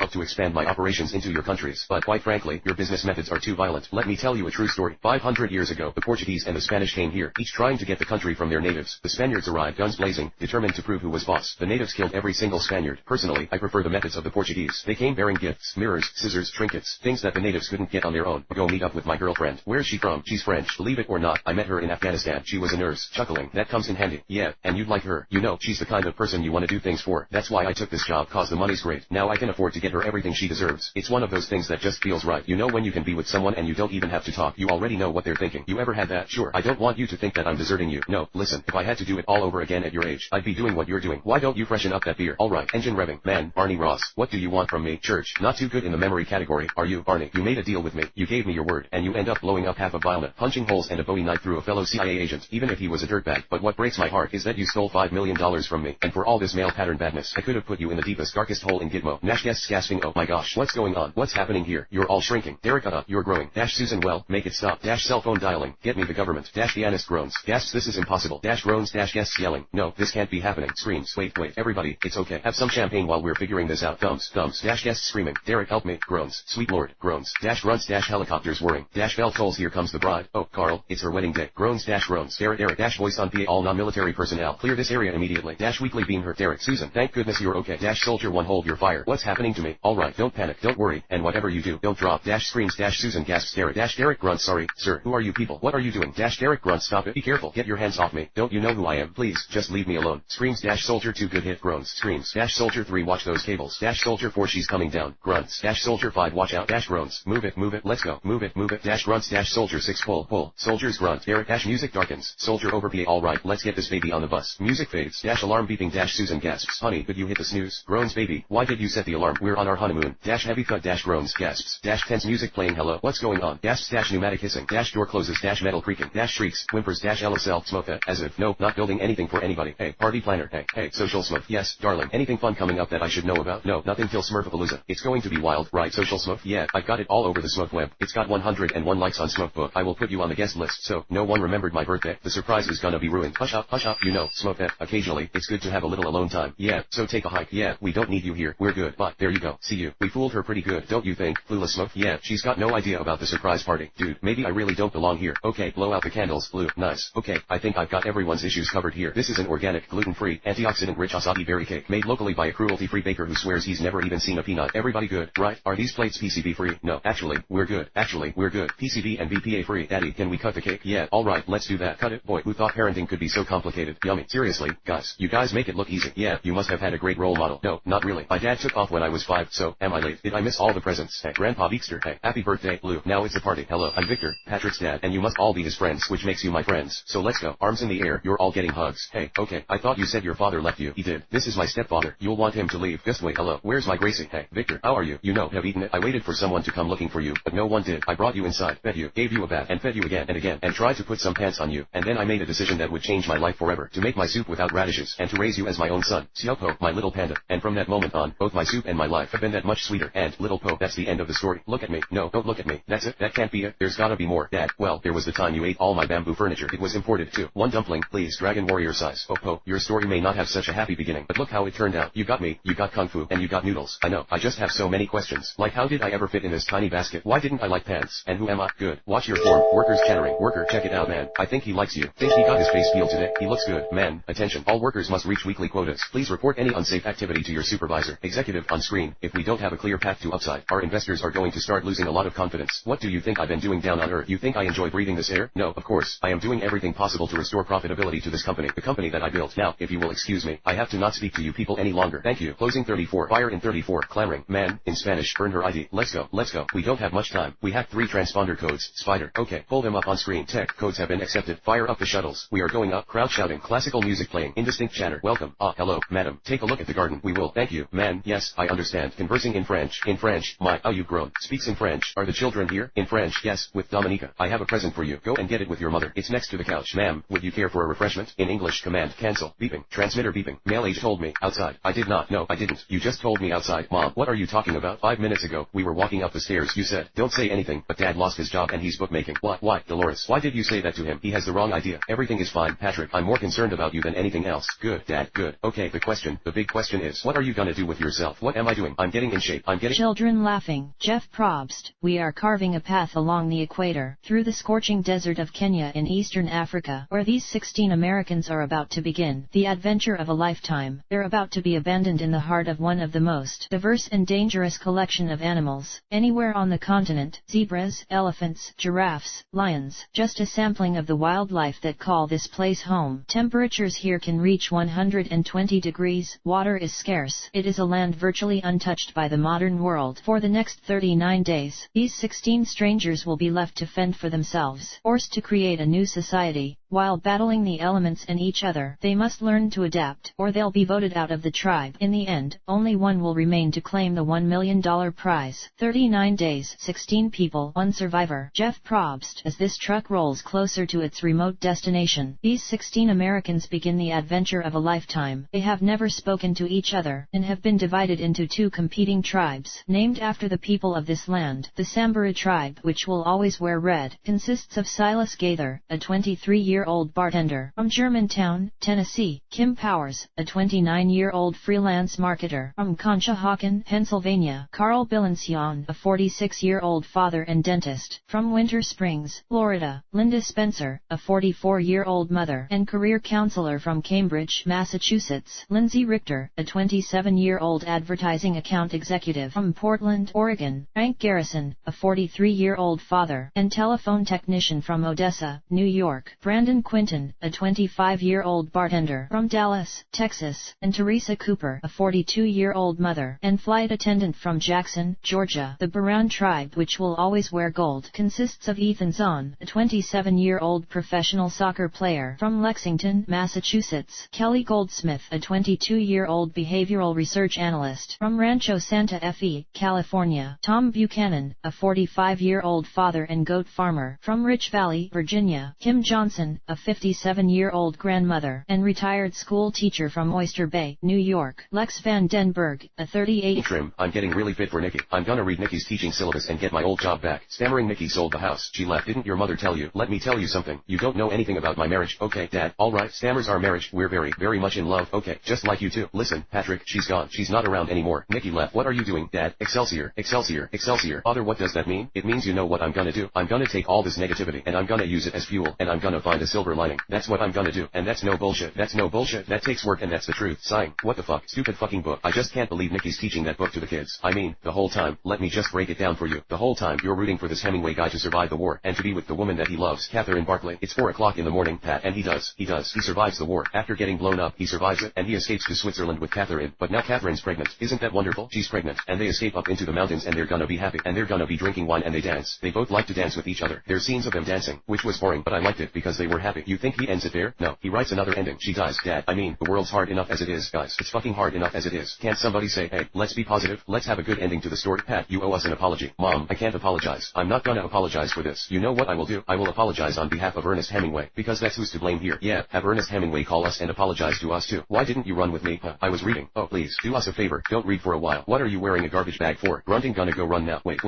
help to expand my operations into your countries, but quite frankly, your business methods are too violent. Let me tell you a true story. 500 years ago, the Portuguese and the Spanish came here, each trying to get the country from their natives. The Spaniards arrived guns blazing, determined to prove who was boss. The natives killed every single Spaniard. Personally, I prefer the methods of the Portuguese. They came bearing gifts, mirrors, scissors, trinkets, things that the natives couldn't get on their own. Go meet up with my girlfriend. Where's she from? She's French. Believe it or not, I met her in Afghanistan. She was a nurse. Chuckling. That comes in handy. Yeah, and you'd like her. You know, she's the kind of person you want to do things for. That's why I took this job, cause the money's great. Now I can afford to get her everything she deserves. It's one of those things that just feels right. You know when you can be with someone and you don't even have to talk. You already know what they're thinking. You ever had that? Sure. I don't want you to think that I'm deserting you. No, listen, if I had to do it all over again at your age, I'd be doing what you're doing. Why don't you freshen up that beer? Alright, engine revving. Man, Barney Ross, what do you want from me? Church, not too good in the memory category, are you? Barney, you made a deal with me. You gave me your word, and you end up blowing up half a violent, punching holes and a Bowie knife through a fellow CIA agent, even if he was a dirtbag. But what breaks my heart is that you stole $5 million from me, and for all this male pattern badness, I could have put you in the deepest, darkest hole in Gitmo. Nash guests gasping, oh my gosh, what's going on? What's happening here? You're all shrinking. Derek, you're growing. Dash Susan, well, make it stop. Dash cell phone dialing. Get me the government. Dash the anist groans. Gasps, this is impossible. Dash groans. Dash guests yelling. No, this can't be happening. Screams. Wait, everybody, it's okay. Have some champagne while we're figuring this out. Thumbs. Dash guests screaming. Derek, help me. Groans. Sweet lord. Groans. Dash grunts. Dash helicopters whirring. Dash bell tolls. Here comes the bride. Oh, Carl, it's her wedding day. Groans. Dash groans. Derek. Dash voice on PA. All non-military personnel, clear this area immediately. Dash weekly beam her. Derek. Susan, thank goodness you're okay. Dash soldier 1, hold your fire. What's happening to me? Alright, don't panic. Don't worry. And whatever you do, don't drop. Dash screams. Dash Susan gasps. Derek. Dash Derek grunts. Sorry, sir. Who are you people? What are you doing? Dash Derek grunts. Stop it. Be careful. Get your hands off me. Don't you know who I am? Please, just leave me alone. Screams. Dash soldier 2, good hit. Groans. Screams. Dash soldier 3, watch those cables. Dash soldier 4, she's coming down. Grunts. Dash soldier 5, watch out. Dash groans. Move it, let's go. Move it. Dash grunts. Dash soldier 6, pull. Soldiers grunt. Derek. Dash music darkens. Soldier over PA. Alright, let's get this baby on the bus. Music fades. Dash alarm beeping. Dash Susan gasps. Honey, could you hit the snooze? Groans. Baby, why did you set the alarm? We're on our honeymoon. Dash heavy thud. Dash groans. Gasps. Dash tense music playing. Hello, what's going on? Gasps. Dash pneumatic hissing. Dash door closes. Dash metal creaking. Dash shrieks. Whimpers. Dash LSL. Smoke that. As if. Nope, not building anything for anybody. Hey, party planner. Hey, social smoke. Yes, darling. Anything fun coming up that I should know about? No, nothing till Smurfapalooza. It's going to be wild, right? Social smoke. Yeah, I've got it all over the smoke web. It's got 101 likes on Smokebook. I will put you on the guest list, so no one remembered my birthday. The surprise is gonna be ruined. Hush up, you know, smoke that. Occasionally, it's good to have a little alone time. Yeah, so take a hike. Yeah, we don't need you here. We're good. But, there you go. See you. We fooled her pretty good, don't you think? Clueless smoke. Yeah, she's got no idea about the surprise party. Dude, maybe I really don't belong here. Okay, blow out the candles. Blue. Nice. Okay, I think I've got everyone's issues covered here. This is an organic, gluten-free, antioxidant-rich acai berry cake made locally by a cruelty-free baker who swears he's never even seen a peanut. Everybody good, right? Are these plates PCB free? No, actually, we're good. PCB and BPA free. Daddy, can we cut the cake? Yeah, alright, let's do that. Cut it. Boy, who thought parenting could be so complicated? Yummy. Seriously, guys, you guys make it look easy. Yeah, you must have had a great role model. No, not really. My dad took off when I was 5, so, am I late? Did I miss all the presents? Hey, Grandpa Beekster. Hey, happy birthday, Blue. Now it's a party. Hello, I'm Victor, Patrick's dad, and you must all be his friends, which makes you my friends. So let's go. Arms in the air, you're all getting hugs. Hey, okay, I thought you said your father left you. He did. This is my stepfather. You'll want him to leave. Just wait. Hello, where's my Gracie? Hey, Victor, how are you? You know, have eaten it. I waited for someone to come looking for you, but no one did. I brought you inside, fed you, gave you a bath, and fed you again and again, and tried to put some pants on you, and then I made a decision that would change my life forever, to make my soup without radishes, and to raise you as my own son. Xiaopo, my little panda. And from that moment on, both my soup and my life have been that much sweeter. And, little Po, that's the end of the story. Look at me. No, don't look at me. That's it. That can't be it. There's gotta be more. Dad, well, there was the time you ate all my bamboo furniture. It was imported too. One dumpling, please. Dragon warrior size. Oh, Po, your story may not have such a happy beginning, but look how it turned out. You got me, you got kung fu, and you got noodles. I know. I just have so many questions. Like, how did I ever fit in this tiny basket? Why didn't I like pants? And who am I? Good. Watch your form. Workers chattering. Worker, check it out, man. I think he likes you. Think he got his face peeled today. He looks good. Man, attention. All workers must reach weekly quotas. Please report any unsafe activity to your supervisor. Executive on screen. If we don't have a clear path to upside, our investors are going to start losing a lot of confidence. What do you think I've been doing down on earth? You think I enjoy breathing this air? No, of course. I am doing everything possible to restore profitability to this company. The company that I built. Now, if you will excuse me, I have to not speak to you people any longer. Thank you. Closing 34. Fire in 34. Clamoring. Man, in Spanish. Burn her ID. Let's go. We don't have much time. We hacked 3 transponder codes. Spider. Okay, pull them up on screen. Tech codes have been accepted. Fire up the shuttles. We are going up. Crowd shouting. Classical music playing. Indistinct chatter. Welcome. Hello, madam. Take a look at the garden. We will. Thank you. Man, yes, I understand. Conversing in French. In French. My, oh, you've grown. Speaks in French. Are the children here? In French. Yes, with Dominica. I have a present for you. Go and get it with your mother. It's next to the couch. Ma'am, would you care for a refreshment? In English. Command. Cancel. Beeping. Transmitter beeping. Male age told me. Outside. I did not. No, I didn't. You just told me outside. Mom, what are you talking about? 5 minutes ago, we were walking up the stairs. You said, don't say anything, but Dad lost his job and he's bookmaking. What? Why, Dolores? Why did you say that to him? He has the wrong idea. Everything is fine, Patrick. I'm more concerned about you than anything else. Good, Dad, good. Okay, the big question is, what are you gonna do with yourself? What am I doing? I'm getting in shape. I'm getting— Children laughing. Jeff Probst, we are carving a path along the equator, through the scorching desert of Kenya in eastern Africa, where these 16 Americans are about to begin the adventure of a lifetime. They're about to be abandoned in the heart of one of the most diverse and dangerous collection of animals anywhere on the continent: zebras, elephants, giraffes, lions, just a sampling of the wildlife that call this place home. Temperatures here can reach 120 degrees, water is scarce. It is a land virtually untouched by the modern world. For the next 39 days, these 16 strangers will be left to fend for themselves, forced to create a new society. While battling the elements and each other, they must learn to adapt, or they'll be voted out of the tribe. In the end, only one will remain to claim the $1 million prize. 39 days, 16 people, one survivor. Jeff Probst. As this truck rolls closer to its remote destination, these 16 Americans begin the adventure of a lifetime. They have never spoken to each other, and have been divided into two competing tribes, named after the people of this land. The Samburu tribe, which will always wear red, consists of Silas Gaither, a 23-year-old bartender from Germantown, Tennessee; Kim Powers, a 29-year-old freelance marketer from Conshohocken, Pennsylvania; Carl Bilencion, a 46-year-old father and dentist from Winter Springs, Florida; Linda Spencer, a 44-year-old mother and career counselor from Cambridge, Massachusetts; Lindsay Richter, a 27-year-old advertising account executive from Portland, Oregon; Frank Garrison, a 43-year-old father and telephone technician from Odessa, New York; Brandon Quinton, a 25-year-old bartender from Dallas, Texas; and Teresa Cooper, a 42-year-old mother and flight attendant from Jackson, Georgia. The Baran tribe, which will always wear gold, consists of Ethan Zahn, a 27-year-old professional soccer player from Lexington, Massachusetts; Kelly Goldsmith, a 22-year-old behavioral research analyst from Rancho Santa Fe, California; Tom Buchanan, a 45-year-old father and goat farmer from Rich Valley, Virginia; Kim Johnson, a 57-year-old grandmother and retired school teacher from Oyster Bay, New York; Lex Van Den Berg, a 38— Trim, I'm getting really fit for Nikki. I'm gonna read Nikki's teaching syllabus and get my old job back. Stammering Nikki sold the house. She left. Didn't your mother tell you? Let me tell you something. You don't know anything about my marriage. Okay, Dad. Alright, stammers our marriage. We're very, very much in love. Okay, just like you too. Listen, Patrick, she's gone. She's not around anymore. Nikki left. What are you doing, Dad? Excelsior, Excelsior, Excelsior. Father, what does that mean? It means you know what I'm gonna do. I'm gonna take all this negativity and I'm gonna use it as fuel, and I'm gonna find a silver lining. That's what I'm gonna do. And that's no bullshit. That's no bullshit. That takes work, and that's the truth. Sighing. What the fuck? Stupid fucking book. I just can't believe Nikki's teaching that book to the kids. I mean, the whole time, let me just break it down for you. The whole time you're rooting for this Hemingway guy to survive the war and to be with the woman that he loves, Catherine Barclay. It's 4 o'clock in the morning, Pat, and he survives the war. After getting blown up, he survives it, and he escapes to Switzerland with Catherine. But now Catherine's pregnant. Isn't that wonderful? She's pregnant, and they escape up into the mountains, and they're gonna be happy, and they're gonna be drinking wine, and they dance. They both like to dance with each other. There's scenes of them dancing, which was boring, but I liked it because they were happy. You think he ends it there? No, he writes another ending. She dies. Dad, I mean, the world's hard enough as it is, guys. It's fucking hard enough as it is. Can't somebody say, hey, let's be positive, let's have a good ending to the story? Pat, you owe us an apology. Mom, I can't apologize. I'm not gonna apologize for this. You know what I will do? I will apologize on behalf of Ernest Hemingway, because that's who's to blame here. Yeah, have Ernest Hemingway call us and apologize to us too. Why didn't you run with me? I was reading. Oh, please, do us a favor. Don't read for a while. What are you wearing a garbage bag for? Grunting gonna go run now. Wait.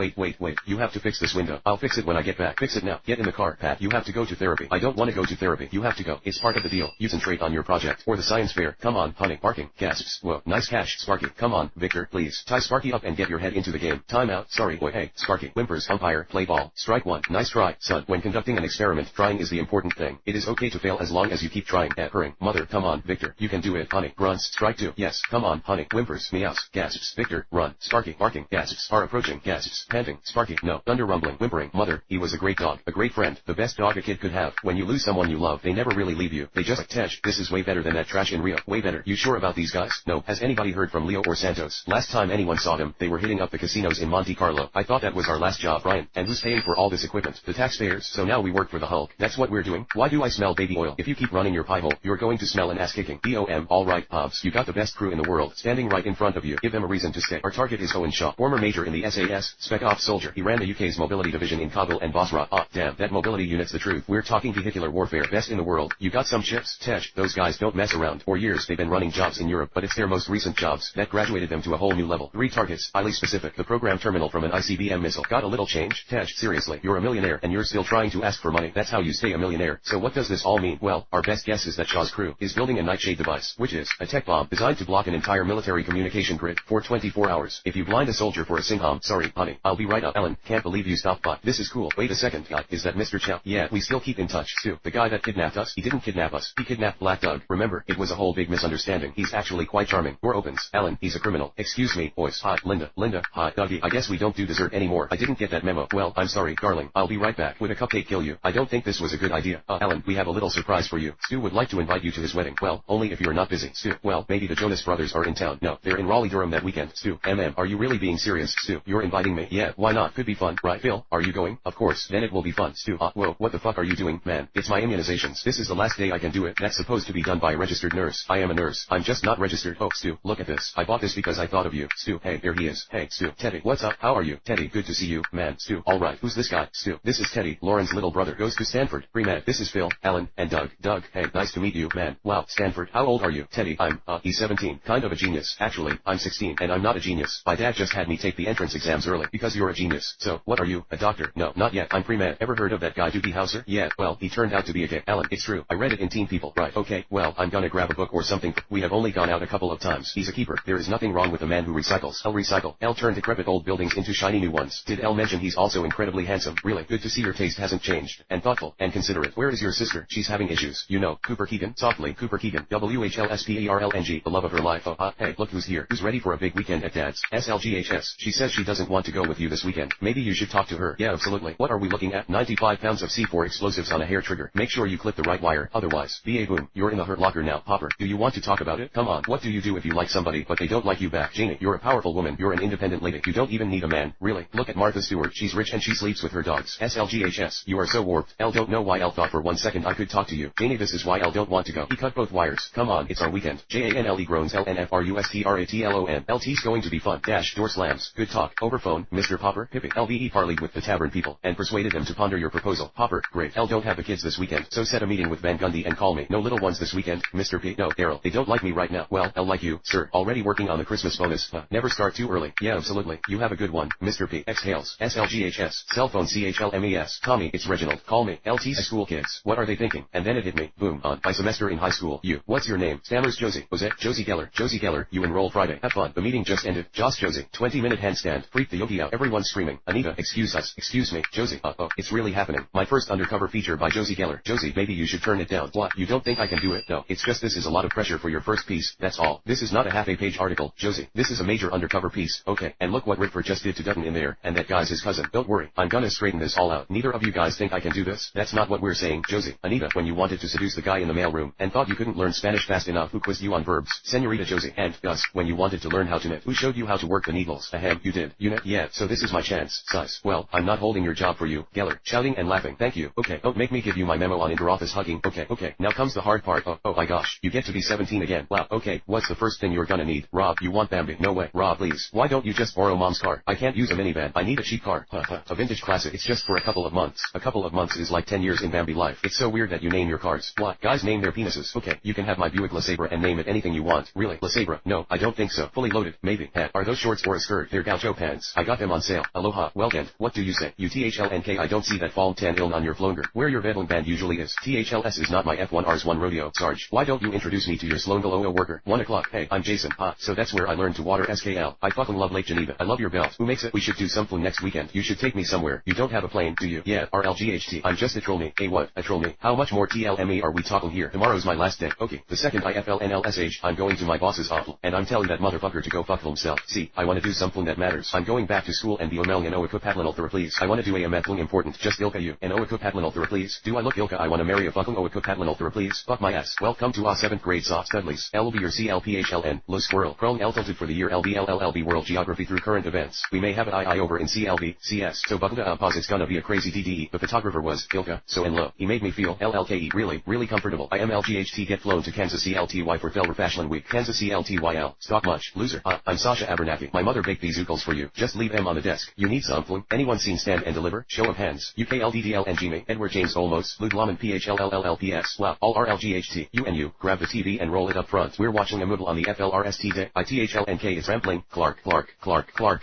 You have to fix this window. I'll fix it when I get back. Fix it now. Get in the car. Pat, you have to go to therapy. I don't want to go to therapy. You have to go. It's part of the deal. You concentrate on your project or the science fair. Come on, honey. Barking. Gasps. Whoa, nice catch, Sparky. Come on, Victor, please. Tie Sparky up and get your head into the game. Time out. Sorry, boy. Hey, Sparky. Whimpers. Umpire. Play ball. Strike one. Nice try, son. When conducting an experiment, trying is the important thing. It is okay to fail as long as you keep trying. Purring. Mother, come on, Victor. You can do it, honey. Grunts. Strike two. Yes, come on, honey. Whimpers. Meows. Gasps. Victor. Run. Sparky. Barking. Gasps. Are approaching. Gasps. Panting. Sparky. No. Thunder rumbling. Whimpering. Mother, he was a great dog. A great friend. The best dog a kid could have. When you lose someone you love, they never really leave you. They just like, Tej, this is way better than that trash in Rio. Way better. You sure about these guys? No. Has anybody heard from Leo or Santos? Last time anyone saw them, they were hitting up the casinos in Monte Carlo. I thought that was our last job, Brian. And who's paying for all this equipment? The taxpayers. So now we work for the Hulk. That's what we're doing. Why do I smell baby oil? If you keep running your pie hole, you're going to smell an ass kicking. BOM. Alright, Hobbs. You got the best crew in the world standing right in front of you. Give them a reason to stay. Our target is Owen Shaw, former major in the SAS, Spec Ops soldier. He ran the UK's mobility division in Kabul and Basra. Ah, damn, that mobility unit's the truth. We're talking vehicular warfare, best in the world. You got some chips? Tej, those guys don't mess around. For years they've been running jobs in Europe, but it's their most recent jobs that graduated them to a whole new level. 3 targets, highly specific. The program terminal from an ICBM missile. Got a little change? Tej, seriously, you're a millionaire and you're still trying to ask for money. That's how you stay a millionaire. So what does this all mean? Well, our best guess is that Shaw's crew is building a Nightshade device, which is a tech bomb designed to block an entire military communication grid for 24 hours. If you blind a soldier for a Singham, sorry, honey, I'll be right up. Ellen, can't believe you stopped by. This is cool. Wait a second, is that Mr. Chow? Yeah, we still keep in touch. Stu, the guy that kidnapped us, he didn't kidnap us. He kidnapped Black Doug. Remember, it was a whole big misunderstanding. He's actually quite charming. Door opens. Alan, he's a criminal. Excuse me, boys. Hi, Linda. Linda, hi, Dougie. I guess we don't do dessert anymore. I didn't get that memo. Well, I'm sorry, darling. I'll be right back. Would a cupcake kill you? I don't think this was a good idea. Alan, we have a little surprise for you. Stu would like to invite you to his wedding. Well, only if you're not busy. Stu, well, maybe the Jonas Brothers are in town. No, they're in Raleigh-Durham that weekend. Stu, are you really being serious? Stu, you're inviting me? Yeah, why not? Could be fun, right? Phil, are you going? Of course, then it will be fun. Stu, whoa, what the fuck are you doing, man? It's my immunizations. This is the last day I can do it. That's supposed to be done by a registered nurse. I am a nurse. I'm just not registered. Oh, Stu, look at this. I bought this because I thought of you. Stu, hey, there he is. Hey, Stu, Teddy, what's up? How are you? Teddy, good to see you. Man, Stu, alright, who's this guy? Stu, this is Teddy, Lauren's little brother. Goes to Stanford. Pre-med. This is Phil, Alan, and Doug. Doug, hey, nice to meet you, man. Wow, Stanford, how old are you? Teddy, he's 17. Kind of a genius. Actually, I'm 16, and I'm not a genius. My dad just had me take the entrance exams early, because you're a genius. So, what are you, a doctor? No, not yet. I'm pre-med. Ever heard of that guy Doogie Howser? Yeah, well, he turned out to be a gay. Alan, it's true. I read it in Teen People. Right, okay, well, I'm gonna grab a book or something. We have only gone out a couple of times. He's a keeper. There is nothing wrong with a man who recycles. I'll recycle. I'll turn decrepit old buildings into shiny new ones. Did Elle mention he's also incredibly handsome? Really? Good to see your taste hasn't changed. And thoughtful. And considerate. Where is your sister? She's having issues. You know, Cooper Keegan. Softly, Cooper Keegan. WHLSPARLNG. The love of her life. Oh, hey, look who's here. Who's ready for a big weekend at Dad's? SLGHS. She says she doesn't want to go with you this weekend. Maybe you should talk to her. Yeah, absolutely. What are we looking at? 95 pounds of C4 explosives on a hair trigger. Make sure you clip the right wire. Otherwise, BA boom. You're in the hurt locker now. Popper, do you want to talk about it? Come on. What do you do if you like somebody but they don't like you back? Janie, you're a powerful woman. You're an independent lady. You don't even need a man. Really? Look at Martha Stewart. She's rich and she sleeps with her dogs. SLGHS. You are so warped. Elle don't know why Elle thought for 1 second I could talk to you. Janie, this is why Elle don't want to go. He cut both wires. Come on. It's our weekend. JANLE groans LNFRUSTRATLON. LT's going to be fun. Dash. Door slams. Good talk. Over phone. Mr. Popper. Pippi. LVE parleyed with the tavern people and persuaded them to ponder your proposal. Popper. Great. Elle don't have the kids this weekend. So set a meeting with Van Gundy and call me. No little ones this weekend. Mr. P. No, Daryl. They don't like me right now. Well, Elle like you, sir. Already working on the Christmas bonus. Never start too early. Yeah, absolutely. You have a good one. Mr. P. Exhales. SLGHS. Cell phone CHLMES. Tommy, it's Reginald. Call me. LT's school kids. What are they thinking? And then it hit me. Boom. On my semester in high school. You. What's your name? Stammers Josie. Jose. Josie Geller. Josie Geller. You enroll Friday. Have fun. The meeting just ended. Joss Josie. 20-minute handstand. Freak the yogi out. Everyone's screaming. Anita, excuse us. Excuse me. Josie. It's really happening. My first undercover feature by Josie Geller. Josie, maybe you should turn it down. What? You don't think I can do it? No. It's just this is a lot of pressure for your first piece. That's all. This is not a half-a-page article. Josie, this is a major undercover piece. Okay. And look what Rickford just did to Dutton in there. And that guy's his cousin. Don't worry. I'm gonna straighten this all out. Neither of you guys think I can do this? That's not what we're saying. Josie. Anita, when you wanted to seduce the guy in the mailroom and thought you couldn't learn Spanish fast enough, who quizzed you on verbs? Senorita Josie. And Gus, when you wanted to learn how to knit, who showed you how to work the needles? Ahem, you did. You knit? Yeah, so this is my chance. Sus. Well, I'm not holding your job for you. Geller. Shouting and laughing. Thank you. Okay. Don't make me give you my memo on interoffice hugging. Okay. Now comes the hard part. Oh my gosh. You get to be 17 again. Wow. Okay. What's the first thing you're gonna need? Rob, you want Bambi? No way. Rob, please. Why don't you just borrow mom's car? I can't use a minivan. I need a cheap car. A vintage classic. It's just for a couple of months. A couple of months is like 10 years in Bambi life. It's so weird that you name your cars. What? Guys name their penises. Okay. You can have my Buick LeSabre and name it anything you want. Really? LeSabre? No, I don't think so. Fully loaded. Maybe. Are those shorts or a skirt? They're gaucho pants. I got them on sale. Aloha. Welkend. What do you say? UTHLNK. I don't see that fall tan ilm on your flonger. Where your Vedlin band usually is. THLS is not my F1Rs1 rodeo. Sarge. Why don't you introduce me to your Sloanville OO worker? 1 o'clock. Hey, I'm Jason. So that's where I learned to water SKL. I fucking love Lake Geneva. I love your belt. Who makes it? We should do something next weekend. You should take me somewhere. You don't have a plane, do you? Yeah, RLGHT. I'm just a troll me. Hey what? A troll me? How much more TLME are we talking here? Tomorrow's my last day. Okay. The second IFLNLSH, I'm going to my boss's office, and I'm telling that motherfucker to go fuck himself. See, I want to do something that matters. I'm going back to school and be O'Melian Oakupatlanolthera please. I want to do a methling important. Just Ilka you. And Oakupatlanolthera please. Do I look Ilka? I want to marry a fucking Oakupatlanolthera please. Fuck my ass. Welcome to our 7th grade soft studlies. L will be your CLPHLN. Low squirrel. Prone L tilted for the year LBLLLB world geography through current events. We may have an II over in CLV, CS. So buckle up pause it's gonna be a crazy DDE. The photographer was Ilka. So in low. He made me feel LLKE really comfortable. I am LGHT get flown to Kansas CLTY for Felver Fashion Week. Kansas CLTYL. Stock much. Loser. I'm Sasha Abernathy. My mother baked these zookles for you. Just leave them on the desk. You need something? Anyone seen Stand and Deliver? Show of hands. UKLDDLNG me. Edward James Olmos. Ludlaman PHLLLLPS. Wow. All RLGHT. UNU. Grab the TV and roll it up front. We're watching a movie on the FLRST day. ITHLNK is rambling. Clark,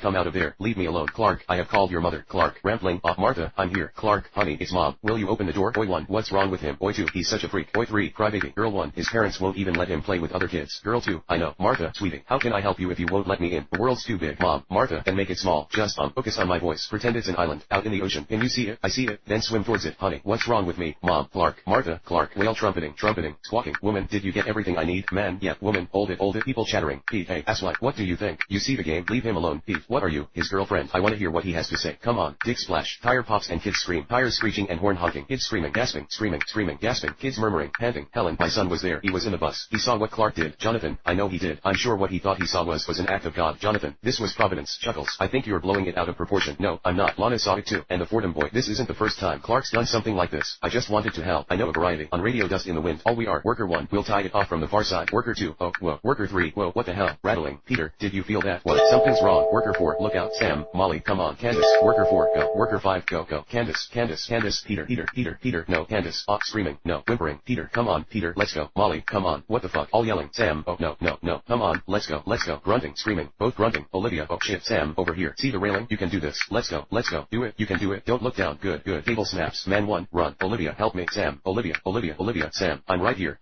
come out of there. Leave me alone. Clark, I have called your mother. Clark, rambling. Martha, I'm here. Clark, honey, it's Mom. Will you open the door? Boy 1, what's wrong with him? Boy 2, he's such a freak. Boy 3, crybaby. Girl 1, his parents won't even let him play with other kids. Girl 2, I know. Martha, sweetie, how can I help you if you won't let me in? The world's too big. Mom, Martha, then make it small. Just focus on my voice. Pretend it's an island out in the ocean. Can you see it? I see it. Then swim towards it. Honey, what's wrong with me? Mom, Clark, Martha, Clark, whale trumpeting, squawking. Woman, did you get everything I need? Man, yeah. Woman, hold it. People chattering. Pete, hey, asswipe, what do you think? You see the game? Leave him alone. Pete, what are you? His girlfriend. I want to hear what he has to say. Come on. Dick splash. Tire pops and kids scream. Tires screeching and horn honking. Kids screaming, gasping, screaming, gasping. Kids murmuring, panting. Helen, my son was there. He was in the bus. He saw what Clark did. Jonathan, I know he did. I'm sure what he thought he saw was an act of God. Jonathan, this was providence. Chuckles, I think you're blowing it out of proportion. No, I'm not. Lana saw it too. And the Fordham boy, this isn't the first time Clark's done something like this. I just wanted to help. I know a variety. On radio dust in the wind. All we are. Worker 1, we'll tie it off from the far side. Worker 2, oh, whoa. Worker 3, whoa, what the hell? Rattling. Peter, did you feel that? What? Something's wrong. Worker 4, look out. Sam, Molly, come on. Candace, Worker 4, go. Worker 5, go. Candace, Peter, no. Candace, screaming, no. Whimpering, Peter, come on. Peter, let's go. Molly, come on. What the fuck? All yelling. Sam, oh, no. Come on, let's go. Grunting, screaming, both grunting. Olivia, oh shit. Sam, over here. See the railing? You can do this. Let's go. Do it. You can do it. Don't look down. Good. Table snaps. Man 1, run. Olivia, help me. Sam, Olivia. Sam, I'm right here.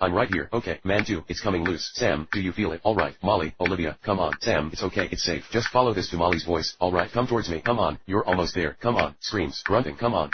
Okay. Man 2, it's coming loose. Sam, do you feel it? Alright. Molly, Olivia, come on. Sam, it's okay. It's safe. Just follow this to Molly's voice. Alright, come towards me. Come on. You're almost there. Come on. Screams. Grunting. Come on.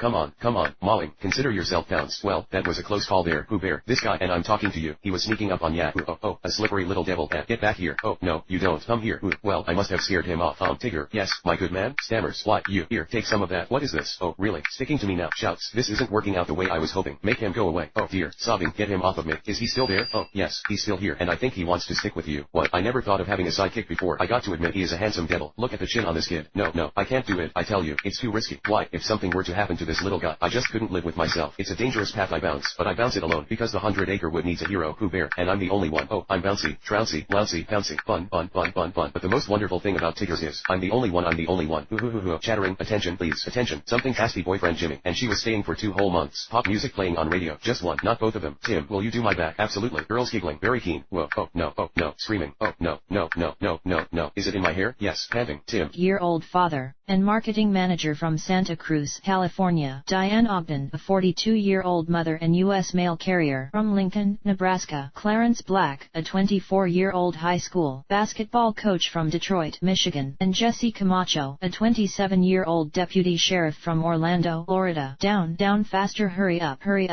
Molly, consider yourself bounced. Well, that was a close call there. Who bear? This guy, and I'm talking to you. He was sneaking up on Yahoo. Oh, a slippery little devil. Get back here. Oh, no, you don't. Come here. Ooh, well, I must have scared him off. Tigger. Yes, my good man. Stammers. What? You. Here, take some of that. What is this? Oh, really? Sticking to me now. Shouts. This isn't working out the way I was hoping. Make him go away. Oh, dear. Sobbing. Get him off of me. Is he still there? Oh, yes, he's still here, and I think he wants to stick with you. What? I never thought of having a sidekick before. I got to admit he is a handsome devil. Look at the chin on this kid. No, I can't do it. I tell you, it's too risky. Why? If something were to happen to this little guy, I just couldn't live with myself. It's a dangerous path I bounce, but I bounce it alone because the 100-acre wood needs a hero. Who bear? And I'm the only one. Oh, I'm bouncy, trouncy, lousy, bouncy, fun. But the most wonderful thing about Tiggers is, I'm the only one. Chattering. Attention, please. Attention. Something hasty boyfriend Jimmy, and she was staying for 2 whole months. Pop music playing on radio. Just one, not both of them. Tim, will you do my back? Absolutely. Girls giggling. Very keen. Whoa. Oh, no. Screaming. Oh, no. Is it in my hair? Yes. Panting. Tim. Year-old father and marketing manager from Santa Cruz, California. Diane Ogden, a 42-year-old mother and U.S. mail carrier from Lincoln, Nebraska. Clarence Black, a 24-year-old high school basketball coach from Detroit, Michigan. And Jesse Camacho, a 27-year-old deputy sheriff from Orlando, Florida. Down, faster, hurry up, down, hurry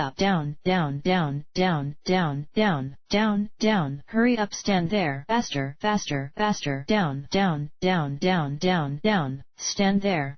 up, stand there, faster, down.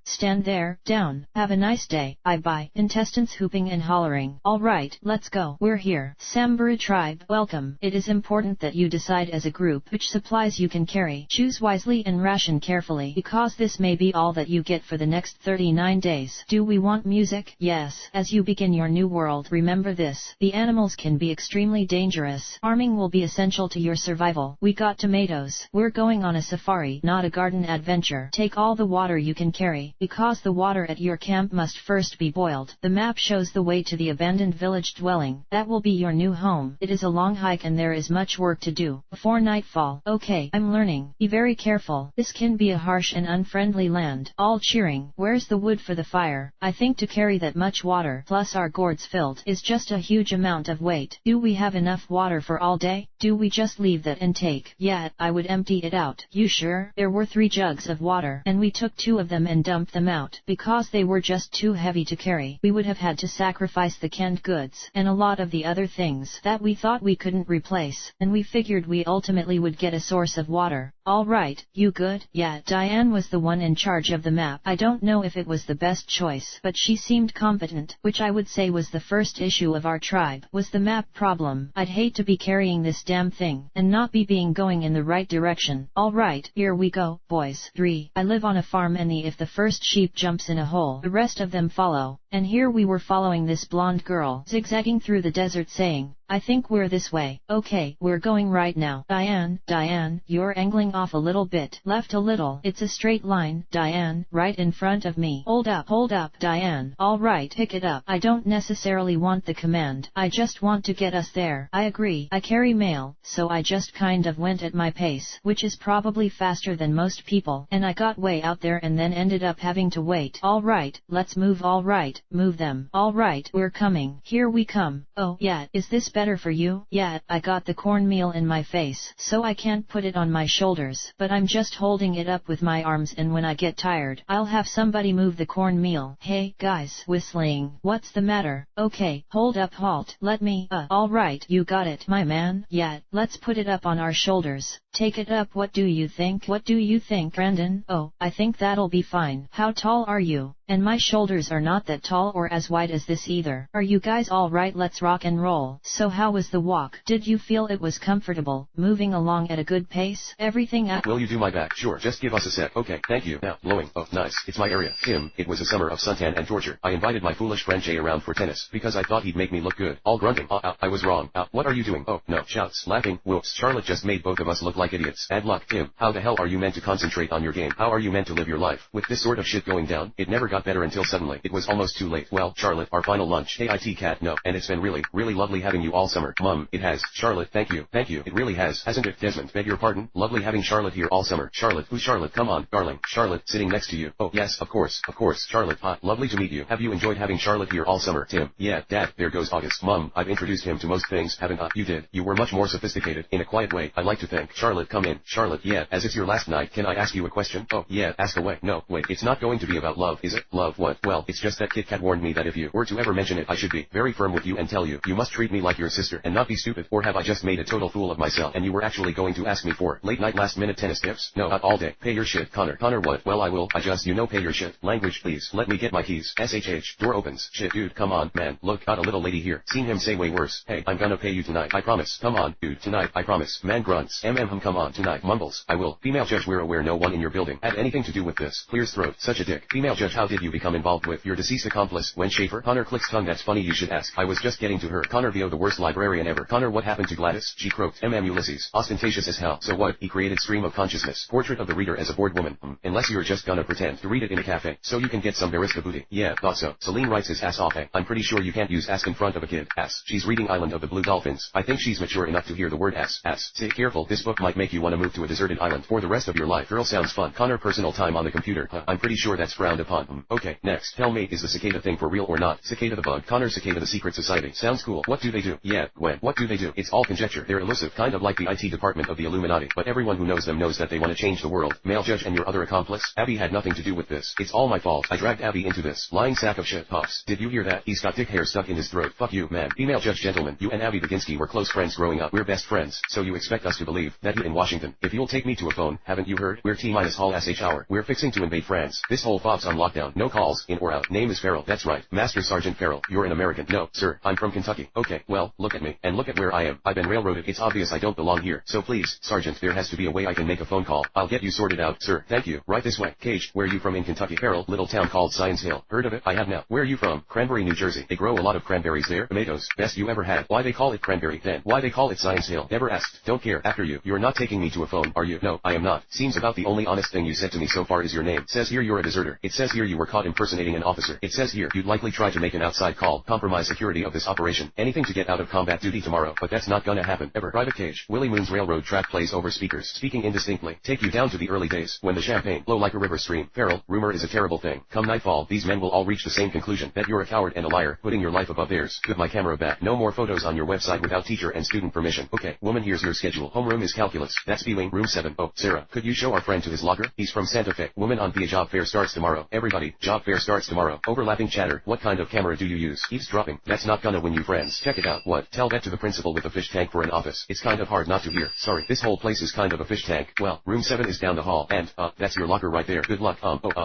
Stand there, down. Have a nice day. Bye. Intestines hooping and hollering. Alright, let's go. We're here. Samburu tribe, welcome. It is important that you decide as a group which supplies you can carry. Choose wisely and ration carefully, because this may be all that you get for the next 39 days. Do we want music? Yes. As you begin your new world, remember this. The animals can be extremely dangerous. Farming will be essential to your survival. We got tomatoes. We're going on a safari, not a garden adventure. Take all the water you can carry, because the water at your camp must first be boiled. The map shows the way to the abandoned village dwelling. That will be your new home. It is a long hike and there is much work to do before nightfall. Okay, I'm learning. Be very careful. This can be a harsh and unfriendly land. All cheering. Where's the wood for the fire? I think to carry that much water, plus our gourds filled, is just a huge amount of weight. Do we have enough water for all day? Do we just leave that and take? Yeah, I would empty it out. You sure? There were 3 jugs of water, and we took 2 of them and dumped them out, because they were just too heavy to carry. We would have had to sacrifice the canned goods, and a lot of the other things that we thought we couldn't replace, and we figured we ultimately would get a source of water. Alright, you good? Yeah, Diane was the one in charge of the map. I don't know if it was the best choice, but she seemed competent, which I would say was the first issue of our tribe, was the map problem. I'd hate to be carrying this damn thing, and not be going in the right direction. Alright, here we go, boys. 3. I live on a farm and if the first sheep jumps in a hole, the rest of them follow. And here we were following this blonde girl, zigzagging through the desert saying, I think we're this way. Okay, we're going right now. Diane, you're angling off a little bit. Left a little. It's a straight line, Diane, right in front of me. Hold up, Diane. Alright, pick it up. I don't necessarily want the command. I just want to get us there. I agree. I carry mail, so I just kind of went at my pace, which is probably faster than most people, and I got way out there and then ended up having to wait. Alright, let's move. Alright, move them. Alright, we're coming. Here we come. Oh, yeah, is this better for you? Yeah, I got the cornmeal in my face, so I can't put it on my shoulders, but I'm just holding it up with my arms, and when I get tired, I'll have somebody move the cornmeal. Hey, guys, whistling. What's the matter? Okay, hold up, halt. Let me, alright, you got it, my man. Yeah, let's put it up on our shoulders. Take it up. What do you think? What do you think, Brandon? Oh, I think that'll be fine. How tall are you? And my shoulders are not that tall or as wide as this either. Are you guys alright? Let's rock and roll. So how was the walk? Did you feel it was comfortable, moving along at a good pace? Everything Will you do my back? Sure, just give us a sec. Okay, thank you. Now, blowing. Oh, nice. It's my area. Tim, it was a summer of suntan and torture. I invited my foolish friend Jay around for tennis, because I thought he'd make me look good. All grunting. I was wrong. What are you doing? Oh, no. Shouts. Laughing. Whoops. Charlotte just made both of us look like idiots. Bad luck. Tim, how the hell are you meant to concentrate on your game? How are you meant to live your life? With this sort of shit going down, it never got better until suddenly. It was almost too late. Well, Charlotte, our final lunch. Hey, IT cat, no. And it's been really, really lovely having you all summer. Mum, it has. Charlotte, thank you. Thank you. It really has, hasn't it? Desmond, beg your pardon? Lovely having Charlotte here all summer. Charlotte, who's Charlotte? Come on, darling. Charlotte, sitting next to you. Oh, yes, of course. Charlotte, lovely to meet you. Have you enjoyed having Charlotte here all summer? Tim, yeah, Dad, there goes August. Mum, I've introduced him to most things, haven't I? You did. You were much more sophisticated, in a quiet way, I like to think. Charlotte, come in. Charlotte, yeah, as it's your last night, can I ask you a question? Oh, yeah, ask away. No, wait, it's not going to be about love, is it? Love what? Well, it's just that Kit Kat warned me that if you were to ever mention it, I should be very firm with you and tell you, you must treat me like your sister and not be stupid, or have I just made a total fool of myself and you were actually going to ask me for late night last minute tennis tips? No, not all day. Pay your shit, Connor. Connor what? Well, I will. I just, pay your shit. Language please. Let me get my keys. SHH. Door opens. Shit, dude, come on, man. Look, got a little lady here. Seen him say way worse. Hey, I'm gonna pay you tonight. I promise. Come on, dude, tonight. I promise. Man grunts. Come on, tonight. Mumbles. I will. Female judge, we're aware no one in your building had anything to do with this. Clears throat. Such a dick. Female judge, how did you become involved with your deceased accomplice? When Schaefer? Connor clicks tongue. That's funny, you should ask. I was just getting to her. Connor VO, the worst librarian ever. Connor, what happened to Gladys? She croaked. Ulysses. Ostentatious as hell. So what? He created stream of consciousness. Portrait of the reader as a bored woman. Unless you're just gonna pretend to read it in a cafe, so you can get some barista booty. Yeah, thought so. Celine writes his ass off. Hey, I'm pretty sure you can't use ass in front of a kid. Ass. She's reading Island of the Blue Dolphins. I think she's mature enough to hear the word ass. Ass. Say careful, this book might make you want to move to a deserted island for the rest of your life. Girl sounds fun. Connor, personal time on the computer. I'm pretty sure that's frowned upon. Okay, next. Tell me, is the cicada thing for real or not? Cicada the bug. Connor, cicada the secret society. Sounds cool. What do they do? Yeah, Gwen. What do they do? It's all conjecture. They're elusive, kind of like the IT department of the Illuminati, but everyone who knows them knows that they want to change the world. Male judge and your other accomplice? Abby had nothing to do with this. It's all my fault. I dragged Abby into this. Lying sack of shit. Pops. Did you hear that? He's got dick hair stuck in his throat. Fuck you, man. Female judge, gentlemen. You and Abby Baginski were close friends growing up. We're best friends. So you expect us to believe that you in Washington. If you'll take me to a phone, haven't you heard? We're T-minus Hall SH hour. We're fixing to invade France. This whole fob's on lockdown. No calls, in or out. Name is Farrell. That's right. Master Sergeant Farrell. You're an American. No, sir. I'm from Kentucky. Okay, well, look at me. And look at where I am. I've been railroaded. It's obvious I don't belong here. So please, Sergeant, there has to be a way I can make a phone call. I'll get you sorted out, sir. Thank you. Right this way. Cage, where you from in Kentucky? Farrell, little town called Science Hill. Heard of it? I have now. Where are you from? Cranberry, New Jersey. They grow a lot of cranberries there. Tomatoes. Best you ever had. Why they call it Cranberry then? Why they call it Science Hill? Never asked. Don't care. After you. You're not taking me to a phone, are you? No, I am not. Seems about the only honest thing you said to me so far is your name. Says here you're a deserter. It says here you were caught impersonating an officer. It says here you'd likely try to make an outside call, compromise security of this operation. Anything to get out of combat duty tomorrow, but that's not gonna happen, ever. Private Cage. Willie Moon's railroad track plays over speakers. Speaking indistinctly. Take you down to the early days, when the champagne flow like a river stream. Farrell, rumor is a terrible thing. Come nightfall, these men will all reach the same conclusion, that you're a coward and a liar, putting your life above theirs. Put my camera back. No more photos on your website without teacher and student permission. Okay, woman, here's your schedule. Homeroom is calculus. That's B-wing, room 7. Oh, Sarah, could you show our friend to his locker? He's from Santa Fe. Woman on the job fair starts tomorrow. Everybody, job fair starts tomorrow. Overlapping chatter. What kind of camera do you use? Eavesdropping. That's not gonna win you friends. Check it out. What? Tell that to the principal with a fish tank for an office. It's kind of hard not to hear. Sorry, this whole place is kind of a fish tank. Well, room 7 is down the hall, and, that's your locker right there. Good luck.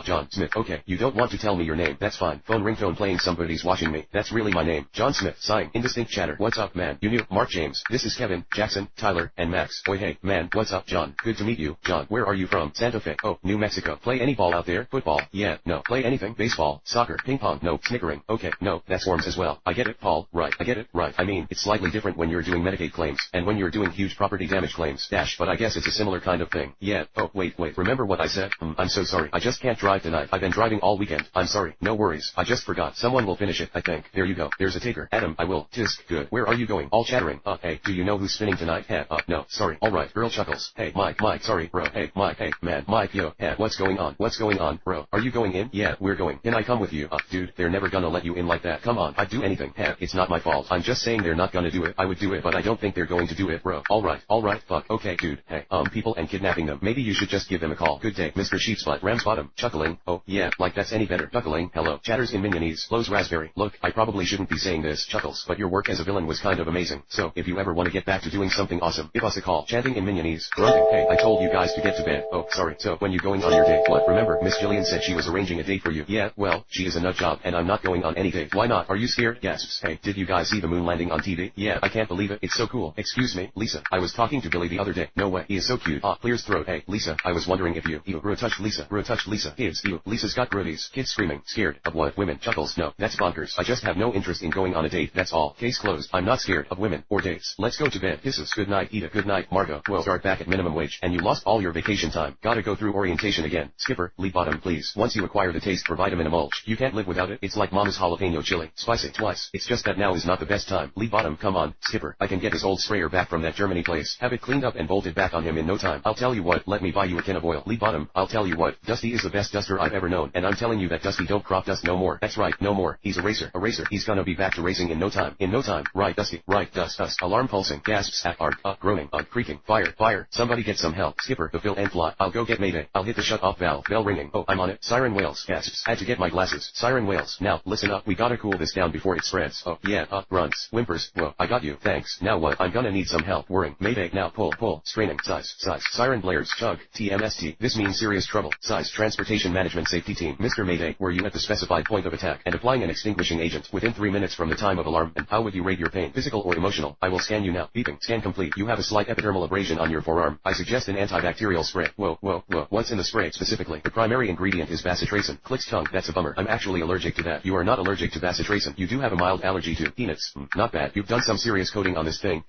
John Smith. Okay, you don't want to tell me your name. That's fine. Phone ringtone playing, somebody's watching me. That's really my name. John Smith. Sighing. Indistinct chatter. What's up, man? You knew. Mark James. This is Kevin, Jackson, Tyler, and Max. Oi, hey, man. What's up, John? Good to meet you. John, where are you from? Santa Fe. Oh, New Mexico. Play any ball out there? Football? Yeah, no. Play Play anything? Baseball, soccer, ping pong, no, snickering, okay, no, that's forms as well. I get it, Paul, right, I get it, right. I mean, it's slightly different when you're doing Medicaid claims, and when you're doing huge property damage claims, but I guess it's a similar kind of thing. Yeah, oh, wait, remember what I said? I'm so sorry, I just can't drive tonight. I've been driving all weekend. I'm sorry, no worries, I just forgot. Someone will finish it, I think. There you go, there's a taker. Adam, I will. Tisk, good. Where are you going? All chattering. Hey, do you know who's spinning tonight? No, sorry. Alright, girl chuckles. Hey, Mike, sorry, bro. Hey, Mike, hey, man, Mike, yo, what's going on? What's going on, bro? Are you going in? Yeah, we're going. Can I come with you? Dude, they're never gonna let you in like that. Come on, I'd do anything. It's not my fault. I'm just saying they're not gonna do it. I would do it, but I don't think they're going to do it, bro. Alright, fuck. Okay, dude. Hey, people and kidnapping them. Maybe you should just give them a call. Good day, Mr. Sheepsbutt. Ramsbottom. Chuckling. Oh, yeah, like that's any better. Chuckling. Hello. Chatters in Minionese. Flows Raspberry. Look, I probably shouldn't be saying this. Chuckles. But your work as a villain was kind of amazing. So, if you ever want to get back to doing something awesome, give us a call. Chanting in Minionese. Grunting. Hey, I told you guys to get to bed. Oh, sorry. So, when you going on your date? What? Remember, Miss Jillian said she was arranging a date for you. Yeah, well, she is a nut job, and I'm not going on any date. Why not? Are you scared? Gasps. Hey, did you guys see the moon landing on TV? Yeah, I can't believe it. It's so cool. Excuse me, Lisa. I was talking to Billy the other day. No way. He is so cute. Clears throat. Hey, Lisa, I was wondering if you, bro touched Lisa. Bro touched Lisa. Kids, Lisa's got grodies. Kids screaming. Scared. Of what? Women. Chuckles. No, that's bonkers. I just have no interest in going on a date. That's all. Case closed. I'm not scared of women or dates. Let's go to bed. Kisses. Good night, Ida. Good night, Margo. Well, start back at minimum wage, and you lost all your vacation time. Gotta go through orientation again. Skipper, lead bottom, please. Once you acquire the taste for vitamin mulch, you can't live without it. It's like Mama's jalapeno chili. Spicy. Twice. It's just that now is not the best time. Lead bottom, come on. Skipper, I can get his old sprayer back from that Germany place. Have it cleaned up and bolted back on him in no time. I'll tell you what, let me buy you a can of oil. Lead bottom, I'll tell you what, Dusty is the best duster I've ever known, and I'm telling you that Dusty don't crop dust no more. That's right, no more. He's a racer. A racer. He's gonna be back to racing in no time. In no time. Right, Dusty. Right, dust. Alarm pulsing. Gasps. Groaning. Creaking. Fire. Somebody get some help. Skipper, the fill and fly. I'll go get Mayday. I'll hit the shut off valve. Bell ringing. Oh, I'm on it. Siren wails. Gasps. Had to get my glasses. Siren wails. Now, listen up. We gotta cool this down before it spreads. Oh, yeah. Grunts. Whimpers. Whoa, I got you. Thanks. Now what? I'm gonna need some help. Whirring. Mayday. Now pull. Straining. Size. Siren blares. Chug. TMST. This means serious trouble. Size. Transportation Management Safety Team. Mr. Mayday, were you at the specified point of attack and applying an extinguishing agent within 3 minutes from the time of alarm? And how would you rate your pain? Physical or emotional? I will scan you now. Beeping. Scan complete. You have a slight epidermal abrasion on your forearm. I suggest an antibacterial spray. Whoa. What's in the spray specifically? The primary ingredient is bacitracin. Clicks tongue. That's a bummer. I'm actually allergic to that. You are not allergic to bacitracin. You do have a mild allergy to peanuts. Not bad. You've done some serious coding on this thing.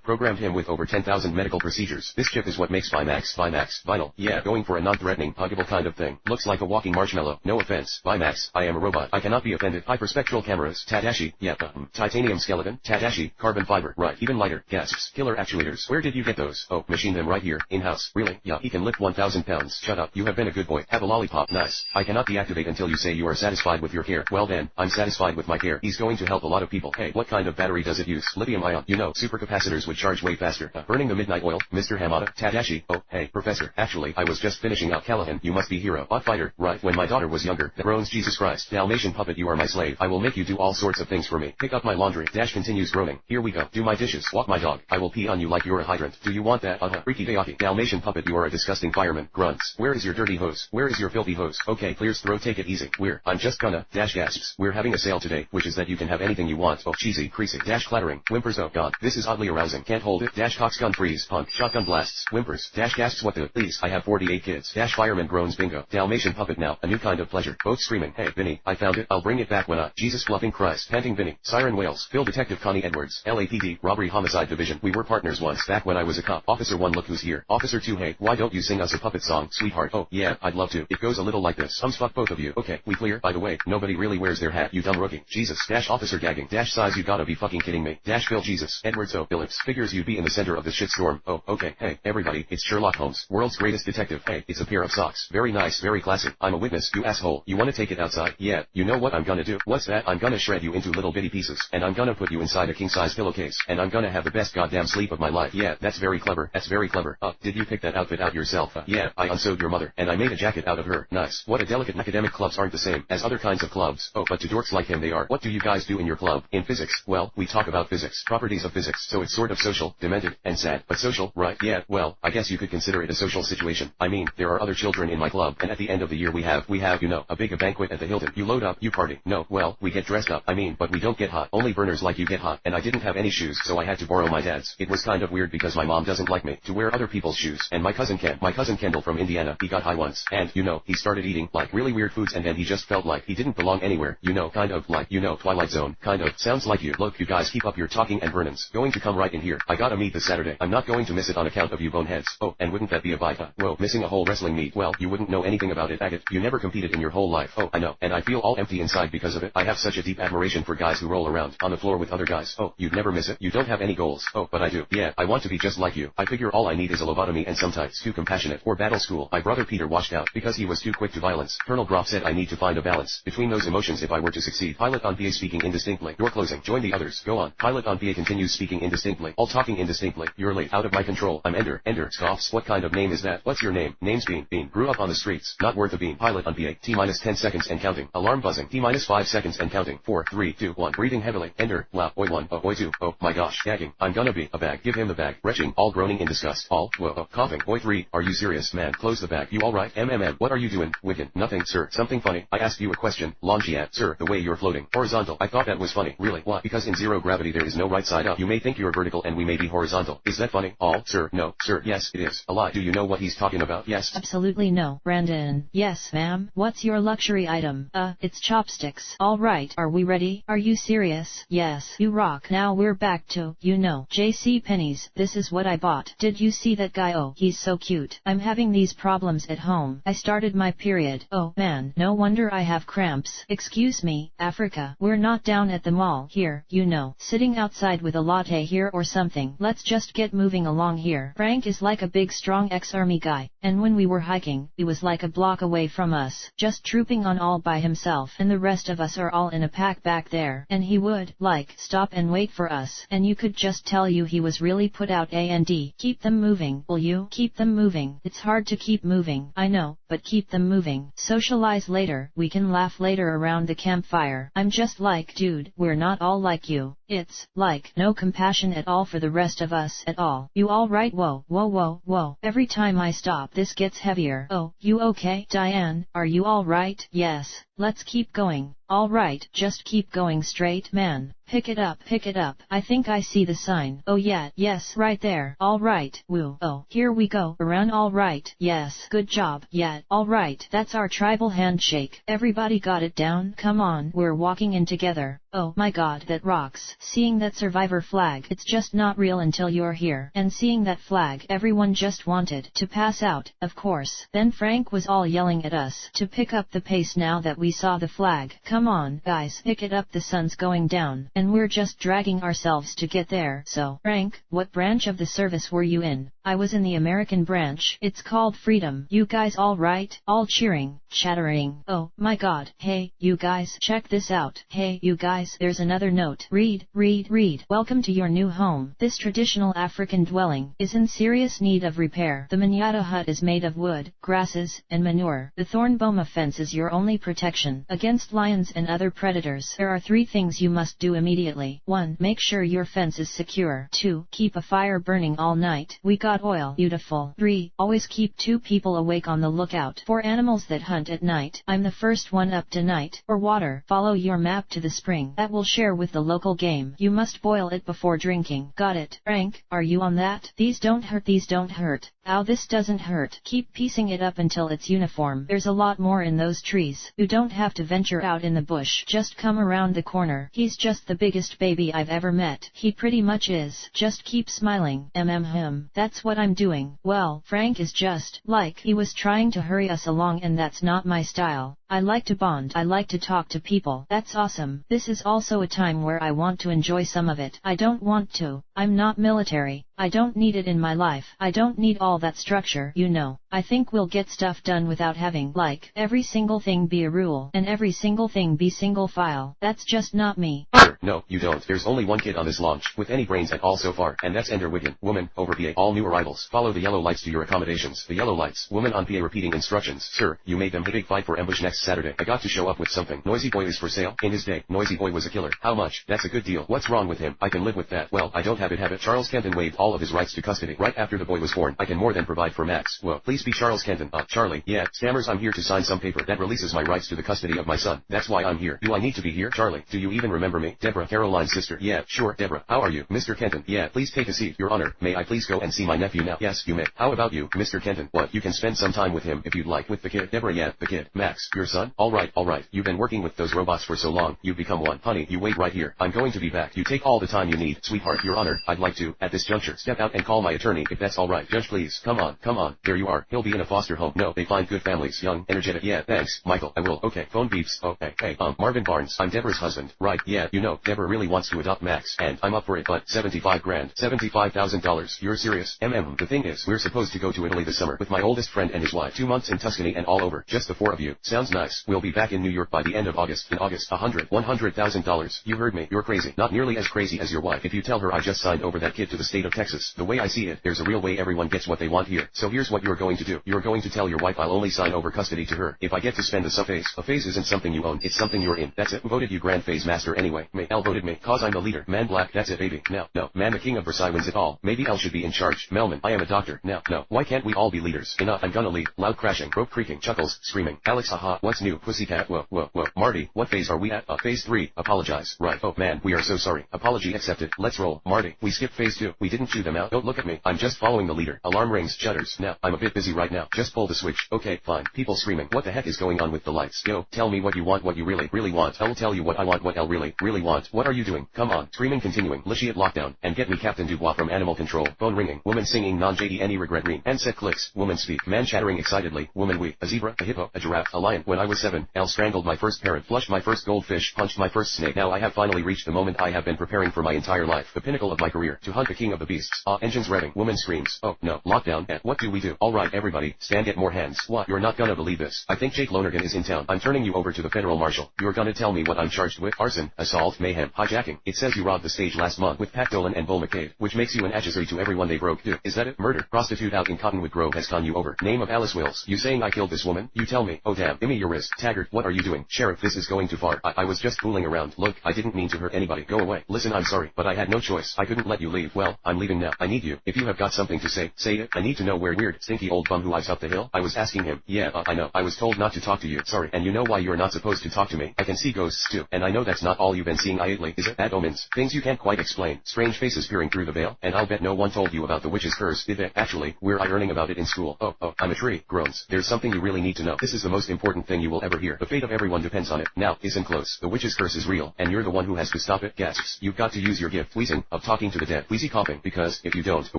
Programmed him with over 10,000 medical procedures. This chip is what makes Vimax vinyl. Yeah, going for a non-threatening, huggable kind of thing. Looks like a walking marshmallow. No offense, Vimax. I am a robot. I cannot be offended. Hyperspectral cameras. Tadashi. Yeah. Titanium skeleton. Tadashi. Carbon fiber. Right. Even lighter. Gasps. Killer actuators. Where did you get those? Oh, machine them right here. In-house. Really? Yeah. He can lift 1,000 pounds. Shut up. You have been a good boy. Have a lollipop. Nice. I cannot deactivate until you say you are satisfied with your care. Well then, I'm satisfied with my care. He's going to help a lot of people. Hey, what kind of battery does it use? Lithium ion. You know, supercapacitors would charge way faster. Burning the midnight oil. Mr. Hamada. Tadashi. Oh, hey, professor. Actually, I was just finishing out Callahan. You must be hero. Fighter. Right. When my daughter was younger. Groans. Jesus Christ. Dalmatian puppet, you are my slave. I will make you do all sorts of things for me. Pick up my laundry. Continues groaning. Here we go. Do my dishes. Walk my dog. I will pee on you like you're a hydrant. Do you want that? Freaky deaky. Dalmatian puppet, you are a disgusting fireman. Grunts. Where is your dirty hose? Where is your filthy hose? Okay, clears throat. Take it easy. I'm just gonna. Gasps. We're having a sale today, which is that you can have anything you want. Oh, cheesy. Creasy. Clattering. Whimpers. Oh god. This is oddly arousing. Can't hold it. Cox gun freeze. Punk. Shotgun blasts. Whimpers. Gasps. What the? Please. I have 48 kids. Fireman groans. Bingo. Dalmatian puppet now. A new kind of pleasure. Both screaming. Hey, Vinny. I found it. I'll bring it back when Jesus fluffing Christ. Panting Vinny. Siren wails. Phil Detective Connie Edwards. LAPD. Robbery Homicide Division. We were partners once back when I was a cop. Officer 1, look who's here. Officer 2, hey, why don't you sing us a puppet song, sweetheart? Oh, yeah, I'd love to. It goes a little like this. Fuck both of you. Okay, we clear. By the way, nobody really wears their hat, you dumb rookie. Jesus. Officer gagging. Size, you gotta be fucking kidding me. Phil Jesus. Edwards. Oh, Phillips. Figures you'd be in the center of this shitstorm. Oh, okay. Hey, everybody, it's Sherlock Holmes. World's greatest detective. Hey, it's a pair of socks. Very nice, very classy. I'm a witness, you asshole. You wanna take it outside? Yeah. You know what I'm gonna do? What's that? I'm gonna shred you into little bitty pieces, and I'm gonna put you inside a king-size pillowcase, and I'm gonna have the best goddamn sleep of my life. Yeah, that's very clever. That's very clever. Did you pick that outfit out yourself? Yeah, I unsewed your mother, and I made a jacket out of her. Nice. What a delicate. Academic clubs aren't the same as other kinds of clubs. Oh, but to dorks like him they are. What do you guys do in your club? In physics? Well, we talk about physics. Properties of physics. So it's sort of social, demented, and sad. But social, right? Yeah, well, I guess you could consider it a social situation. I mean, there are other children in my club, and at the end of the year we have, you know, a big banquet at the Hilton. You load up, you party. No, well, we get dressed up. I mean, but we don't get hot. Only burners like you get hot. And I didn't have any shoes, so I had to borrow my dad's. It was kind of weird because my mom doesn't like me to wear other people's shoes. And my cousin Kendall from Indiana, he got high once. And, you know, he started eating, like really weird foods and then he just felt like he didn't belong anywhere, you know, kind of like, you know, Twilight Zone, kind of, sounds like you. Look, you guys keep up your talking and Vernon's going to come right in here. I gotta meet this Saturday. I'm not going to miss it on account of you boneheads. Oh, and wouldn't that be a bite? Whoa, missing a whole wrestling meet. Well, you wouldn't know anything about it, Agate. You never competed in your whole life. Oh, I know, and I feel all empty inside because of it. I have such a deep admiration for guys who roll around on the floor with other guys. Oh, you'd never miss it. You don't have any goals. Oh, but I do. Yeah, I want to be just like you. I figure all I need is a lobotomy and sometimes too compassionate or battle school. My brother Peter washed out because he was too quick to violence. Colonel Groff said I need to find a balance between those emotions if I were to succeed. Pilot on PA speaking indistinctly. Door closing. Join the others. Go on. Pilot on PA continues speaking indistinctly. All talking indistinctly. You're late. Out of my control. I'm Ender. Ender. Scoffs. What kind of name is that? What's your name? Name's Bean. Bean. Grew up on the streets. Not worth a bean. Pilot on PA. T-minus 10 seconds and counting. Alarm buzzing. T-minus 5 seconds and counting. 4, 3, 2, 1. Breathing heavily. Ender. Wow. Oi 1. Oh, oi 2. Oh, my gosh. Gagging. I'm gonna be a bag. Give him the bag. Retching. All groaning in disgust. All. Whoa. Oh, coughing. Oi 3. Are you serious, man? Close the bag. You alright? What are you doing? Wigan. Nothing, sir. Something funny. I asked you a question. Longiat. Sir, the way you're floating. Horizontal. I thought that was funny. Really? What? Because in zero gravity there is no right side up. You may think you're vertical and we may be horizontal. Is that funny? All. Sir. No. Sir. Yes, it is. A lie. Do you know what he's talking about? Yes. Absolutely no. Brandon. Yes, ma'am. What's your luxury item? It's chopsticks. Alright. Are we ready? Are you serious? Yes. You rock. Now we're back to, you know, J.C. Penney's. This is what I bought. Did you see that guy? Oh, he's so cute. I'm having these problems at home. I started my period. Oh, man. No wonder I have cramps. Excuse me, Africa. We're not down at the mall here, you know, sitting outside with a latte here or something. Let's just get moving along here. Frank is like a big strong ex-army guy, and when we were hiking, he was like a block away from us, just trooping on all by himself, and the rest of us are all in a pack back there, and he would, like, stop and wait for us, and you could just tell you he was really put out. And keep them moving, will you? Keep them moving. It's hard to keep moving, I know, but keep them moving. Socialize later. We can laugh later around the campfire. I'm just like, dude, we're not all like you. It's, like, no compassion at all for the rest of us at all. You alright? Whoa, whoa, whoa, whoa. Every time I stop this gets heavier. Oh, you okay? Diane, are you alright? Yes. Let's keep going. Alright, just keep going straight, man. Pick it up, pick it up. I think I see the sign. Oh yeah, yes, right there. Alright, woo. Oh, here we go. Around. Alright, yes. Good job. Yeah, alright. That's our tribal handshake. Everybody got it down? Come on, we're walking in together. Oh my god, that rocks. Seeing that survivor flag, it's just not real until you're here. And seeing that flag, everyone just wanted to pass out, of course. Then Frank was all yelling at us to pick up the pace now that we saw the flag. Come on, guys, pick it up, the sun's going down, and we're just dragging ourselves to get there. So, Frank, what branch of the service were you in? I was in the American branch. It's called Freedom. You guys all right? All cheering, chattering. Oh my god. Hey, you guys, check this out. Hey, you guys, there's another note. Read, read, read. Welcome to your new home. This traditional African dwelling is in serious need of repair. The Manyatta hut is made of wood, grasses, and manure. The thorn boma fence is your only protection against lions and other predators. There are 3 things you must do immediately. 1. Make sure your fence is secure. 2. Keep a fire burning all night. We got oil. Beautiful. 3. Always keep 2 people awake on the lookout for animals that hunt at night. I'm the first one up tonight. For water, follow your map to the spring that will share with the local game. You must boil it before drinking. Got it. Frank, are you on that? These don't hurt. These don't hurt. Ow, this doesn't hurt. Keep piecing it up until it's uniform. There's a lot more in those trees. You don't have to venture out in the bush. Just come around the corner. He's just the biggest baby I've ever met. He pretty much is. Just keep smiling. Him. That's what I'm doing. Well, Frank is just, like, he was trying to hurry us along, and that's not my style. I like to bond. I like to talk to people. That's awesome. This is also a time where I want to enjoy some of it. I don't want to. I'm not military. I don't need it in my life. I don't need all that structure, you know. I think we'll get stuff done without having, like, every single thing be a rule, and every single thing be single file. That's just not me. No, you don't. There's only one kid on this launch, with any brains at all so far, and that's Ender Wiggin. Woman, over PA. All new arrivals. Follow the yellow lights to your accommodations. The yellow lights. Woman on PA repeating instructions. Sir, you made them big fight for ambush next Saturday. I got to show up with something. Noisy Boy is for sale. In his day, Noisy Boy was a killer. How much? That's a good deal. What's wrong with him? I can live with that. Well, I don't have it. Charles Kenton waived all of his rights to custody right after the boy was born. I can more than provide for Max. Well, please be Charles Kenton. Charlie. Yeah, Stammers, I'm here to sign some paper that releases my rights to the custody of my son. That's why I'm here. Do I need to be here? Charlie, do you even remember me? Deb Deborah, Caroline's sister. Yeah, sure, Deborah. How are you, Mr. Kenton? Yeah, please take a seat, Your Honor. May I please go and see my nephew now? Yes, you may. How about you, Mr. Kenton? What, you can spend some time with him if you'd like. With the kid? Deborah, yeah, the kid. Max, your son? Alright. You've been working with those robots for so long, you've become one. Honey, you wait right here. I'm going to be back. You take all the time you need, sweetheart. Your Honor, I'd like to, at this juncture, step out and call my attorney if that's alright. Judge, please. Come on. There you are. He'll be in a foster home. No, they find good families. Young, energetic. Yeah, thanks, Michael. I will. Okay, phone beeps. Oh, hey, Marvin Barnes. I'm Deborah's husband. Right, yeah, you know, Deborah really wants to adopt Max, and I'm up for it, but $75,000. You're serious? The thing is, we're supposed to go to Italy this summer with my oldest friend and his wife. 2 months in Tuscany and all over. Just the 4 of you. Sounds nice. We'll be back in New York by the end of August. In August, $100,000. You heard me. You're crazy. Not nearly as crazy as your wife. If you tell her I just signed over that kid to the state of Texas. The way I see it, there's a real way everyone gets what they want here. So here's what you're going to do. You're going to tell your wife I'll only sign over custody to her if I get to spend a phase. A phase isn't something you own. It's something you're in. That's it. Who voted you grand phase master anyway? Me. Elle voted me. Cause I'm the leader. Man Black. That's it, baby. No. Man the king of Versailles wins it all. Maybe Elle should be in charge. Melman. I am a doctor. No. Why can't we all be leaders? Enough. I'm gonna leave. Loud crashing. Rope creaking. Chuckles. Screaming. Alex, haha. What's new? Pussycat. Whoa. Marty, what phase are we at? Phase 3. Apologize. Right. Oh man, we are so sorry. Apology accepted. Let's roll. Marty, we skipped phase 2. We didn't chew them out. Don't look at me. I'm just following the leader. Alarm rings. Shudders. Now, I'm a bit busy right now. Just pull the switch. Okay, fine. People screaming. What the heck is going on with the lights? Yo, tell me what you want, what you really want. I'll tell you what I want, what I'll really want. What are you doing? Come on. Screaming continuing. Lishiat lockdown. And get me Captain Dubois from Animal Control. Phone ringing. Woman singing non-JD any regret ring. Handset clicks. Woman speak. Man chattering excitedly. Woman we. A zebra, a hippo, a giraffe, a lion. When I was 7, Elle strangled my first parrot, flushed my first goldfish, punched my first snake. Now I have finally reached the moment I have been preparing for my entire life. The pinnacle of my career. To hunt the king of the beasts. Engines revving. Woman screams. Oh, no. Lockdown. What do we do? Alright everybody, stand, get more hands. What? You're not gonna believe this. I think Jake Lonergan is in town. I'm turning you over to the federal marshal. You're gonna tell me what I'm charged with. Arson, assault, mayhem, hijacking. It says you robbed the stage last month with Pat Dolan and Bull McCabe, which makes you an accessory to everyone they broke. Dude, is that it? Murder. Prostitute out in Cottonwood Grove has gone you over. Name of Alice Wills. You saying I killed this woman? You tell me. Oh damn. Gimme your wrist. Taggart, what are you doing? Sheriff, this is going too far. I was just fooling around. Look, I didn't mean to hurt anybody. Go away. Listen, I'm sorry, but I had no choice. I couldn't let you leave. Well, I'm leaving now. I need you. If you have got something to say, say it. I need to know where weird, stinky old bum who lives up the hill. I was asking him. Yeah, I know. I was told not to talk to you. Sorry. And you know why you're not supposed to talk to me? I can see ghosts too. And I know that's not all you've been seeing lately, is it? Bad omens. Things you can't quite explain. Strange faces peering through the veil. And I'll bet no one told you about the witch's curse, did they? Actually, we're learning about it in school. Oh, I'm a tree. Groans. There's something you really need to know. This is the most important thing you will ever hear. The fate of everyone depends on it. Now, listen close. The witch's curse is real, and you're the one who has to stop it. Gasps. You've got to use your gift, wheezing, of talking to the dead. Wheezy coughing, because if you don't, the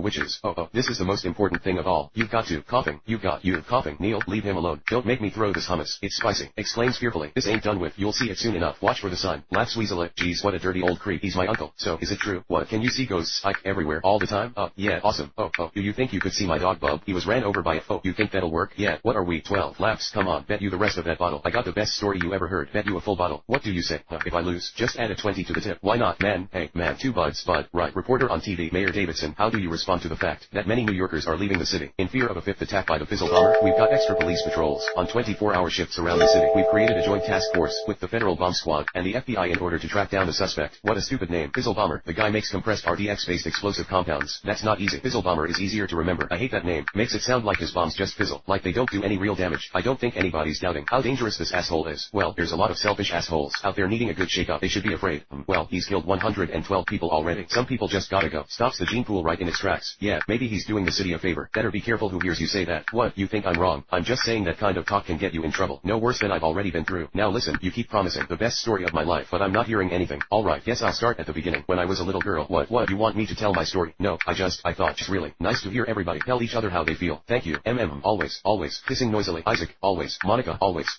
witches. This is the most important thing of all. You've got to. Coughing. You coughing. Neil, leave him alone. Don't make me throw this hummus. It's spicy. Exclaims fearfully. This ain't done with. You'll see it soon enough. Watch for the sign. Laughs Weaselette. Geez, what a dirty old creep. He's my uncle. So, is it true? What? Can you see ghosts, everywhere, all the time? Yeah, awesome. Do you think you could see my dog Bub? He was ran over by a you think that'll work? Yeah, what are we? 12. Laughs. Come on, bet you the rest of that bottle. I got the best story you ever heard. Bet you a full bottle. What do you say? If I lose, just add a 20 to the tip. Why not, man? Hey, man, 2 buds, bud. Right. Reporter on TV. Mayor Davidson, how do you respond to the fact that many New Yorkers are leaving the city in fear of a 5th attack by the Fizzle bomber? We've got extra police patrols on 24-hour shifts around the city. We've created a joint task force with the Federal Bomb Squad and the FBI in order to track down the suspect. What a stupid name. Fizzle bomber. The guy makes compressed RDX-based explosive compounds. That's not easy. Fizzle bomber is easier to remember. I hate that name. Makes it sound like his bombs just fizzle. Like they don't do any real damage. I don't think anybody's doubting how dangerous this asshole is. Well, there's a lot of selfish assholes out there needing a good shake-up. They should be afraid. Well, he's killed 112 people already. Some people just gotta go. Stops the gene pool right in its tracks. Yeah, maybe he's doing the city a favor. Better be careful who hears you say that. What? You think I'm wrong? I'm just saying that kind of talk can get you in trouble. No worse than I've already been through. Now listen, you keep promising the best story of my life, but I'm not hearing anything. Alright, guess I'll start at the beginning. When I was a little girl. What? You want me to tell my story? No, I thought just really nice to hear everybody tell each other how they feel. Thank you. Always. Kissing noisily. Isaac, always. Monica, always.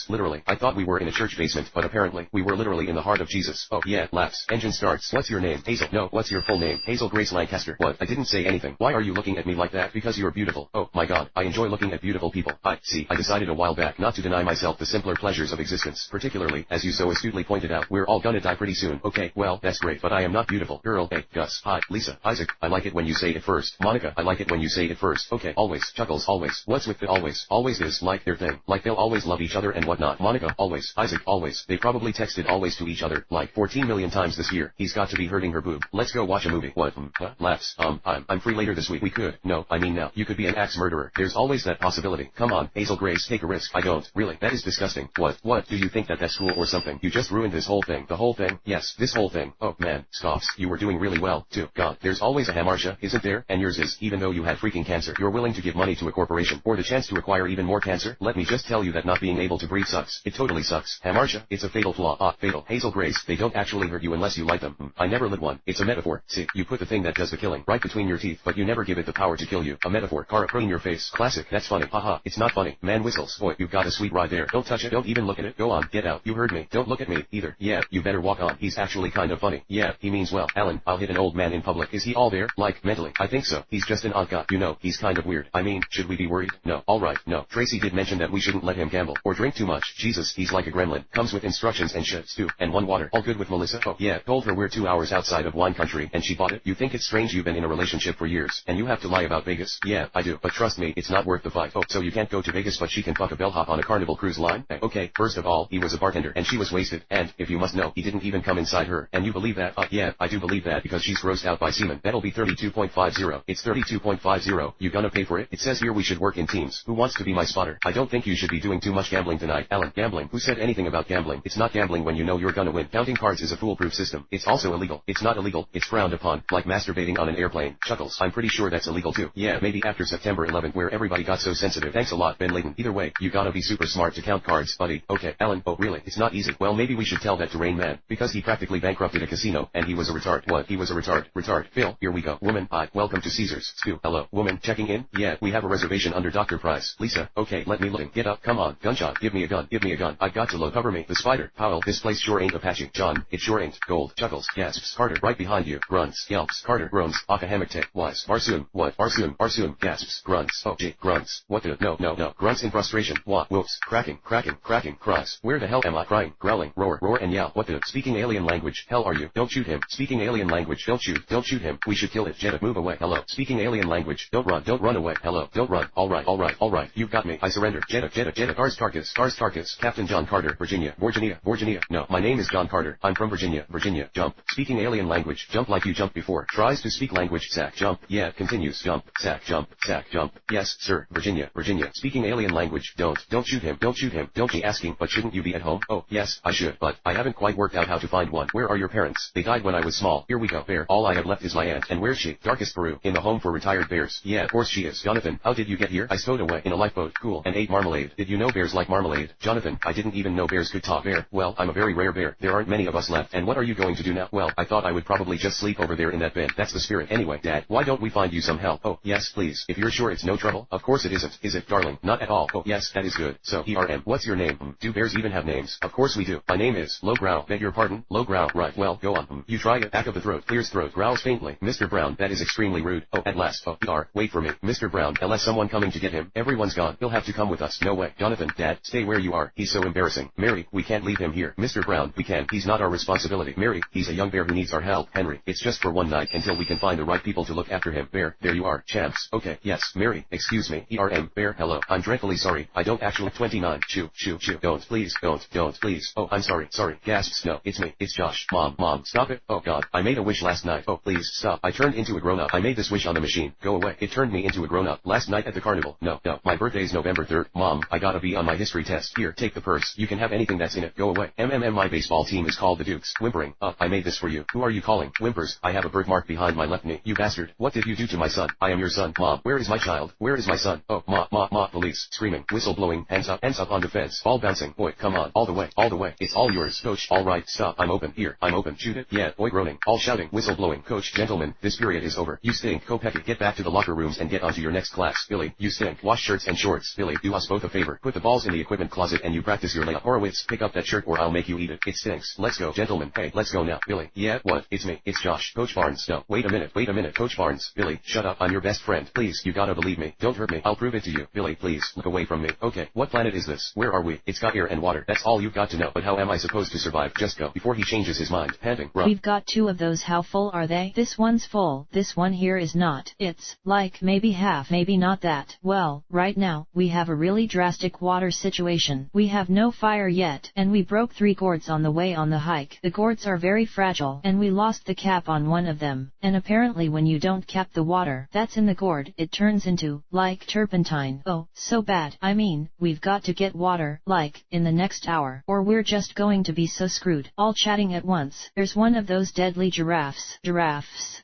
Literally. I thought we were in a church basement, but apparently, we were literally in the heart of Jesus. Oh yeah, laughs. Engine starts. What's your name? Hazel. No, what's your full name? Hazel Grace Lancaster. What? I didn't say anything. Why are you looking at me like that? Because you're beautiful. Oh my god, I enjoy looking at beautiful people. I decided a while back not to deny myself the simpler pleasures of existence, particularly, as you so astutely pointed out, we're all gonna die pretty soon. Okay, well, that's great, but I am not beautiful. Girl, hey, Gus. Hi, Lisa. Isaac, I like it when you say it first. Monica, I like it when you say it first. Okay, always. Chuckles, always. What's with the always? Always is like their thing. Like they'll always love each other and whatnot. Monica, always. Isaac, always. They probably texted always to each other, like 14 million times this year. He's got to be hurting her boob. Let's go watch a movie. What? Laughs. I'm free later this week. We could. No, I mean now. You could be an axe murderer. There's always that possibility. Come on, Hazel Grace, take a risk. I don't. Really, that is disgusting. What? Do you think that's cool or something? You just ruined this whole thing. thing? The whole thing? Yes, this whole thing. Oh man, scoffs, you were doing really well, too. God, there's always a Hamartia, isn't there? And yours is, even though you had freaking cancer, you're willing to give money to a corporation, for the chance to acquire even more cancer? Let me just tell you that not being able to breathe sucks. It totally sucks. Hamartia, it's a fatal flaw. Fatal. Hazel Grace, they don't actually hurt you unless you like them. I never lit one. It's a metaphor. See, you put the thing that does the killing right between your teeth, but you never give it the power to kill you. A metaphor. Kara in your face. Classic. That's funny. Haha. It's not funny. Man whistles. Boy, you've got a sweet ride there. Don't touch it. Don't even look at it. Go on. Get out. You heard me. Don't look at me, either. Yeah, you better walk on. He's actually kind of funny. Yeah, he means well. Alan, I'll hit an old man in public. Is he all there? Like, mentally? I think so. He's just an odd guy. You know, he's kind of weird. I mean, should we be worried? No. Alright, no. Tracy did mention that we shouldn't let him gamble, or drink too much. Jesus, he's like a gremlin. Comes with instructions and shit, too. And one water. All good with Melissa? Oh, yeah. Told her we're 2 hours outside of wine country, and she bought it. You think it's strange you've been in a relationship for years, and you have to lie about Vegas? Yeah, I do. But trust me, it's not worth the fight. Oh, so you can't go to Vegas but she can fuck a bellhop on a Carnival cruise line? Okay, first of all, he was a bartender, and she was wasted, and, if you must know, he didn't even come inside her. And you believe that? Yeah, I do believe that because she's grossed out by semen. That'll be 32.50. It's 32.50. You gonna pay for it? It says here we should work in teams. Who wants to be my spotter? I don't think you should be doing too much gambling tonight. Alan, gambling? Who said anything about gambling? It's not gambling when you know you're gonna win. Counting cards is a foolproof system. It's also illegal. It's not illegal. It's frowned upon. Like masturbating on an airplane. Chuckles. I'm pretty sure that's illegal too. Yeah, maybe after September 11th where everybody got so sensitive. Thanks a lot, Ben Layton. Either way, you gotta be super smart to count cards, buddy. Okay, Alan. Oh really? It's not easy. Well maybe we should tell that to Rain Man. Because he practically bankrupted a casino, and he was a retard. What? He was a retard. Retard. Phil, here we go. Woman, hi. Welcome to Caesars. Stu. Hello. Woman, checking in? Yeah, we have a reservation under Dr. Price. Lisa. Okay, let me look. Get up. Come on. Gunshot. Give me a gun. Give me a gun. I've got to load. Cover me. The spider. Powell. This place sure ain't Apache. John. It sure ain't. Gold. Chuckles. Gasps. Carter. Right behind you. Grunts. Yelps. Carter. Groans. Off a hammock tip. Wise. Barsoom. What? Barsoom. Barsoom. Gasps. Grunts. Oh, gee. Grunts. What the? No, no, no. Grunts in frustration. What? Whoops. Cracking. Cracking. Cracking. Cries. Where the hell am I? Crying. Growling. Roar. Roar and yell. What the? Speaking alien language. Hell are you? Don't shoot him. Speaking alien language. Don't shoot. Don't shoot him. We should kill it. Jetta. Move away. Hello. Speaking alien language. Don't run. Don't run away. Hello. Don't run. Alright. Alright. Alright. You've got me. I surrender. Jetta. Jetta. Jetta. Cars Tarkus. Cars Tarkus. Captain John Carter. Virginia. Virginia. Virginia. No. My name is John Carter. I'm from Virginia. Virginia. Jump. Speaking alien language. Jump like you jumped before. Tries to speak language. Sack. Jump. Yeah. Continues. Jump. Sack. Jump. Sack. Jump. Yes, sir. Virginia. Virginia. Speaking alien language. Don't shoot him. Don't shoot him. Don't be asking, but shouldn't you be at home? Oh, yes, I should, but I haven't quite worked out how to find one. Where are your parents? They died when I was small. Here we go. Bear. All I have left is my aunt. And where's she? Darkest Peru. In the home for retired bears. Yeah, of course she is. Jonathan, how did you get here? I stowed away in a lifeboat. Cool. And ate marmalade. Did you know bears like marmalade? Jonathan, I didn't even know bears could talk. Bear. Well, I'm a very rare bear. There aren't many of us left. And what are you going to do now? Well, I thought I would probably just sleep over there in that bed. That's the spirit. Anyway, Dad, why don't we find you some help? Oh, yes, please. If you're sure it's no trouble. Of course it isn't. Is it, darling? Not at all. Oh, yes, that is good. So, ERM. What's your name? Do bears even have names? Of course we do. My name is Lowbrow. Beg your pardon? Lowbrow. Right. Well, go on. You try it. Back of the throat. Clears throat. Growls faintly. Mr. Brown. That is extremely rude. Oh, at last. Oh, wait for me. Mr. Brown. Unless someone coming to get him. Everyone's gone. He'll have to come with us. No way. Jonathan. Dad. Stay where you are. He's so embarrassing. Mary. We can't leave him here. Mr. Brown. We can't. He's not our responsibility. Mary. He's a young bear who needs our help. Henry. It's just for one night until we can find the right people to look after him. Bear. There you are. Champs. Okay. Yes. Mary. Excuse me. ERM. Bear. Hello. I'm dreadfully sorry. I don't actually 29. Shoo. Shoo. Shoo. Don't. Please. Don't. Please. Oh, I'm sorry. Sorry. Gasps. No. It's me. It's Josh. Mom. Stop it. Oh God. I made a wish last night. Oh, please. Stop. I turned into a grown-up. I made this wish on the machine. Go away. It turned me into a grown-up. Last night at the carnival. No. My birthday's November 3rd. Mom, I gotta be on my history test. Here, take the purse. You can have anything that's in it. Go away. My baseball team is called the Dukes. Whimpering. I made this for you. Who are you calling? Whimpers. I have a birthmark behind my left knee. You bastard. What did you do to my son? I am your son. Mom, where is my child? Where is my son? Oh, Ma. Police. Screaming. Whistle blowing. Hands up on the fence. Ball bouncing. Boy, come on. All the way. It's all yours. Coach. Alright, stop. I'm open. Here. I'm open. Shoot it. Yeah. Boy groaning. All shouting. Whistle blowing. Coach. Gentlemen, this period is over. You stink. Kopecky. Get back to the locker rooms and get onto your next class. Billy, you stink. Wash shirts and shorts. Billy, do us both a favor. Put the balls in the equipment closet and you practice your layup. Horowitz, pick up that shirt or I'll make you eat it. It stinks. Let's go. Gentlemen, hey, let's go now. Billy, yeah, what? It's me. It's Josh. Coach Barnes. No, wait a minute. Coach Barnes. Billy, shut up. I'm your best friend. Please, you gotta believe me. Don't hurt me. I'll prove it to you. Billy, please, look away from me. Okay, what planet is this? Where are we? It's got air and water. That's all you've got to know. But how am I supposed to survive? Just go. Before he changes his mind. Panting. Run. We've got 2 of those. How full are they? This one's full. This one here is not. It's, like, maybe half, maybe not that. Well, right now, we have a really drastic water situation. We have no fire yet, and we broke 3 gourds on the way on the hike. The gourds are very fragile, and we lost the cap on one of them. And apparently when you don't cap the water that's in the gourd, it turns into, like, turpentine. Oh, so bad. I mean, we've got to get water, like, in the next hour, or we're just going to be so screwed, all chatting at once. There's one of those deadly giraffes,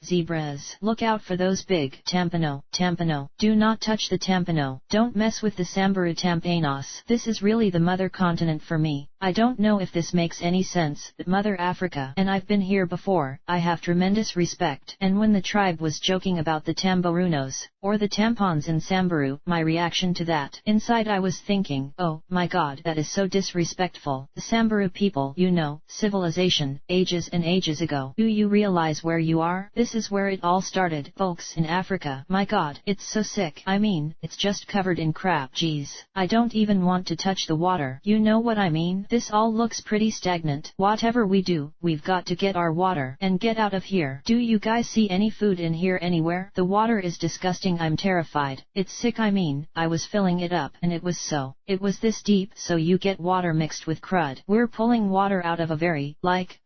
zebras. Look out for those big tampano. Do not touch the tampano. Don't mess with the Samburu tampanos. This is really the mother continent for me. I don't know if this makes any sense, but Mother Africa, and I've been here before, I have tremendous respect. And when the tribe was joking about the tambarunos, or the tampons in Samburu, my reaction to that, inside I was thinking, oh, my god, that is so disrespectful. The Samburu people, you know, civilization, ages and ages ago. Do you realize where you are? This is where it all started, folks, in Africa. My god, it's so sick. I mean, it's just covered in crap. Jeez, I don't even want to touch the water. You know what I mean? This all looks pretty stagnant. Whatever we do, we've got to get our water and get out of here. Do you guys see any food in here anywhere? The water is disgusting. I'm terrified. It's sick. I mean, I was filling it up and it was this deep, so you get water mixed with crud. We're pulling water out of a very,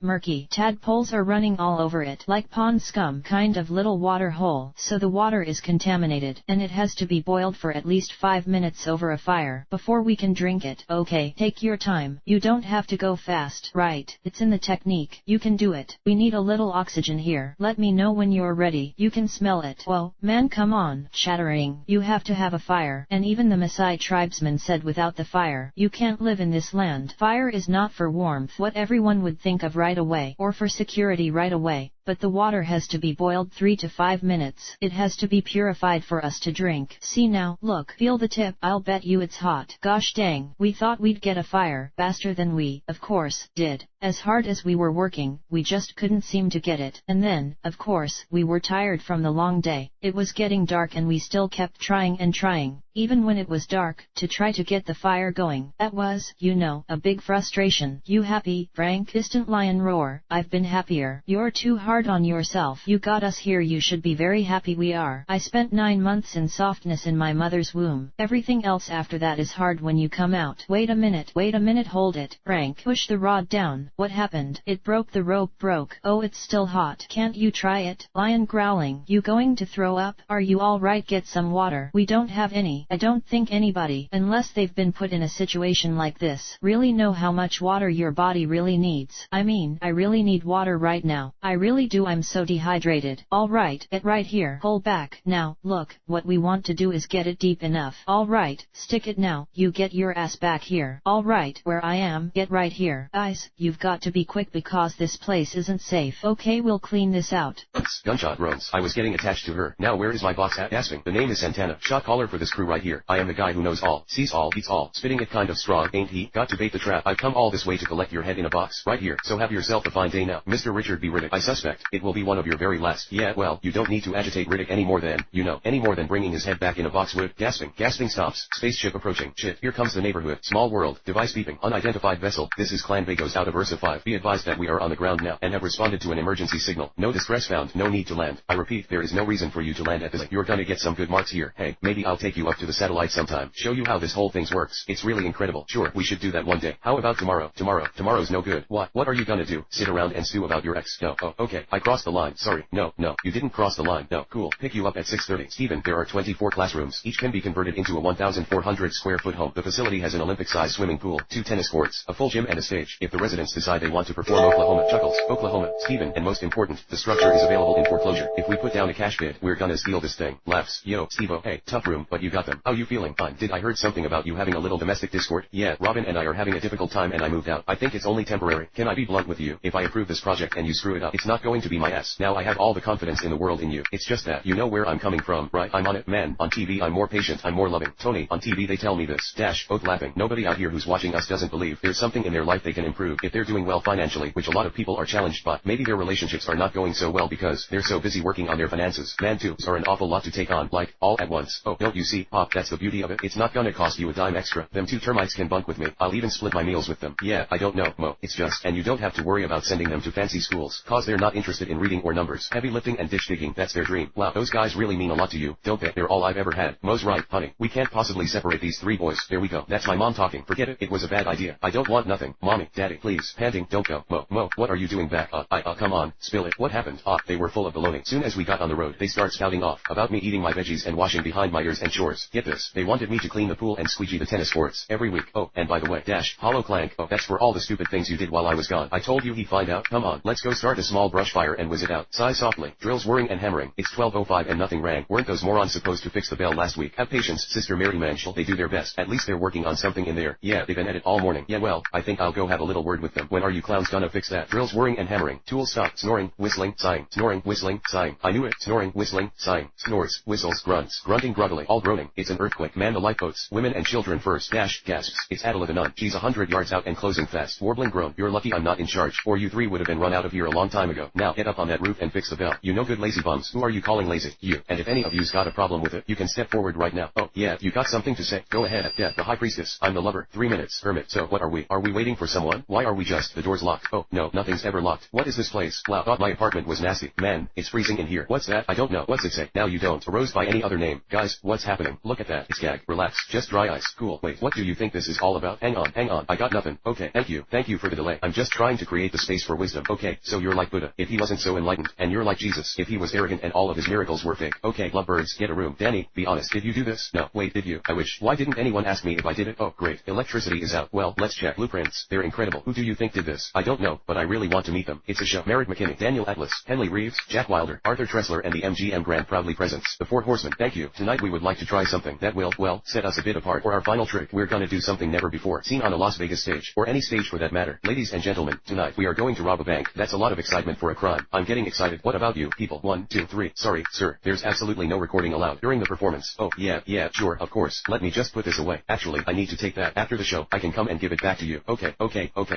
murky. Tadpoles are running all over it like pond scum kind of little water hole. So the water is contaminated and it has to be boiled for at least 5 minutes over a fire before we can drink it. Okay, take your time. You don't have to go fast. Right, it's in the technique. You can do it. We need a little oxygen here. Let me know when you're ready. You can smell it. Whoa, man, come on. Chattering. You have to have a fire. And even the Maasai tribesman said without the fire, you can't live in this land. Fire is not for warmth, what everyone would think of right away, or for security right away. But the water has to be boiled 3 to 5 minutes. It has to be purified for us to drink. See now, look, feel the tip. I'll bet you it's hot. Gosh dang, we thought we'd get a fire faster than we, of course, did. As hard as we were working, we just couldn't seem to get it. And then, of course, we were tired from the long day. It was getting dark and we still kept trying and trying, even when it was dark, to try to get the fire going. That was, you know, a big frustration. You happy, Frank? Distant lion roar. I've been happier. You're too hard on yourself. You got us here. You should be very happy we are. I spent 9 months in softness in my mother's womb. Everything else after that is hard when you come out. Wait a minute, hold it. Frank, push the rod down. What happened? It broke. The rope broke. Oh, it's still hot. Can't you try it? Lion growling. You going to throw up? Are you all right? Get some water. We don't have any. I don't think anybody, unless they've been put in a situation like this, really know how much water your body really needs. I mean, I really need water right now. I really do. I'm so dehydrated. All right, get right here. Pull back. Now, look, what we want to do is get it deep enough. All right, stick it now. You get your ass back here. All right, where I am. Get right here. Guys, you've got to be quick because this place isn't safe. Okay, we'll clean this out. Gunshot groans. I was getting attached to her. Now where is my box at? Gasping. The name is Santana. Shot caller for this crew right here. I am the guy who knows all, sees all, eats all. Spitting it kind of strong, ain't he? Got to bait the trap. I've come all this way to collect your head in a box, right here. So have yourself a fine day now. Mr. Richard B. Riddick. I suspect it will be one of your very last. Yeah, well, you don't need to agitate Riddick any more than, any more than bringing his head back in a box would. Gasping. Gasping stops. Spaceship approaching. Shit. Here comes the neighborhood. Small world. Device beeping. Unidentified vessel. This is Clan Vagos out of Ursa 5. Be advised that we are on the ground now and have responded to an emergency signal. No distress found. No need to land. I repeat, there is no reason for you to land at this. You're gonna get some good marks here. Hey, maybe I'll take you up to the satellite sometime. Show you how this whole thing works. It's really incredible. Sure, we should do that one day. How about tomorrow? Tomorrow's no good. What are you gonna do? Sit around and stew about your ex? No. Oh, okay. I crossed the line. Sorry. No, you didn't cross the line. No, cool. Pick you up at 6:30. Steven, there are 24 classrooms. Each can be converted into a 1,400 square foot home. The facility has an Olympic-sized swimming pool, 2 tennis courts, a full gym and a stage. If the residents decide they want to perform Oklahoma, Chuckles, Oklahoma, Steven, and most important, the structure is available in foreclosure. If we put down a cash bid, we're gonna steal this thing. Laughs. Yo, Stevo, hey, tough room, but you got them. How you feeling? Fine. Did I heard something about you having a little domestic discord? Yeah, Robin and I are having a difficult time and I moved out. I think it's only temporary. Can I be blunt with you? If I approve this project and you screw it up, it's not going to be my ass. Now I have all the confidence in the world in you. It's just that, you know where I'm coming from, right? I'm on it, man. On TV I'm more patient, I'm more loving. Tony, on TV they tell me this. Dash, both laughing. Nobody out here who's watching us doesn't believe there's something in their life they can improve. If they're doing well financially, which a lot of people are challenged by, maybe their relationships are not going so well because they're so busy working on their finances. Man tubes are an awful lot to take on, like, all at once. Oh, don't you see, Pop, that's the beauty of it. It's not gonna cost you a dime extra. Them 2 termites can bunk with me. I'll even split my meals with them. Yeah, I don't know, Mo. It's just, and you don't have to worry about sending them to fancy schools, cause they're not interested in reading or numbers. Heavy lifting and ditch digging, that's their dream. Wow, those guys really mean a lot to you, don't they? They're all I've ever had. Mo's right, honey. We can't possibly separate these 3 boys. There we go. That's my mom talking. Forget it. It was a bad idea. I don't want nothing. Mommy, daddy, please. Panting, don't go. Mo, what are you doing back? Come on, spill it. What happened? They were full of baloney. Soon as we got on the road, they start spouting off about me eating my veggies and and washing behind my ears and chores. Get this, they wanted me to clean the pool and squeegee the tennis courts every week. Oh, and by the way, dash, hollow clank, oh, that's for all the stupid things you did while I was gone. I told you he'd find out. Come on, let's go start a small brush fire and whiz it out. Sigh softly. Drills whirring and hammering. It's 12:05 and nothing rang. Weren't those morons supposed to fix the bell last week? Have patience, Sister Mary Manchel. They do their best. At least they're working on something in there. Yeah, they've been at it all morning. Yeah, well, I think I'll go have a little word with them. When are you clowns gonna fix that? Drills whirring and hammering. Tools stop. Snoring, whistling, sighing. Snoring, whistling, sighing. I knew it. Snoring, whistling, sighing. Snores, whistles, grunts, grunting groggily, all groaning. It's an earthquake. Man the lifeboats. Women and children first. Dash, gasps. It's Adela the nun. She's 100 yards out and closing fast. Warbling groan. You're lucky I'm not in charge, or you three would have been run out of here a long time ago. Now get up on that roof and fix the bell. You no good lazy bums. Who are you calling lazy? You. And if any of you's got a problem with it, you can step forward right now. Oh, yeah, you got something to say? Go ahead. Yeah, the high priestess. I'm the lover. 3 minutes. Hermit. So what are we? Are we waiting for someone? Why are we just? The door's locked. Oh, no, nothing's ever locked. What is this place? Wow, thought my apartment was nasty. Man, it's freezing in here. What's that? I don't know. What's it say? Now you don't. A rose by any other name. Guys, what's happening? Look at that. It's gag. Relax. Just dry ice. Cool. Wait, what do you think this is all about? Hang on. I got nothing. Okay, thank you. Thank you for the delay. I'm just trying to create the space for wisdom. Okay, so you're like Buddha, if he wasn't so enlightened, and you're like Jesus, if he was arrogant and all of his miracles were fake. Okay, lovebirds, get a room. Danny, be honest, did you do this? No, wait, did you? I wish. Why didn't anyone ask me if I did it? Oh, great. Electricity is out. Well, let's check. Blueprints. They're incredible. Who do you think did this? I don't know, but I really want to meet them. It's a show. Merritt McKinney, Daniel Atlas, Henley Reeves, Jack Wilder, Arthur Tressler and the MGM Grand proudly presents The Four Horsemen. Thank you. Tonight we would like to try something that will, well, set us a bit apart. For our final trick, we're gonna do something never before seen on a Las Vegas stage, or any stage for that matter. Ladies and gentlemen, tonight we are going to rob a bank. That's a lot of excitement for a crime. I'm getting excited. What about you, people? 1, 2, 3. Sorry, sir, there's absolutely no recording allowed during the performance. Oh, yeah, sure, of course. Let me just put this away. Actually, I need to take that. After the show, I can come and give it back to you. Okay.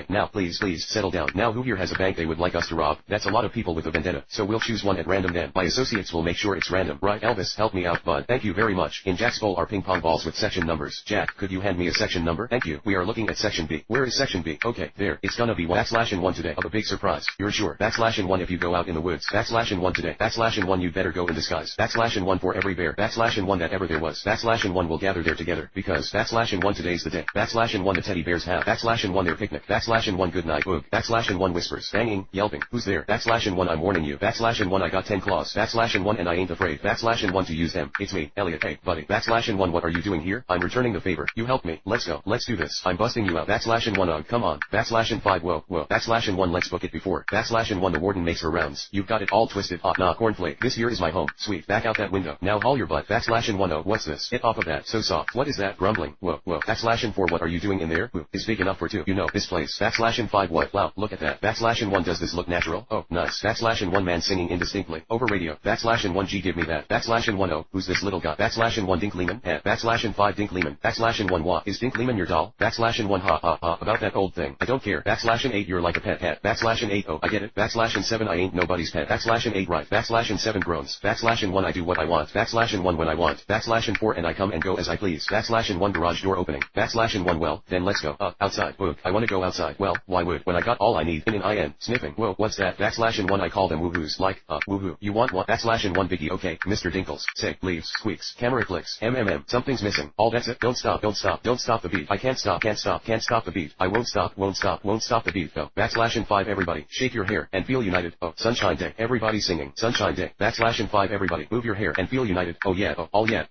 Now, please, settle down. Now who here has a bank they would like us to rob? That's a lot of people with a vendetta. So we'll choose one at random then. My associates will make sure it's random. Right, Elvis, help me out, bud. Thank you very much. In Jack's bowl are ping pong balls with section numbers. Jack, could you hand me a section number? Thank you. We are looking at section B. Where is section B? Okay, there. It's gonna be \1 today. Of a big surprise. You're sure? \1 if you go out in the woods. \1 today. \1 you'd better go in disguise. \1 for every bear. \1 that ever there was. \1 will gather there together. Because \1 today's the day. \1 the teddy bears have. \1 their picnic. \1 good night. Boog. \1 whispers. Banging. Yelping. Who's there? \1 I'm warning you. \1 I got 10 claws. \1 and I ain't afraid. \1 to use them. It's me, Elliot. Hey, buddy. \1 what are you doing here? I'm returning the favor. You helped me. Let's go. Let's do this. I'm busting you out. \1 come on. \5 whoa. \1 let's book it before. \1 the warden makes her rounds. You've got it all twisted. Nah, cornflake. This here is my home. Sweet. Back out that window. Now haul your butt. \1 oh, what's this? Get off of that. So soft. What is that? Grumbling. Whoa. \4 what are you doing in there? Is big enough for two. You know, this place. \5 what? Wow, look at that. \1 does this look natural? Oh, nice. \1 man singing indistinctly. Over radio. \1 G give me that. \1 oh, who's this little guy? \1 Dink Lehman. \5 Dink Lehman. \1 what? Is Dink Lehman your doll? \1 ha. About that old thing. I don't care. \8 you're like a pet hat. \8 oh, I get it. \7 I ain't nobody's pet. \8 right. \7 groans. \1 I do what I want. \1 when I want. \4 and I come and go as I please. \1 garage door opening. \1 well, then let's go. Outside. Boog. I wanna go outside. Well, why would? When I got all I need. In an IN. Sniffing. Whoa, what's that? \1 I call them woohoos. Like, woohoo. You want what? \1 biggie. Okay, Mr. Dinkles. Say, leaves, squeaks, camera clicks. Something's missing. All that's it. Don't stop the beat. I can't stop the beat. I won't stop the beat. Go. \5 everybody. Shake your hair and feel united. Oh, Sunshine Day. Everybody singing. Sunshine Day. \5 everybody. Move your hair and feel united. Oh yeah.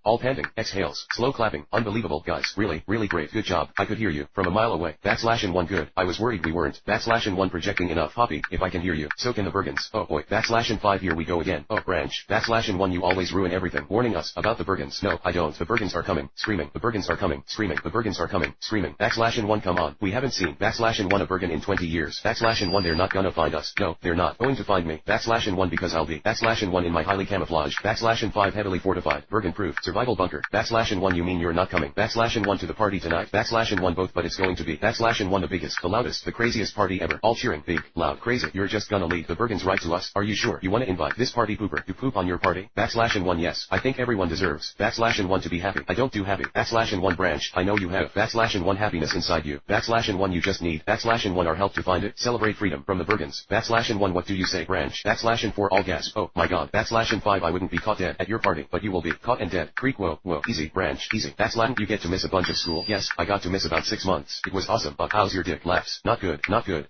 All panting. Exhales. Slow clapping. Unbelievable, guys. Really great. Good job. I could hear you from a mile away. \1 good. I was worried we weren't. \1 projecting enough. Hoppy, if I can hear you. So can the Bergens. Oh boy. \5 here we go again. Oh, branch. \1 you always ruin everything. Warning us about the Bergens. No, I don't. The Bergens are coming. Screaming. The Bergens are coming. Screaming. The Bergens are coming. Screaming. \1 come on. We haven't seen \1 a Bergen in 20 years. \1 they're not gonna find us. No, they're not going to find me. \1 because I'll be. \1 in my highly camouflaged. \5 heavily fortified. Bergen proof. Survival bunker. \1 you mean you're not coming. \1 to the party tonight. \1 both but it's going to be. \1 the biggest, the loudest, the craziest party ever. All cheering. Big, loud, crazy. You're just gonna lead the Bergens right to us. Are you sure you wanna invite this party pooper to poop on your party? \1 yes. I think everyone deserves. \1 to be happy. I don't do happy. \1 branch. I know you have. \1 happiness inside you. \1 you just need. \1 our help to find it. Celebrate freedom from the Bergens. \1 what do you say, branch? \4 all gas. Oh my god. \5 I wouldn't be caught dead at your party, but you will be caught and dead. Creek whoa. Easy, branch. Easy. You get to miss a bunch of school. Yes, I got to miss about 6 months. It was awesome. But how's your dick? Laughs. Not good.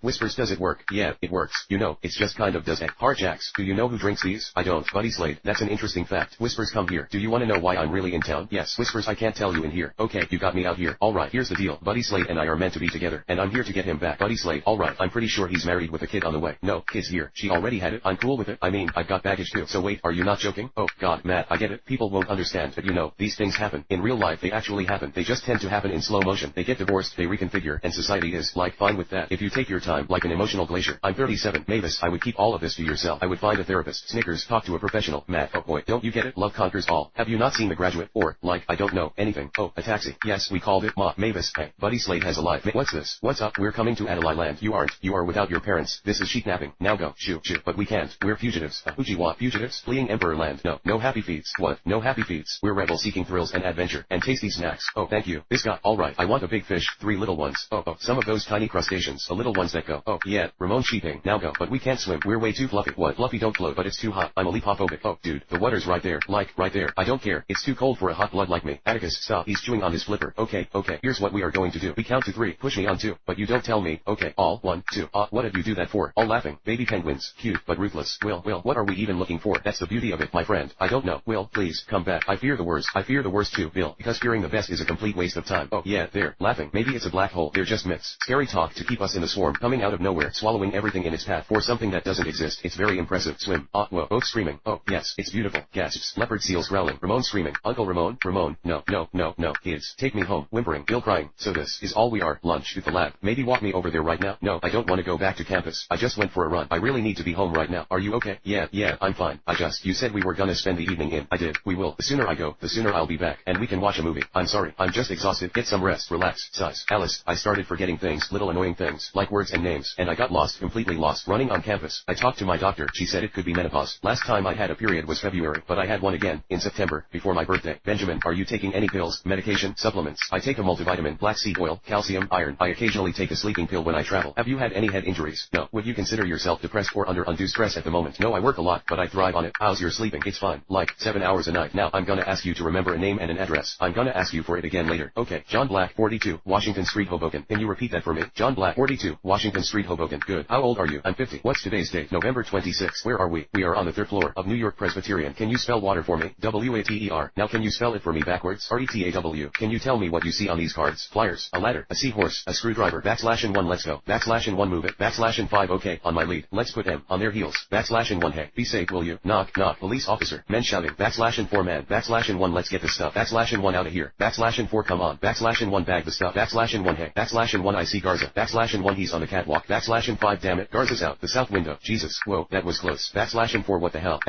Whispers does it work? Yeah, it works. You know, it's just kind of does it. Hard jacks. Do you know who drinks these? I don't. Buddy Slade. That's an interesting fact. Whispers come down here. Do you want to know why I'm really in town? Yes. Whispers, I can't tell you in here. Okay, you got me out here. Alright, here's the deal. Buddy Slade and I are meant to be together, and I'm here to get him back. Buddy Slade, alright, I'm pretty sure he's married with a kid on the way. No, kid's here. She already had it. I'm cool with it. I mean, I've got baggage too. So wait, are you not joking? Oh, God, Matt, I get it. People won't understand, but you know, these things happen. In real life they actually happen. They just tend to happen in slow motion. They get divorced, they reconfigure, and society is, like, fine with that. If you take your time, like an emotional glacier. I'm 37. Mavis, I would keep all of this to yourself. I would find a therapist. Snickers, talk to a professional. Matt, oh boy, don't you get it? Love conquers all. Have you not seen The Graduate? Or, like, I don't know, anything. Oh, a taxi. Yes, we called it. Ma, Mavis, hey, Buddy Slade has a life. What's this? What's up? We're coming to Adelaide Land. You aren't. You are without your parents. This is sheep-napping. Now go. Shoo, shoo. But we can't. We're fugitives. Ujiwa, fugitives? Fleeing Emperor Land. No, no happy feets. What? No happy feets. We're rebels seeking thrills and adventure, and tasty snacks. Oh, thank you. This guy. Alright, I want a big fish. 3 little ones. Oh, some of those tiny crustaceans. The little ones that go. Oh, yeah. Ramon sheeping. Now go. But we can't swim. We're way too fluffy. What? Fluffy don't float, but it's too hot. I'm a leapophobic. Oh, dude, the water's right there. Like, right there. I don't care. It's too cold for a hot blood like me. Atticus, stop. He's chewing on his flipper. Okay, here's what we are going to do. We count to 3. Push me on 2. But you don't tell me. Okay, all, 1, 2. What did you do that for? All laughing. Baby penguins. Cute, but ruthless. Will, what are we even looking for? That's the beauty of it, my friend. I don't know. Will, please, come back. I fear the worst. I fear the worst too, Bill, because fearing the best is a complete waste of time. Oh, yeah, there. Laughing. Maybe it's a black hole. They're just myths. Scary talk to keep us in the swarm, coming out of nowhere, swallowing everything in its path for something that doesn't exist. It's very impressive. Swim. Whoa. Both screaming. Oh, yes, it's beautiful. Gasps. Leopard seals growling. Ramon screaming. Uncle Ramon, no. Kids, take me home. Whimpering. Bill crying. So this is all we are. Lunch at the lab. Maybe walk me over there right now. No, I don't want to go back to campus. I just went for a run. I really need to be home right now. Are you okay? Yeah, I'm fine. You said we were gonna spend the evening in. I did. We will. The sooner I go, the sooner I'll be back, and we can watch a movie. I'm sorry. I'm just exhausted. Get some rest. Relax. Sighs. Alice, I started forgetting things, little annoying things, like words and names, and I got lost, completely lost, running on campus. I talked to my doctor. She said it could be menopause. Last time I had a period was February, but I had one again, in September, before my birthday. Benjamin, are you taking any pills, medication, supplements? I take a multivitamin, black seed oil, calcium, iron. I occasionally take a sleeping pill when I travel. Have you had any head injuries? No. Would you consider yourself depressed or under undue stress at the moment? No, I work a lot, but I thrive on it. How's your sleeping? It's fine. Like, 7 hours a night. Now, I'm gonna ask you to remember a name and an address. I'm gonna ask you for it again later. Okay. John Black, 42, Washington Street, Hoboken. Can you repeat that for me? John Black, 42, Washington Street, Hoboken. Good. How old are you? I'm 50. What's today's date? November 26. Where are we? We are on the 3rd floor of New York Presbyterian. Can you spell water for me? W-A-T-E-R. Now can you spell it for me backwards? R-E-T-A-W. Can you tell me what you see on these cards? Flyers, a ladder, a seahorse, a screwdriver, \1 let's go, \1 move it, \5 okay, on my lead, let's put them on their heels, \1 hey, be safe will you, knock, police officer, men shouting, \4 man, \1 let's get the stuff, \1 out of here, \4 come on, \1 bag the stuff, \1 hey, \1 I see Garza, \1 he's on the catwalk, \5 damn it, Garza's out, the south window, Jesus, whoa, that was close, \4 what the hell,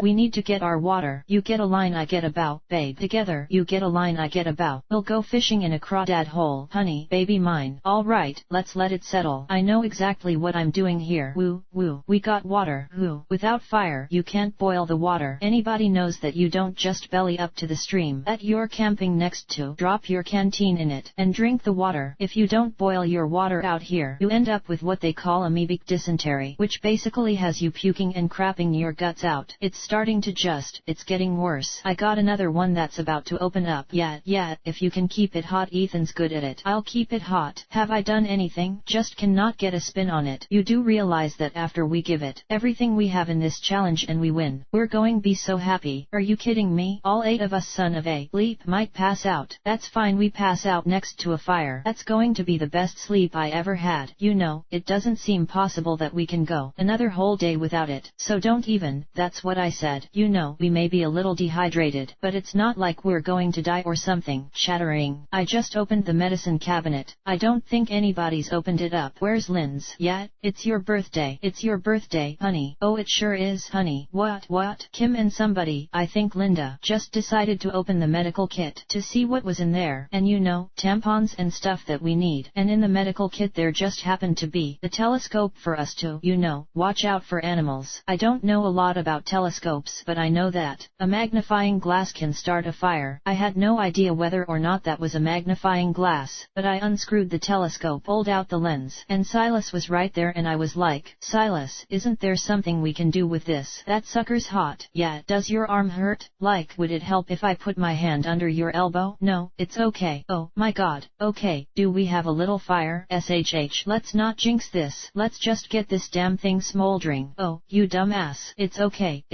We need to get our water, you get a line I get a bow, babe, together, you get a line I get a bow, we'll go fishing in a crawdad hole, honey, baby mine, alright, let's let it settle, I know exactly what I'm doing here, woo, we got water, woo, without fire, you can't boil the water, anybody knows that you don't just belly up to the stream that you're camping next to, drop your canteen in it, and drink the water, if you don't boil your water out here, you end up with what they call amoebic dysentery, which basically has you puking and crapping your guts out, it's starting to it's getting worse, I got another one that's about to open up, yeah, if you can keep it hot, Ethan's good at it, I'll keep it hot, have I done anything, just cannot get a spin on it, you do realize that after we give it everything we have in this challenge and we win, we're going be so happy, are you kidding me, all 8 of us son of a bleep might pass out, that's fine, we pass out next to a fire, that's going to be the best sleep I ever had, you know, it doesn't seem possible that we can go another whole day without it, so don't even, that's what I said, you know, we may be a little dehydrated, but it's not like we're going to die or something, chattering, I just opened the medicine cabinet, I don't think anybody's opened it up, where's Lynn's, yeah, it's your birthday, honey, oh it sure is, honey, what, Kim and somebody, I think Linda, just decided to open the medical kit, to see what was in there, and you know, tampons and stuff that we need, and in the medical kit there just happened to be the telescope for us to, you know, watch out for animals, I don't know a lot about telescopes, but I know that a magnifying glass can start a fire, I had no idea whether or not that was a magnifying glass, but I unscrewed the telescope, pulled out the lens, and Silas was right there and I was like, Silas, isn't there something we can do with this? That sucker's hot. Yeah, does your arm hurt? Like, would it help if I put my hand under your elbow? No, it's okay. Oh, my god. Okay, do we have a little fire? SHH, let's not jinx this. Let's just get this damn thing smoldering. Oh, you dumbass. It's okay.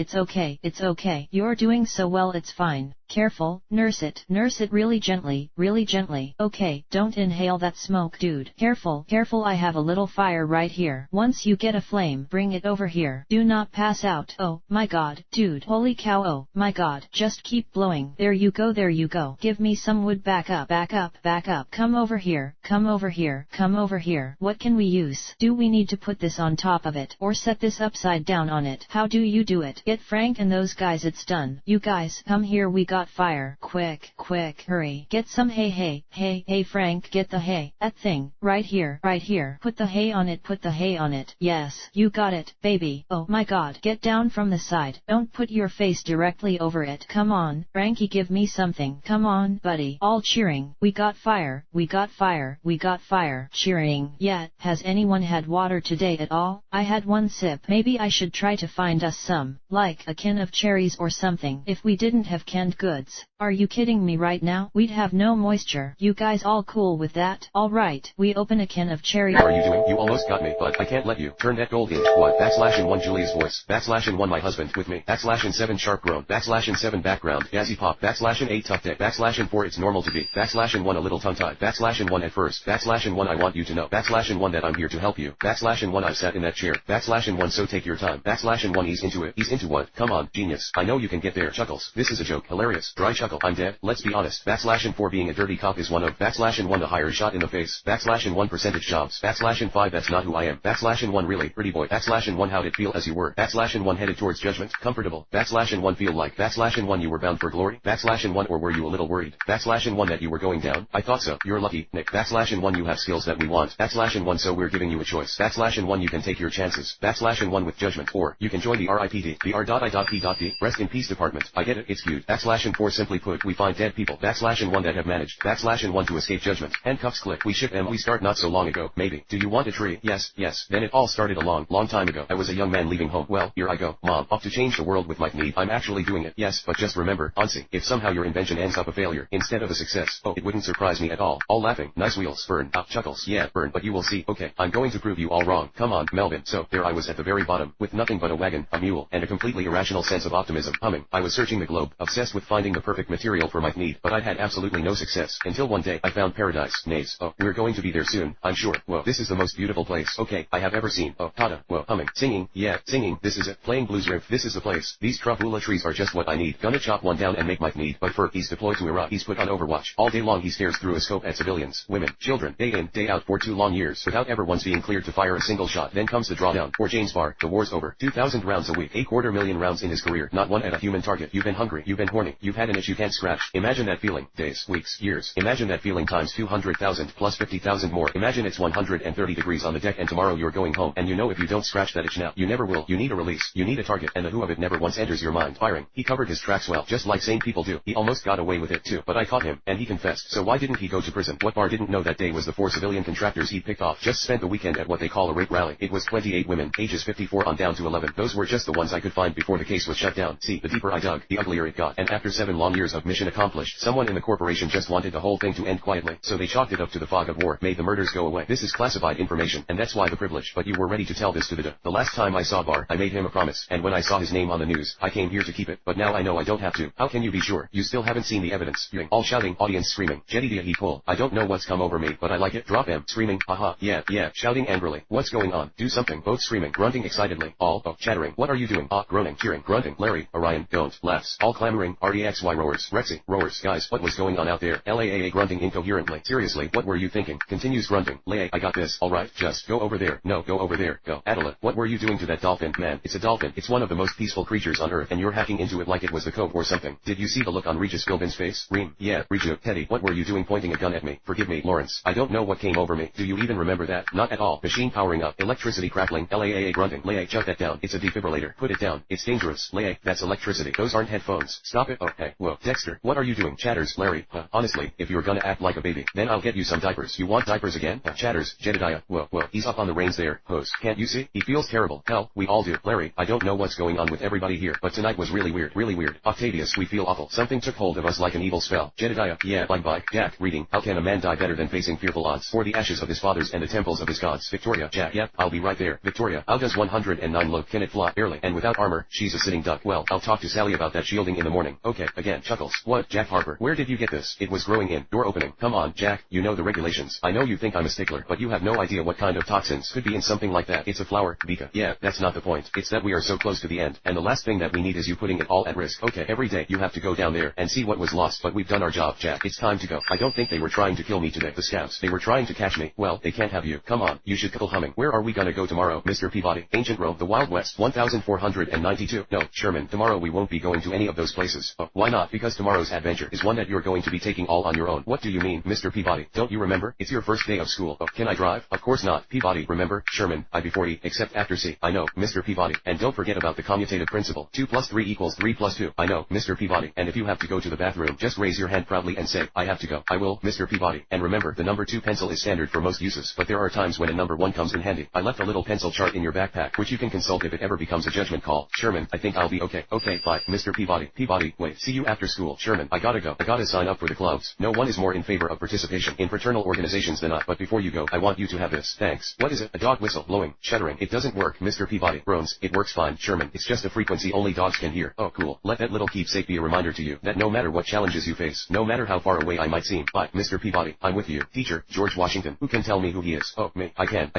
You're You're doing so well, it's fine. Careful, nurse it really gently, really gently. Okay, don't inhale that smoke, dude. Careful, careful, I have a little fire right here. Once you get a flame, bring it over here. Do not pass out. Oh, my god, dude. Holy cow, oh, my god. Just keep blowing. There you go, there you go. Give me some wood, back up, back up, back up. Come over here, come over here, come over here. What can we use? Do we need to put this on top of it, or set this upside down on it? How do you do it? Get Frank and those guys, it's done. You guys, come here, we got fire. Quick, quick, hurry. Get some hay, hey Frank, get the hay. That thing, right here, right here. Put the hay on it, put the hay on it. Yes, you got it, baby. Oh my god, get down from the side. Don't put your face directly over it. Come on, Frankie, give me something. Come on, buddy. All cheering. We got fire, we got fire, we got fire. Cheering. Yeah, has anyone had water today at all? I had one sip. Maybe I should try to find us some, like a can of cherries or something, if we didn't have canned goods. Are you kidding me right now? We'd have no moisture. You guys all cool with that? Alright, we open a can of cherry. What are you doing? You almost got me, but I can't let you. Turn that gold in. What? Backslash 1 Julia's voice. Backslash 1 my husband with me. Backslash 7 sharp grown. Backslash 7 background. Jazzy pop. Backslash 8 tough day. Backslash 4 it's normal to be. Backslash 1 a little tongue tied. Backslash 1 at first. Backslash 1 I want you to know. Backslash 1 that I'm here to help you. Backslash 1 I've sat in that chair. Backslash 1 so take your time. Backslash 1 he's into it. He's into what? Come on, genius. I know you can get there. Chuckles. This is a joke. Hilarious. Dry chuckle. I'm dead. Let's be honest. Backslash 4 being a dirty cop is one of. Backslash 1 the higher shot in the face. Backslash 1 percentage jobs. Backslash 5 that's not who I am. Backslash 1 really pretty boy. Backslash 1 how'd it feel as you were. Backslash 1 headed towards judgment. Comfortable. Backslash 1 feel like. Backslash 1 you were bound for glory. Backslash 1 or were you a little worried? Backslash 1 that you were going down. I thought so. You're lucky, Nick. Backslash 1 you have skills that we want. Backslash 1 so we're giving you a choice. Backslash 1 you can take your chances. Backslash 1 with judgment. Or you can join the RIPD. The R.I.P.D. Rest in peace department. I get it. It's cute. Backslash 4 simply put we find dead people. Backslash 1 that have managed. Backslash 1 to escape judgment. Handcuffs click. We ship them. We start not so long ago. Maybe. Do you want a tree? Yes, yes. Then it all started a long time ago. I was a young man leaving home. Well, here I go. Mom, off to change the world with my need. I'm actually doing it. Yes, but just remember, Onsi, if somehow your invention ends up a failure instead of a success, oh, it wouldn't surprise me at all. All laughing. Nice wheels. Burn. Chuckles. Yeah, burn. But you will see. Okay, I'm going to prove you all wrong. Come on, Melvin. So, there I was at the very bottom, with nothing but a wagon, a mule, and a completely irrational sense of optimism. Humming. I was searching the globe, obsessed with finding the perfect material for my need, but I'd had absolutely no success, until one day, I found paradise. Nays. Oh, we're going to be there soon, I'm sure. Whoa, this is the most beautiful place. Okay, I have ever seen. Oh, Tata. Whoa, humming. Singing. Yeah, singing. This is it. Playing blues riff. This is the place. These trafula trees are just what I need. Gonna chop one down and make my need. But he's deployed to Iraq. He's put on Overwatch. All day long he stares through a scope at civilians, women, children, day in, day out for 2 long years, without ever once being cleared to fire a single shot. Then comes the drawdown. For James Barr, the war's over. 2,000 rounds a week. 250,000 rounds in his career. Not one at a human target. You've been hungry. You've been horny. You've had an itch you can't scratch. Imagine that feeling. Days, weeks, years. Imagine that feeling times 200,000 plus 50,000 more. Imagine it's 130 degrees on the deck and tomorrow you're going home. And you know if you don't scratch that itch now, you never will. You need a release. You need a target. And the who of it never once enters your mind. Firing. He covered his tracks well, just like sane people do. He almost got away with it too. But I caught him, and he confessed. So why didn't he go to prison? What Barr didn't know that day was the 4 civilian contractors he picked off just spent the weekend at what they call a rape rally. It was 28 women, ages 54 on down to 11. Those were just the ones I could find before the case was shut down. See, the deeper I dug, the uglier it got. And after 7 long years of mission accomplished, someone in the corporation just wanted the whole thing to end quietly. So they chalked it up to the fog of war, made the murders go away. This is classified information, and that's why the privilege. But you were ready to tell this to the last time I saw Barr, I made him a promise, and when I saw his name on the news, I came here to keep it. But now I know I don't have to. How can you be sure? You still haven't seen the evidence. You're all shouting, audience screaming. Jedidia he pull. I don't know what's come over me, but I like it. Drop M. Screaming. Haha. Yeah, shouting angrily. What's going on? Do something. Both screaming, grunting excitedly. All, chattering. What are you doing? Groaning, cheering, grunting. Larry, Orion, don't. Laughs. All clamoring. REXY roars. Rexy, roars. Guys, what was going on out there? LAAA grunting incoherently. Seriously, what were you thinking? Continues grunting. Lay, I got this. Alright, just go over there. No, go over there. Go. Adela, what were you doing to that dolphin? Man, it's a dolphin. It's one of the most peaceful creatures on earth, and you're hacking into it like it was the Cove or something. Did you see the look on Regis Philbin's face? Reem, yeah, Regis. Teddy, what were you doing pointing a gun at me? Forgive me, Lawrence. I don't know what came over me. Do you even remember that? Not at all. Machine powering up. Electricity crackling. LAAA grunting. Lay, shut that down. It's a defibrillator. Put it down. It's dangerous. Lay, that's electricity. Those aren't headphones. Stop it. Oh, Hey, whoa, Dexter, what are you doing? Chatters, Larry, honestly, if you're gonna act like a baby, then I'll get you some diapers. You want diapers again? Chatters, Jedediah, whoa, ease up on the reins there, Hose. Can't you see? He feels terrible. Hell, we all do. Larry, I don't know what's going on with everybody here, but tonight was really weird, really weird. Octavius, we feel awful. Something took hold of us like an evil spell. Jedediah, yeah, bye. Jack, reading, how can a man die better than facing fearful odds for the ashes of his fathers and the temples of his gods? Victoria, Jack, yep, I'll be right there. Victoria, how does 109 look? Can it fly? Barely. And without armor, she's a sitting duck. Well, I'll talk to Sally about that shielding in the morning. Okay, again, Chuckles. What, Jack Harper? Where did you get this? It was growing in. Door opening. Come on, Jack, you know the regulations. I know you think I'm a stickler, but you have no idea what kind of toxins could be in something like that. It's a flower, Vika. Yeah, that's not the point. It's that we are so close to the end, and the last thing that we need is you putting it all at risk. Okay, every day you have to go down there and see what was lost, but we've done our job, Jack. It's time to go. I don't think they were trying to kill me today. The scouts, they were trying to catch me. Well, they can't have you. Come on, you should cuddle humming. Where are we gonna go tomorrow, Mr. Peabody? Ancient Rome, the Wild West, 1492. No, Sherman, tomorrow we won't be going to any of those places. Oh, why not? Because tomorrow's adventure is one that you're going to be taking all on your own. What do you mean, Mr. Peabody? Don't you remember? It's your first day of school. Oh, can I drive? Of course not. Peabody, remember? Sherman, I before E, except after C. I know, Mr. Peabody. And don't forget about the commutative principle. 2 plus 3 equals 3 plus 2. I know, Mr. Peabody. And if you have to go to the bathroom, just raise your hand proudly and say, I have to go. I will, Mr. Peabody. And remember, the number 2 pencil is standard for most uses, but there are times when a number 1 comes in handy. I left a little pencil chart in your backpack, which you can consult if it ever becomes a judgment call. Sherman, I think I'll be okay. Okay, bye, Mr. Peabody. Peabody, wait, see you after school. Sherman, I gotta go. I gotta sign up for the clubs. No one is more in favor of participation in fraternal organizations than I. But before you go, I want you to have this. Thanks. What is it? A dog whistle, blowing, shuddering. It doesn't work, Mr. Peabody. Groans. It works fine, Sherman. It's just a frequency only dogs can hear. Oh, cool. Let that little keepsake be a reminder to you that no matter what challenges you face, no matter how far away I might seem, bye, Mr. Peabody. I'm with you. Teacher, George Washington. Who can tell me who he is? Oh, me. I can.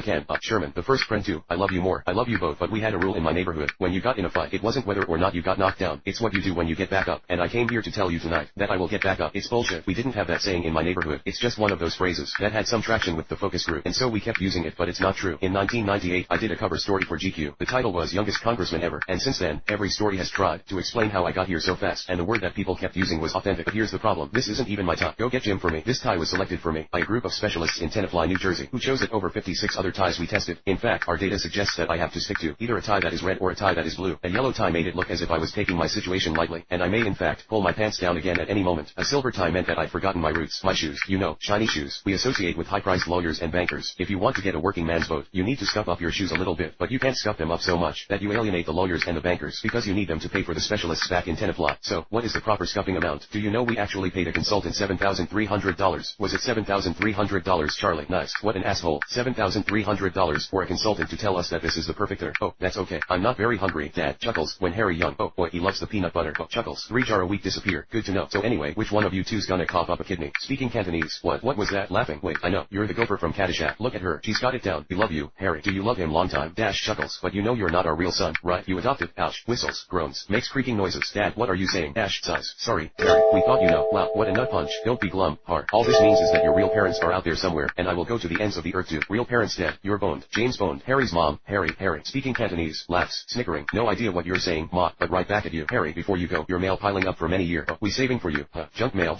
Sherman, the first friend too. I love you more. I love you both, but we had a rule in my neighborhood. When you got in a fight, it wasn't whether or not you got knocked down. It's what you do when you get back up. And I came here to tell you tonight that I will get back up. It's bullshit. We didn't have that saying in my neighborhood. It's just one of those phrases that had some traction with the focus group, and so we kept using it, but it's not true. In 1998, I did a cover story for GQ. The title was Youngest Congressman Ever, and since then, every story has tried to explain how I got here so fast, and the word that people kept using was authentic. But here's the problem. This isn't even my tie. Go get Jim for me. This tie was selected for me by a group of specialists in Tenafly, New Jersey, who chose it over 56 other ties we tested. In fact, our data suggests that I have to stick to either a tie that is red or a tie that is blue. A yellow tie made it look as if I was taking my situation lightly, and I may in fact pull my pants down again at any moment. A silver tie meant that I'd forgotten my roots. My shoes, you know, shiny shoes, we associate with high-priced lawyers and bankers. If you want to get a working man's vote, you need to scuff up your shoes a little bit, but you can't scuff them up so much that you alienate the lawyers and the bankers, because you need them to pay for the specialists back in Tenafly. So, what is the proper scuffing amount? Do you know we actually paid a consultant $7,300? Was it $7,300? Charlie, nice. What an asshole. $7,300 for a consultant to tell us that this is the perfect third. Oh, that's okay. I'm not very hungry, Dad. Chuckles, when Harry young. Oh boy, he loves the peanut butter. Oh, Chuckles, 3 jar a week disappear. Good to know. So anyway, which one of you two's gonna cough up a kidney? Speaking Cantonese. What was that? Laughing. Wait, I know. You're the gopher from Caddyshack. Look at her. She's got it down. We love you, Harry. Do you love him? Long time. Dash Chuckles. But you know you're not our real son, right? You adopted. Ouch. Whistles. Groans. Makes creaking noises. Dad, what are you saying? Dash sighs. Sorry, Harry. We thought you know. Wow, what a nut punch. Don't be glum, heart. All this means is that your real parents are out there somewhere, and I will go to the ends of the earth too. Real parents dead. You're boned. James boned. Harry's mom. Harry. Speaking Cantonese. Laughs. Snickering. No idea what you're saying, ma, but right back at you. Harry, before you go, your mail piling up for many years. Oh, we saving for you. Junk mail.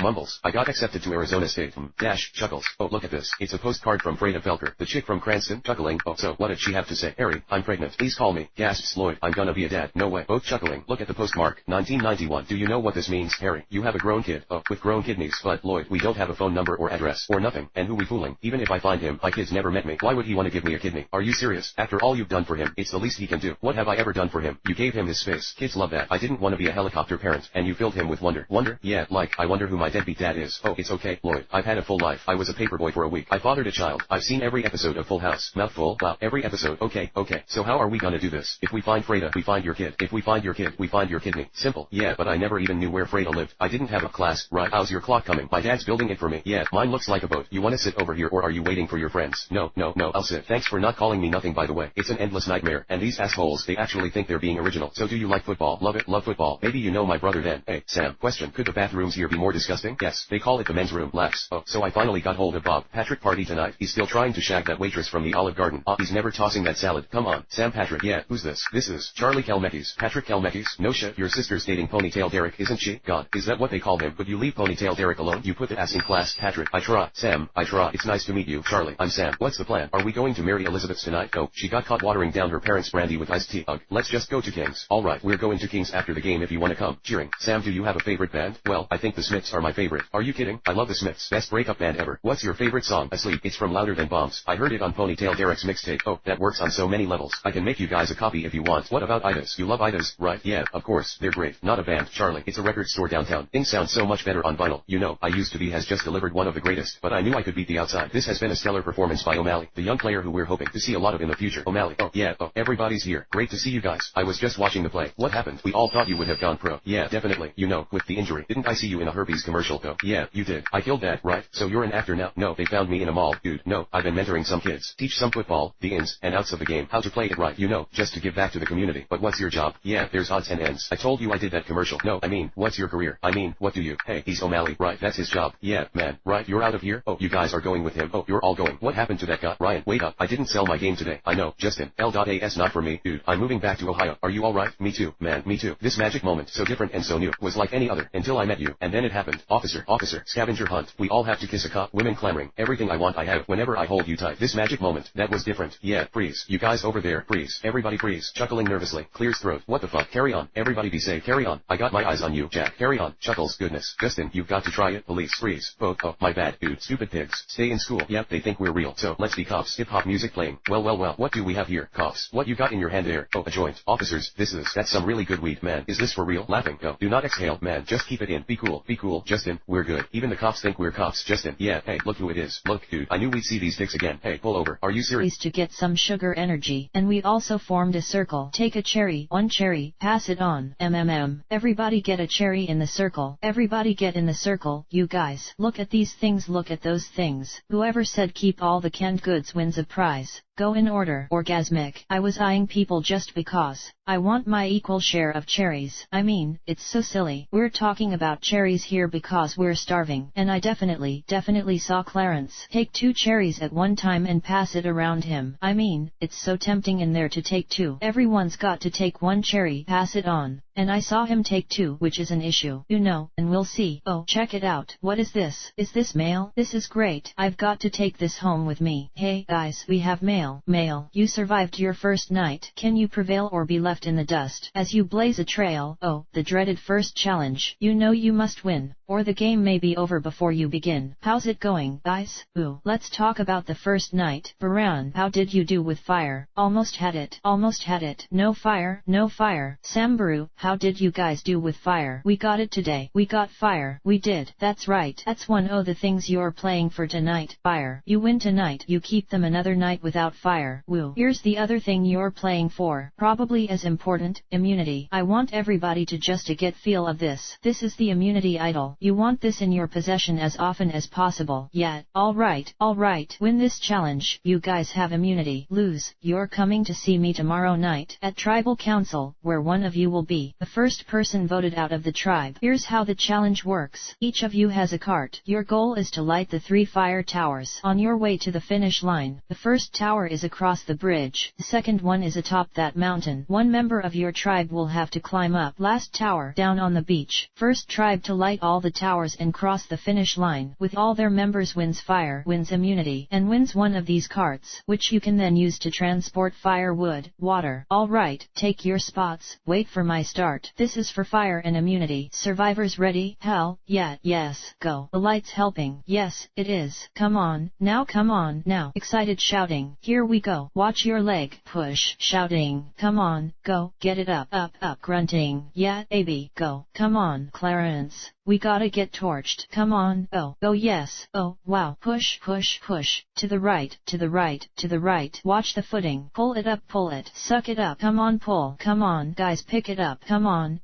Mumbles. I got accepted to Arizona State. Dash. Chuckles. Oh, look at this. It's a postcard from Freda Felker, the chick from Cranston. Chuckling. Oh, so what did she have to say? Harry, I'm pregnant. Please call me. Gasps Lloyd. I'm gonna be a dad. No way. Both chuckling. Look at the postmark. 1991. Do you know what this means, Harry? You have a grown kid. Oh, with grown kidneys. But Lloyd, we don't have a phone number or address or nothing. And who we fooling? Even if I find him, my kid's never met me. Why would he want to give me a kidney? Are you serious? After all you've done for him, it's the least he can do. What have I ever done for him? You gave him his space. Kids love that. I didn't want to be a helicopter parent, and you filled him with wonder. Wonder? Yeah, like, I wonder who my deadbeat dad is. Oh, it's okay, Lloyd. I've had a full life. I was a paperboy for a week. I fathered a child. I've seen every episode of Full House. Mouthful. Wow, every episode. Okay. So how are we gonna do this? If we find Freda, we find your kid. If we find your kid, we find your kidney. Simple. Yeah, but I never even knew where Freda lived. I didn't have a class, right? How's your clock coming? My dad's building it for me. Yeah, mine looks like a boat. You wanna sit over here or are you waiting for your friends? No, I'll sit. Thanks for not calling me nothing, by the way. It's an endless nightmare, and these assholes, they actually think they're being original. So do you like football? Love it, love football. Maybe you know my brother then. Hey, Sam, question. Could the bathrooms here be more disgusting? Yes, they call it the men's room. Laughs. Oh, so I finally got hold of Bob Patrick party tonight. He's still trying to shag that waitress from the Olive Garden. He's never tossing that salad. Come on, Sam Patrick. Yeah, who's this? This is Charlie Kalmekis. Patrick Kalmekis? No shit, your sister's dating Ponytail Derek, isn't she? God, is that what they call him? Would you leave Ponytail Derek alone? You put the ass in class, Patrick. I try. Sam, I try. It's nice to meet you, Charlie. I'm Sam. What's the plan? Are we going to marry Elizabeth tonight? Oh, she got caught watering down her parents' brandy with iced tea. Ugh, let's just go to King's. Alright, we're going to King's after the game if you wanna come. cheering. Sam, do you have a favorite band? Well, I think the Smiths are my favorite. Are you kidding? I love the Smiths. Best breakup band ever. What's your favorite song? Asleep. It's from Louder Than Bombs. I heard it on Ponytail Derek's mixtape. Oh, that works on so many levels. I can make you guys a copy if you want. What about Idas? You love Idas, right? Yeah, of course. They're great. Not a band, Charlie. It's a record store downtown. Things sound so much better on vinyl. You know, I used to be has just delivered one of the greatest, but I knew I could beat the outside. This has been a stellar performance by O'Malley, the young player who we're hoping to see a lot of in the future. O'Malley. Oh, yeah. Oh, everybody's here. Great to see you guys. I was just watching the play. What happened? We all thought you would have gone pro. Yeah, definitely. You know, with the injury. Didn't I see you in a herpes commercial though? Yeah, you did. I killed that, right? So you're an actor now? No, they found me in a mall. Dude, no, I've been mentoring some kids. Teach some football, the ins and outs of the game, how to play it right, you know, just to give back to the community. But what's your job? Yeah, there's odds and ends. I told you I did that commercial. No, I mean, what's your career? I mean, what do you? Hey, he's O'Malley, right? That's his job. Yeah, man, right? You're out of here? Oh, you guys are going with him? Oh, you're all going. What happened to that guy? Ryan, wait up. I didn't sell my game today. I know, Justin. L.A.S. not for me. Dude, I'm moving back to Ohio. Are you alright? Me too, man, me too. This magic moment, so different and so new, was like any other, until I met you, and then it happened. Officer, scavenger hunt. We all have to kiss a cop, women clamoring. Everything I want I have, whenever I hold you tight. This magic moment, that was different. Yeah, freeze. You guys over there, freeze. Everybody freeze. Chuckling nervously, clears throat. What the fuck? Carry on. Everybody be safe. Carry on. I got my eyes on you, Jack. Carry on. Chuckles, goodness. Justin, you've got to try it. Police, freeze. Both. Oh, my bad, dude. Stupid pigs. Stay in school. Yep, they think we're real. So, let's be cops. Hip-hop music playing. Well. What do we have here? Cops. What you got in your hand there? Oh, a joint. Officers, that's some really good weed, man. Is this for real? Laughing. No, do not exhale, man. Just keep it in. Be cool, Justin. We're good. Even the cops think we're cops, Justin. Yeah, hey, look who it is. Look, dude. I knew we'd see these dicks again. Hey, pull over. Are you serious? To get some sugar energy, and we also formed a circle. Take a cherry, one cherry, pass it on. Everybody get a cherry in the circle. Everybody get in the circle, you guys. Look at these things, look at those things. Whoever said keep all the canned goods wins a prize. Go in order. Orgasmic. I was eyeing people just because I want my equal share of cherries. I mean, it's so silly. We're talking about cherries here because we're starving. And I definitely saw Clarence take 2 cherries at one time and pass it around him. I mean, it's so tempting in there to take 2. Everyone's got to take 1 cherry, pass it on. And I saw him take 2, which is an issue, you know, and we'll see. Oh, check it out. What is this? Is this mail? This is great. I've got to take this home with me. Hey, guys, we have mail. Mail. You survived your first night. Can you prevail or be left in the dust? As you blaze a trail, oh, the dreaded first challenge. You know you must win, or the game may be over before you begin. How's it going, guys? Ooh, let's talk about the first night. Baran, how did you do with fire? Almost had it. No fire. Sambaru, how did you guys do with fire? We got it today. We got fire. We did. That's right. That's one of the things you're playing for tonight. Fire. You win tonight. You keep them another night without fire. Woo. Here's the other thing you're playing for. Probably as important, immunity. I want everybody to just to get feel of this. This is the immunity idol. You want this in your possession as often as possible. Yeah. Alright. Win this challenge. You guys have immunity. Lose. You're coming to see me tomorrow night at Tribal Council, where one of you will be the first person voted out of the tribe. Here's how the challenge works. Each of you has a cart. Your goal is to light the 3 fire towers on your way to the finish line. The first tower is across the bridge. The second one is atop that mountain. One member of your tribe will have to climb up. Last tower, down on the beach. First tribe to light all the towers and cross the finish line with all their members wins fire, wins immunity, and wins one of these carts, which you can then use to transport firewood, water. Alright, take your spots. Wait for my start. This is for fire and immunity. Survivors ready? Hell, yeah, yes, go. The light's helping. Yes, it is. Come on, now. Excited shouting. Here we go. Watch your leg. Push. Shouting. Come on, go. Get it up. Grunting. Yeah, baby, go. Come on, Clarence. We gotta get torched. Come on. Oh yes. Oh, wow. Push. To the right. Watch the footing. Pull it up. Suck it up. Come on, pull. Come on, guys, pick it up. Come on.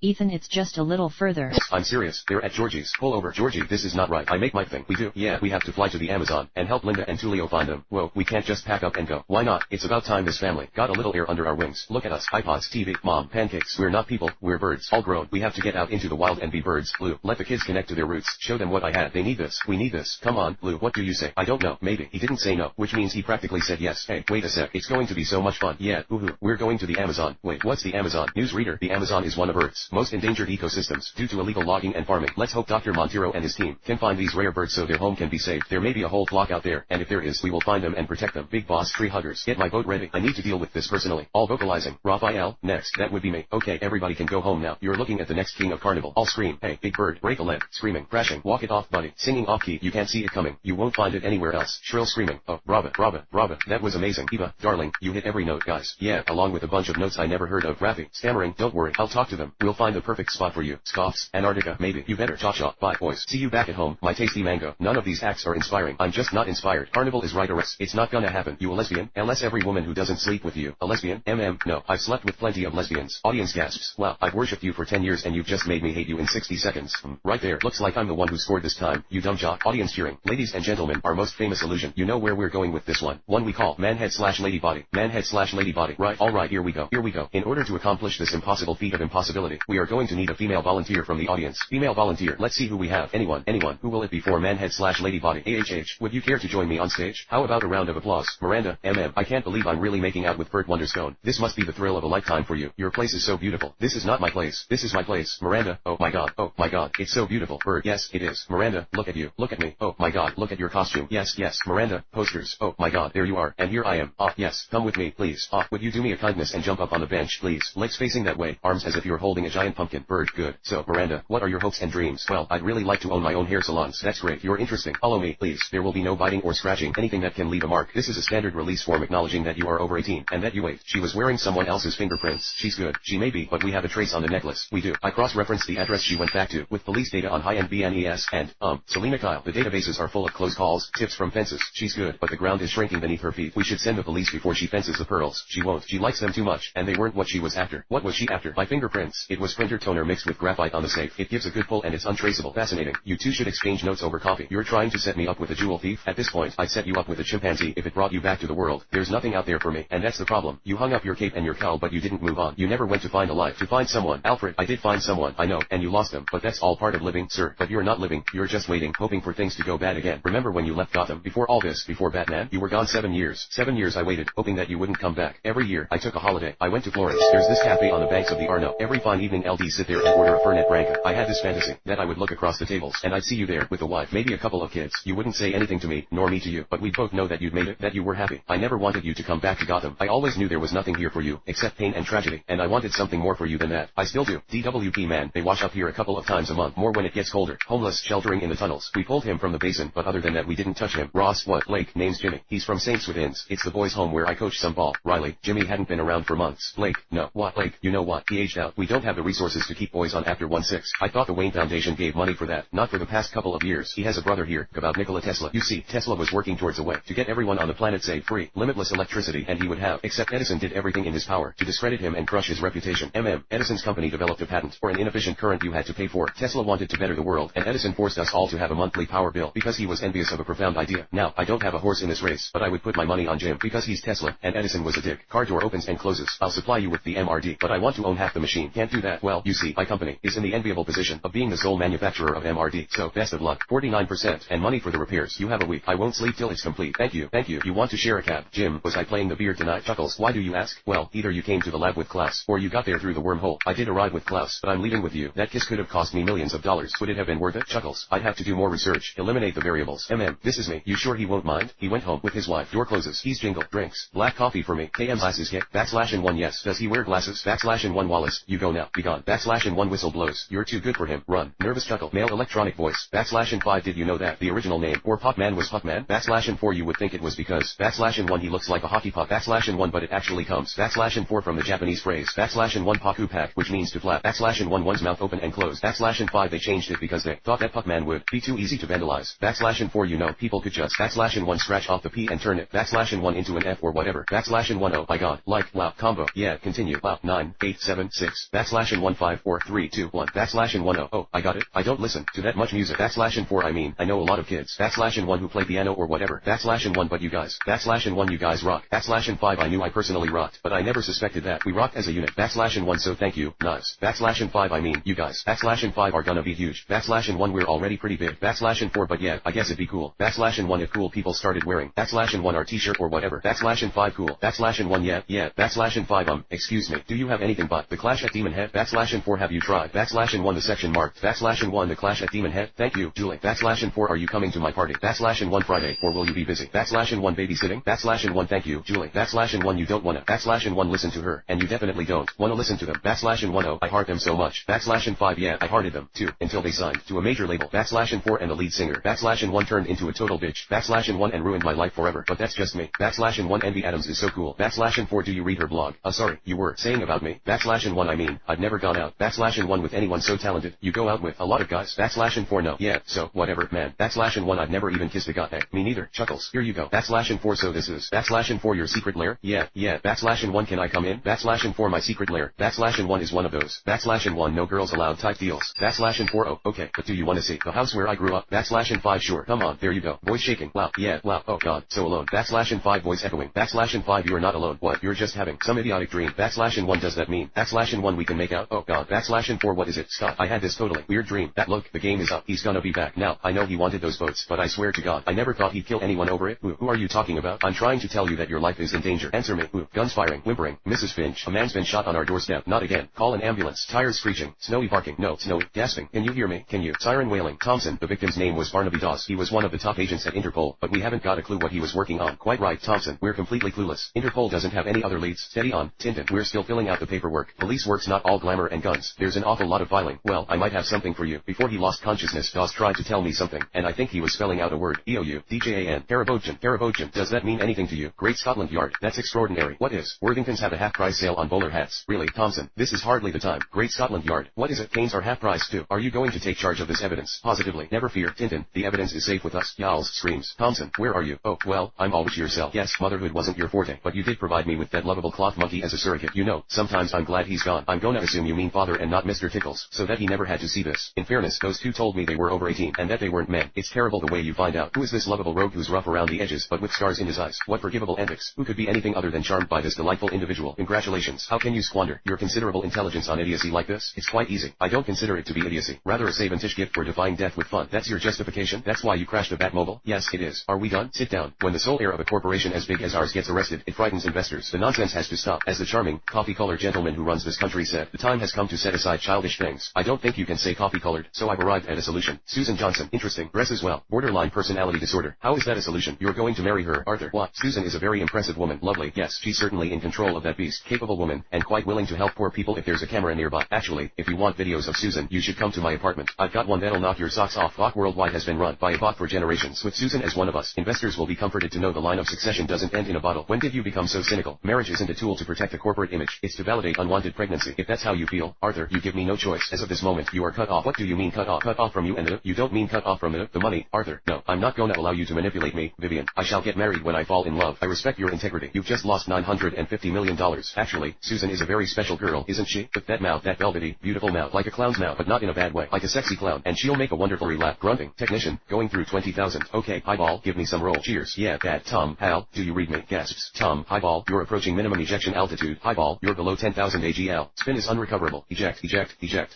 Ethan, it's just a little further. I'm serious. They're at Georgie's. Pull over. Georgie, this is not right. I make my thing. We do. Yeah, we have to fly to the Amazon and help Linda and Tulio find them. Whoa, we can't just pack up and go. Why not? It's about time this family got a little air under our wings. Look at us. iPods, TV, mom, pancakes. We're not people. We're birds. All grown. We have to get out into the the wild and be birds. Blue, let the kids connect to their roots. Show them what I had. They need this. We need this. Come on, Blue, what do you say? I don't know. Maybe. He didn't say no, which means he practically said yes. Hey, wait a sec. It's going to be so much fun. Yeah, woohoo. We're going to the Amazon. Wait, what's the Amazon? Newsreader. The Amazon is one of Earth's most endangered ecosystems due to illegal logging and farming. Let's hope Dr. Montero and his team can find these rare birds so their home can be saved. There may be a whole flock out there, and if there is, we will find them and protect them. Big boss tree huggers. Get my boat ready. I need to deal with this personally. All vocalizing. Raphael, next. That would be me. Okay, everybody can go home now. You're looking at the next king of carnival. I'll scream. Hey, big bird, break a leg. Screaming, crashing, walk it off, buddy. Singing off key. You can't see it coming. You won't find it anywhere else. Shrill screaming. Oh, bravo, bravo, bravo. That was amazing. Eva, darling, you hit every note, guys. Yeah, along with a bunch of notes I never heard of. Rafi, stammering. Don't worry, I'll talk to them. We'll find the perfect spot for you. Scoffs, Antarctica, maybe. You better cha-cha. Bye, boys. See you back at home. My tasty mango. None of these acts are inspiring. I'm just not inspired. Carnival is right or else. It's not gonna happen. You a lesbian? Unless every woman who doesn't sleep with you. A lesbian? No, I've slept with plenty of lesbians. Audience gasps. Wow, I've worshipped you for 10 years and you've just made me hate you in 60 seconds. Right there. Looks like I'm the one who scored this time. You dumb jock. Audience cheering. Ladies and gentlemen, our most famous illusion. You know where we're going with this one. One we call manhead/lady body. Manhead/lady body. Right, alright, here we go. Here we go. In order to accomplish this impossible feat of impossibility, we are going to need a female volunteer from the audience. Female volunteer. Let's see who we have. Anyone. Who will it be for manhead/lady body? AHH. Would you care to join me on stage? How about a round of applause? Miranda, I can't believe I'm really making out with Burt Wonderstone. This must be the thrill of a lifetime for you. Your place is so beautiful. This is not my place. This is my place. Miranda, oh my god. Oh my god. It's so beautiful. Burt, yes, it is. Miranda, look at you. Look at me. Oh my god. Look at your costume. Yes, yes. Miranda, posters. Oh my god. There you are. And here I am. Ah, yes. Come with me, please. Ah, would you do me a kindness and jump up on the bench, please? Legs facing that way. Arms as if you're holding a giant pumpkin. Burt, good. So, Miranda, what are your hopes and dreams? Well, I'd really like to own my own hair salons. That's great. You're interesting. Follow me, please. There will be no biting or scratching. Anything that can leave a mark. This is a standard release form acknowledging that you are over 18 and that you wait. She was wearing someone else's fingerprints. She's good. She may be, but we have a trace on the necklace. We do. I cross-referenced the address she went back to with police data on high-end BNES and, Selena Kyle. The databases are full of close calls, tips from fences. She's good, but the ground is shrinking beneath her feet. We should send the police before she fences the pearls. She won't. She likes them too much, and they weren't what she was after. What was she after? My fingerprints. It was printer toner mixed with graphite on the safe. It gives a good pull and it's untraceable. Fascinating. You two should exchange notes over coffee. You're trying to set me up with a jewel thief? At this point, I'd set you up with a chimpanzee if it brought you back to the world. There's nothing out there for me, and that's the problem. You hung up your cape and your cowl, but you didn't move on. You never went to find a life, to find someone. Alfred, I did find someone, I know, and you lost them, but that's all part of living, sir. But you're not living, you're just waiting, hoping for things to go bad again. Remember when you left Gotham? Before all this, before Batman? You were gone 7 years. 7 years I waited, hoping that you wouldn't come back. Every year, I took a holiday. I went to Florence. There's this cafe on the banks of the Arno. Every fine evening LD sit there and order a Fernet Branca. I had this fantasy, that I would look across the tables, and I'd see you there, with a wife, maybe a couple of kids. You wouldn't say anything to me, nor me to you, but we'd both know that you'd made it, that you were happy. I never wanted you to come back to Gotham. I always knew there was nothing here for you, except pain and tragedy, and I wanted something more for you than that. I still do. DWP man, they wash up here a couple of times a month, more when it gets colder. Homeless, sheltering in the tunnels. We pulled him from the basin, but other than that we didn't touch him. Ross, what? Blake, name's Jimmy. He's from St. Swithin's. It's the boys' home where I coach some ball. Riley, Jimmy hadn't been around for months. Blake, no. What? Blake, you know what? He aged out. We don't have the resources to keep boys on after 1-6. I thought the Wayne Foundation gave money for that. Not for the past couple of years. He has a brother here, about Nikola Tesla. You see, Tesla was working towards a way to get everyone on the planet say free, limitless electricity, and he would have, except Edison did everything in his power to discredit him and crush his reputation. Edison's company developed a patent for an inefficient current you had to pay for. Tesla wanted to better the world, and Edison forced us all to have a monthly power bill because he was envious of a profound idea. Now, I don't have a horse in this race, but I would put my money on Jim because he's Tesla, and Edison was a dick. Car door opens and closes. I'll supply you with the MRD, but I want to own half the machine. Can't do that. Well, you see, my company is in the enviable position of being the sole manufacturer of MRD, so best of luck. 49% and money for the repairs. You have a week. I won't sleep till it's complete. Thank you. Thank you. You want to share a cab? Jim, was I playing the beard tonight? Chuckles. Why do you ask? Well, either you came to the lab with Klaus, or you got there through the wormhole. I did arrive with Klaus, but I'm leaving with you. That kiss could have cost me millions of dollars. Would it have been worth it? Chuckles. I'd have to do more research. Eliminate the variables. This is me. You sure he won't mind? He went home with his wife. Door closes. He's jingle. Drinks. Black coffee for me. KM glasses get. \1 yes. Does he wear glasses? \1 Wallace. You go now. Be gone. \1 whistle blows. You're too good for him. Run. Nervous chuckle. Male electronic voice. \5 did you know that the original name or Puckman was Puckman? \4 you would think it was because \1 he looks like a hockey puck. \1 but it actually comes. \4 from the Japanese phrase. \1 paku pak, which means to flap. \1 one's mouth open and closed. \5 they changed it because they thought that Puckman would be too easy to vandalize. \4 you know people could just \1 scratch off the P and turn it \1 into an F or whatever. \1 oh my god. Like wow combo. Yeah, continue. Wow 9 8 7 6 \1 5 4 3 2 1 \1 oh I got it. I don't listen to that much music. \4 I mean I know a lot of kids. \1 who play piano or whatever. \1 but you guys. \1 you guys rock. \5 I knew I personally rocked, but I never suspected that we rocked as a unit. \1 so thank you. Nice. \5 I mean you guys. Backslash and 5 are gonna be huge. Backslash and 1 we're already pretty big. Backslash and 4 but yeah, I guess it'd be cool. Backslash and 1 if cool people started wearing. Backslash and 1 our t-shirt or whatever. Backslash and 5 cool. Backslash and 1 yeah. Backslash and 5 excuse me. Do you have anything but the Clash at Demon Head? Backslash and 4 have you tried? Backslash and 1 the section marked. Backslash and 1 the Clash at Demon Head. Thank you, Julie. Backslash and 4 are you coming to my party? Backslash and 1 Friday or will you be busy? Backslash and 1 babysitting. Backslash and 1 thank you, Julie. Backslash and 1 you don't wanna. Backslash and 1 listen to her and you definitely don't wanna listen to them. Backslash and 1 oh I heart them so much. Backslash and 5 yeah I hearted them too until they signed to a major label. Backslash and 4 and the lead singer. Backslash and 1 turned into a total bitch. Backslash and 1 and ruined my life forever. But that's just me. Backslash and 1 Envy Adams is so cool. Backslash and 4 do you read her blog? Sorry, you were saying about me. Backslash and 1 I mean, I've never gone out. Backslash and 1 with anyone so talented. You go out with a lot of guys. Backslash and 4 no. Yeah, so, whatever, man. Backslash and 1 I've never even kissed a guy. Me neither. Chuckles. Here you go. Backslash and 4 so this is. Backslash and 4 your secret lair? Yeah. Backslash and 1 can I come in? Backslash and 4 my secret lair. Backslash and 1 is one of those. Backslash and 1 no girls allowed type deals. Backslash and 4 oh, okay, but do you wanna see the house where I grew up? Backslash and 5 sure. Come on, there you go. Voice shaking. Wow, yeah, wow, oh god, so alone. Backslash and 5 voice echoing. Backslash and 5 you are not alone. What? You're just having some idiotic dream. Backslash and 1 does that mean? Backslash and 1 we can make out. Oh god. Backslash and 4 what is it? Scott, I had this totally weird dream. That look, the game is up. He's gonna be back. Now, I know he wanted those votes, but I swear to god, I never thought he'd kill anyone over it. Who are you talking about? I'm trying to tell you that your life is in danger. Answer me. Guns firing, whimpering. Mrs. Finch, a man's been shot on our doorstep. Not again. Call an ambulance. Tires screeching. Snowy barking. No, Snowy. Gasping. Can you hear me? Can you? Siren wailing. Thompson, the victim's name was Barnaby Dawes. He was one of the top agents at Interpol, but we haven't got a clue what he was working on. Quite right, Thompson. We're completely clueless. Interpol doesn't have any other leads. Steady on, Tintin. We're still filling out the paperwork. Police work's not all glamour and guns. There's an awful lot of filing. Well, I might have something for you. Before he lost consciousness, Dawes tried to tell me something, and I think he was spelling out a word. EOU, DJAN, Carabogin. Does that mean anything to you? Great Scotland Yard. That's extraordinary. What is? Worthington's have a half-price sale on bowler hats. Really, Thompson? This is hardly the time. Great Scotland Yard. What is it? Canes are half-price too. Are you going to take charge of this evidence? Positively. Never fear, Tintin. The evidence is safe with us. Yowls screams. Thompson, where are you? Oh, well, I'm always yourself. Yes, motherhood wasn't your forte, but you did provide me with that lovable cloth monkey as a surrogate. You know, sometimes I'm glad he's gone. I'm gonna assume you mean father and not Mr. Tickles, so that he never had to see this. In fairness, those two told me they were over 18, and that they weren't men. It's terrible the way you find out. Who is this lovable rogue who's rough around the edges, but with stars in his eyes? What forgivable antics. Who could be anything other than charmed by this delightful individual? Congratulations. How can you squander your considerable intelligence on idiocy like this? It's quite easy. I don't consider it to be idiocy. Rather a savantish gift for defying death with fun. That's your justification? That's why you crashed a Batmobile? Yes, it is. Are we done? Sit down. When the sole heir of a corporation as big as ours gets arrested, it frightens investors. The nonsense has to stop. As the charming, coffee-colored gentleman who runs this country said, the time has come to set aside childish things. I don't think you can say coffee-colored, so I've arrived at a solution. Susan Johnson. Interesting. Dresses well. Borderline personality disorder. How is that a solution? You're going to marry her, Arthur. What? Susan is a very impressive woman. Lovely. Yes, she's certainly in control of that beast. Capable woman, and quite willing to help poor people if there's a camera nearby. Actually, if you want videos of Susan, you should come to my apartment. I've got one that'll knock your socks off. Bot Worldwide has been run by a bot for generations. With Susan as one of us, investors will be comforted to know the line of succession doesn't end in a bottle. When did you become so cynical? Marriage isn't a tool to protect the corporate image. It's to validate unwanted pregnancy. If that's how you feel, Arthur, you give me no choice. As of this moment, you are cut off. What do you mean cut off? Cut off from you and you don't mean cut off from the money, Arthur. No, I'm not gonna allow you to manipulate me, Vivian. I shall get married when I fall in love. I respect your integrity. You've just lost $950 million. Actually, Susan is a very special girl, isn't she? With that mouth, that velvety, beautiful mouth, like a clown's mouth, but not in a bad way, like a sexy clown, and she'll make a wonderful relap. Grunting. Technician, going through 20,000. Okay, highball, give me some roll. Cheers. Yeah, that. Tom, Hal, do you read me? Gasps. Tom, highball, you're approaching minimum ejection altitude. Highball, you're below 10,000 AGL. Spin is unrecoverable. Eject.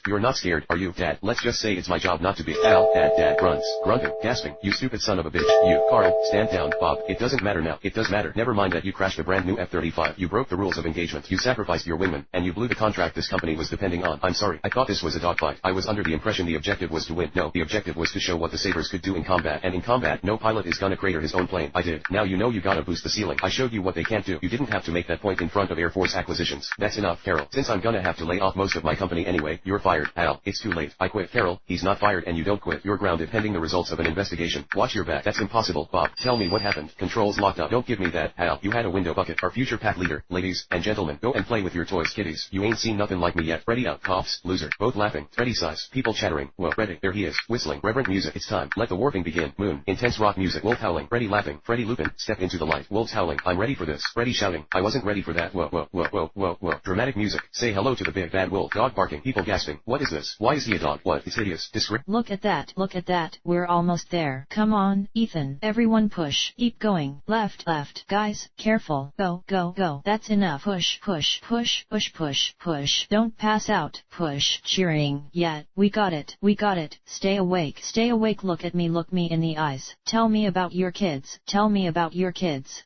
You're not scared, are you, Dad? Let's just say it's my job not to be. Al, Dad grunts. Grunting. Gasping. You stupid son of a bitch. You, Carl, stand down. Bob, it doesn't matter now. It does matter. Never mind that you crashed a brand new F-35. You broke the rules of engagement. You sacrificed your wingman, and you blew the contract this company was depending on. I'm sorry. I thought this was a dogfight. I was under the impression the objective was to win. No, the objective was to show what the Sabres could do in combat, and in combat, no pilot is gonna crater his own plane. I did. Now you know you gotta boost the ceiling. I showed you what they can't do. You didn't have to make that point in front of Air Force acquisitions. That's enough, Carol. Since I'm gonna have to lay off most of my company anyway, you're fired. Al, it's too late. I quit. Carol, he's not fired and you don't quit. You're grounded pending the results of an investigation. Watch your back. That's impossible. Bob, tell me what happened. Controls locked up. Don't give me that. Al, you had a window bucket. Our future pack leader. Ladies and gentlemen, go and play with your toys, kiddies. You ain't seen nothing like me yet. Freddy out. Coughs. Loser. Both laughing. Freddy sighs. People chattering. Whoa, Freddy. There he is. Whistling. Reverent music. It's time. Let the warping begin. Moon. Intense rock music. Wolf howling. Freddy laughing. Freddy Lupin. Step into the light. Wolves howling. I'm ready for this. Freddy shouting. I wasn't ready for that. Whoa. Dramatic music. Say hello to the big bad wolf. Dog barking. People gasping. What is this? Why is he a dog? What? It's hideous. Look at that. We're almost there. Come on, Ethan. Everyone push. Keep going. Left. Guys, careful. Go. That's enough. Push. Don't pass out. Push. Spanish, cheering, "Yeah, we got it, we got it, stay awake, look at me in the eyes, tell me about your kids,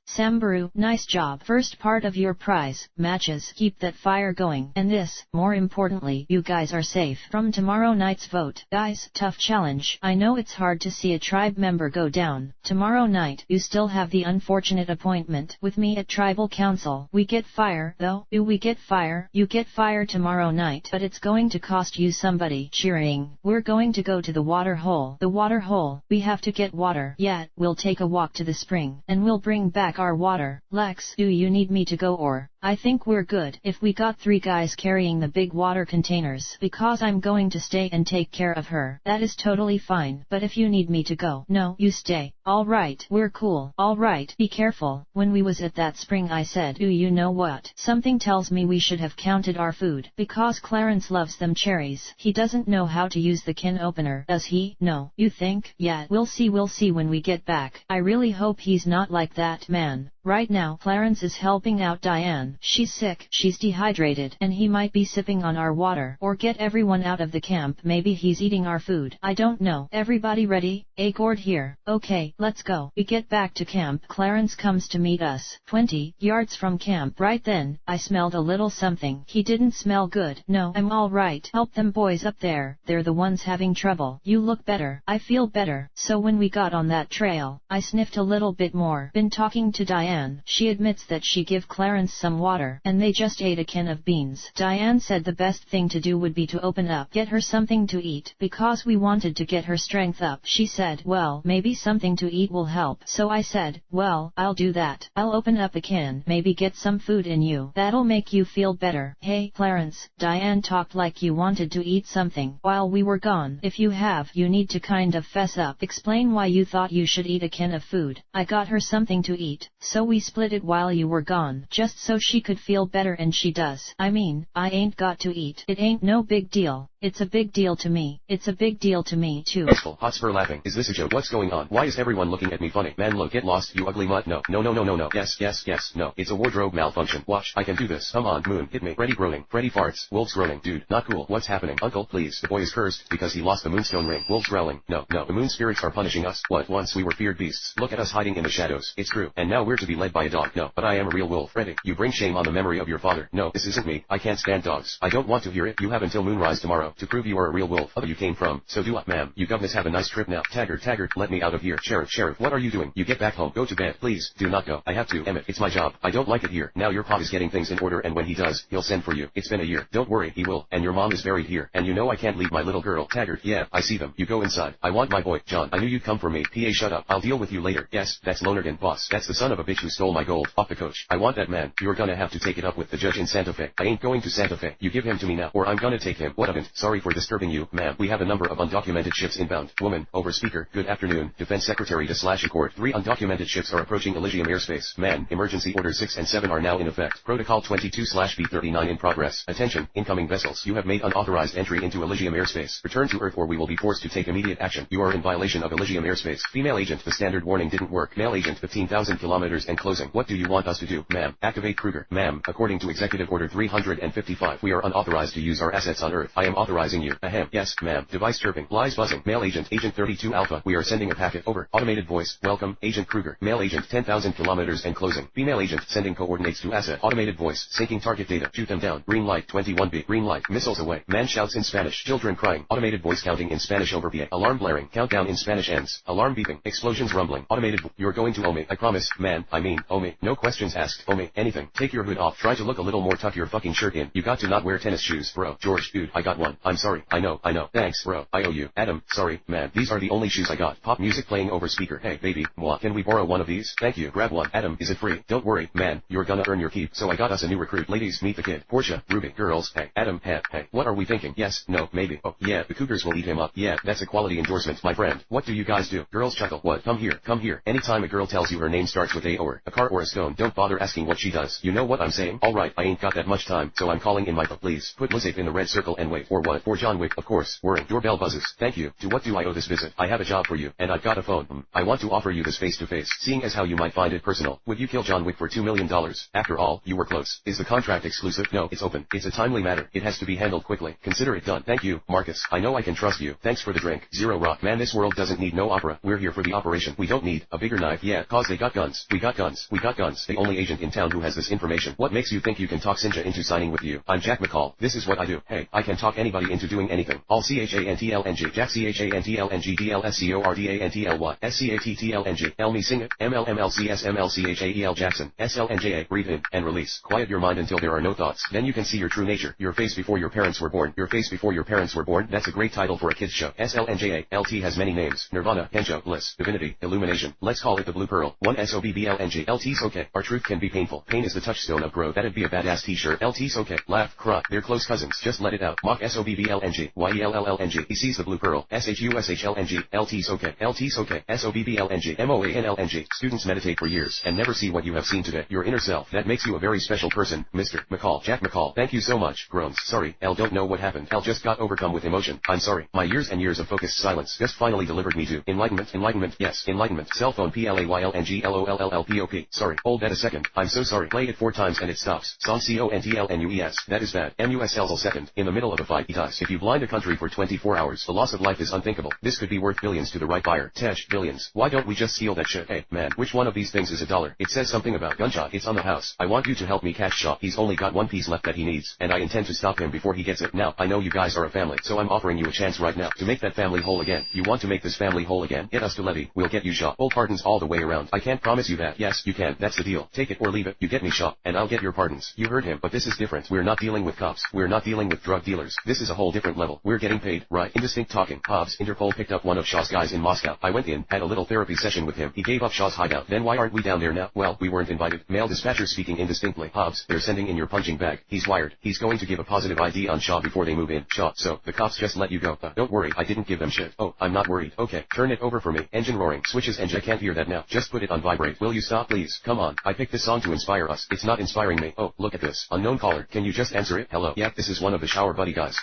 Samburu, nice job, first part of your prize, matches, keep that fire going, and this, more importantly, you guys are safe from tomorrow night's vote, guys, tough challenge, I know it's hard to see a tribe member go down, tomorrow night, you still have the unfortunate appointment with me at tribal council, we get fire, though, we get fire, you get fire tomorrow night, but it's going to cost you somebody, cheering, we're going to go to the water hole, we have to get water, yeah, we'll take a walk to the spring, and we'll bring back our water, Lex, do you need me to go or? I think we're good if we got 3 guys carrying the big water containers because I'm going to stay and take care of her. That is totally fine, but if you need me to go, no, you stay. Alright, we're cool. Alright, be careful. When we was at that spring I said, do you know what? Something tells me we should have counted our food because Clarence loves them cherries. He doesn't know how to use the can opener, does he? No. You think? Yeah, we'll see when we get back. I really hope he's not like that man. Right now Clarence is helping out Diane. She's sick, she's dehydrated, and he might be sipping on our water or get everyone out of the camp. Maybe he's eating our food. I don't know. Everybody ready? Gord here. Okay, let's go. We get back to camp. Clarence comes to meet us. 20 yards from camp. Right then, I smelled a little something. He didn't smell good. No, I'm all right. Help them boys up there. They're the ones having trouble. You look better. I feel better. So when we got on that trail, I sniffed a little bit more. Been talking to Diane. She admits that she give Clarence some water, and they just ate a can of beans. Diane said the best thing to do would be to open up, get her something to eat, because we wanted to get her strength up. She said, well, maybe something to eat will help. So I said, well, I'll do that. I'll open up a can, maybe get some food in you. That'll make you feel better. Hey, Clarence, Diane talked like you wanted to eat something while we were gone. If you have, you need to kind of fess up. Explain why you thought you should eat a can of food. I got her something to eat, so we split it while you were gone, just so she could feel better, and she does. I mean, I ain't got to eat. It ain't no big deal. It's a big deal to me. It's a big deal to me too. Hotspur laughing. Is this a joke? What's going on? Why is everyone looking at me funny? Man, look, get lost, you ugly mutt. No. Yes, no. It's a wardrobe malfunction. Watch, I can do this. Come on, Moon, hit me. Freddy groaning. Freddy farts. Wolves groaning. Dude, not cool. What's happening? Uncle, please. The boy is cursed because he lost the moonstone ring. Wolves growling. No. The moon spirits are punishing us. What? Once we were feared beasts. Look at us hiding in the shadows. It's true. And now we're to be led by a dog. No, but I am a real wolf. Freddy, you bring shame on the memory of your father. No, this isn't me. I can't stand dogs. I don't want to hear it. You have until moonrise tomorrow to prove you are a real wolf. You came from. So do I, ma'am. You governors have a nice trip now. Taggart, let me out of here. Sheriff, what are you doing? You get back home. Go to bed. Please, do not go. I have to. Emmett, it's my job. I don't like it here. Now your pop is getting things in order, and when he does, he'll send for you. It's been a year. Don't worry, he will. And your mom is buried here. And you know I can't leave my little girl. Taggart, yeah, I see them. You go inside. I want my boy. John, I knew you'd come for me. PA, shut up. I'll deal with you later. Yes, that's Lonergan, boss. That's the son of a bitch who stole my gold off the coach. I want that man. You're gonna have to take it up with the judge in Santa Fe. I ain't going to Santa Fe. You give him to me now, or I'm gonna take him. What event? Sorry for disturbing you, ma'am. We have a number of undocumented ships inbound. Woman, over speaker, good afternoon, Defense Secretary to / Accord. 3 undocumented ships are approaching Elysium airspace. Man, emergency orders 6 and 7 are now in effect. Protocol 22/B39 in progress. Attention, incoming vessels. You have made unauthorized entry into Elysium airspace. Return to Earth or we will be forced to take immediate action. You are in violation of Elysium airspace. Female agent, the standard warning didn't work. Male agent, 15,000 kilometers and closing. What do you want us to do, ma'am? Activate Kruger. Ma'am, according to Executive Order 355, we are unauthorized to use our assets on Earth. I am authorizing you. Ahem. Yes, ma'am. Device chirping. Lies buzzing. Male agent, Agent 32 Alpha, we are sending a packet. Over. Automated voice. Welcome, Agent Kruger. Male agent, 10,000 kilometers and closing. Female agent, sending coordinates to asset. Automated voice. Syncing target data. Shoot them down. Green light, 21B. Green light. Missiles away. Man shouts in Spanish. Children crying. Automated voice counting in Spanish over PA. Alarm blaring. Countdown in Spanish ends. Alarm beeping. Explosions rumbling. Automated. You're going to Ome. I promise. Man, I mean, Ome. No questions asked. Ome. Anything. Take your hood off. Try to look a little more. Tuck your fucking shirt in. You got to not wear tennis shoes. Bro. George, dude, I got one. I'm sorry. I know. Thanks, bro. I owe you. Adam, sorry, man. These are the only shoes I got. Pop music playing over speaker. Hey, baby, moi, can we borrow one of these? Thank you. Grab one. Adam, is it free? Don't worry, man. You're gonna earn your keep. So I got us a new recruit. Ladies, meet the kid. Portia, Ruby, girls, hey, Adam, hey, what are we thinking? Yes, no, maybe. Oh, yeah, the Cougars will eat him up. Yeah, that's a quality endorsement, my friend. What do you guys do? Girls chuckle. What? Come here. Anytime a girl tells you her name starts with a car or a stone, don't bother asking what she does. You know what I'm saying? Alright, I ain't got that much time, so I'm calling in Michael. Please, put Lizzie in the red circle and wait for what? For John Wick, of course. Whirring. Doorbell buzzes. Thank you. To what do I owe this visit? I have a job for you, and I've got a phone. I want to offer you this face-to-face. Seeing as how you might find it personal, would you kill John Wick for $2 million? After all, you were close. Is the contract exclusive? No, it's open. It's a timely matter. It has to be handled quickly. Consider it done. Thank you, Marcus. I know I can trust you. Thanks for the drink. Zero Rock. Man, this world doesn't need no opera. We're here for the operation. We don't need a bigger knife. Yeah, cause they got guns. We got guns. We got guns. The only agent in town who has this information. What makes you think you can talk Sinja into signing with you? I'm Jack McCall. This is what I do. Hey, I can talk anybody into doing anything. All CHANTLNG. Jack CHANTLNG DLSCORDANTLY. SCATTLNG. L me sing it. MLMLCSMLCHAEL Jackson. SLNJA. Breathe in and release. Quiet your mind until there are no thoughts. Then you can see your true nature. Your face before your parents were born. Your face before your parents were born. That's a great title for a kids show. SLNJA. LT has many names. Nirvana, Kensho, Bliss, Divinity, Illumination. Let's call it the Blue Pearl. One SOBBLNG. LT's okay. Our truth can be painful. Pain is the touchstone of growth. That'd be a badass t-shirt. LT's okay. Laugh, cry. They're close cousins. Just let it out. Mock SOBBLNG. YELLLNG. He sees the Blue Pearl. SHUSHLNG. LT's okay. LT's okay. SOBBLNG. MOANLNG. Students meditate for years and never see what you have seen today. Your inner self. That makes you a very special person, Mr. McCall. Jack McCall. Thank you so much. Groans. Sorry, L don't know what happened. L just got overcome with emotion. I'm sorry. My years and years of focused silence just finally delivered me to enlightenment. Enlightenment. Yes, enlightenment. Cell phone PLAYLNGLOLLLPOP. Sorry. Hold that a second. I'm so sorry. Play it 4 times and it stops. Song CONTLNUES. That is bad. MUSL second. In the middle of a fight. It does. If you blind a country for 24 hours, the loss of life is unthinkable. This could be worth billions to the right buyer. Tesh, billions. Why don't we just steal that shit? Hey, man, which one of these things is $1? It says something about gunshot. It's on the house. I want you to help me catch Shaw. He's only got one piece left that he needs, and I intend to stop him before he gets it. Now, I know you guys are a family, so I'm offering you a chance right now to make that family whole again. You want to make this family whole again? Get us to Levy. We'll get you Shaw. Full pardons all the way around. I can't promise you that. Yes, you can. That's the deal. Take it or leave it. You get me Shaw, and I'll get your pardons. You heard him, but this is different. We're not dealing with cops. We're not dealing with drug dealers. This is a whole different level. We're getting paid, right? Indistinct talking. Hobbs, Interpol picked up one of Shaw's guys in Moscow. I went in, had a little therapy session with him. He gave up Shaw's hideout. Then why aren't we down there now? Well, we weren't invited. Male dispatcher speaking indistinctly. Hobbs, they're sending in your punching bag. He's wired. He's going to give a positive ID on Shaw before they move in. Shaw, so, the cops just let you go. Don't worry, I didn't give them shit. Oh, I'm not worried. Okay, turn it over for me. Engine roaring. Switches engine. I can't hear that now. Just put it on vibrate. Will you stop please? Come on. I picked this song to inspire us. It's not inspiring me. Oh, look at this. Unknown caller. Can you just answer it? Hello. Yeah, this is one of the shower buddy guys.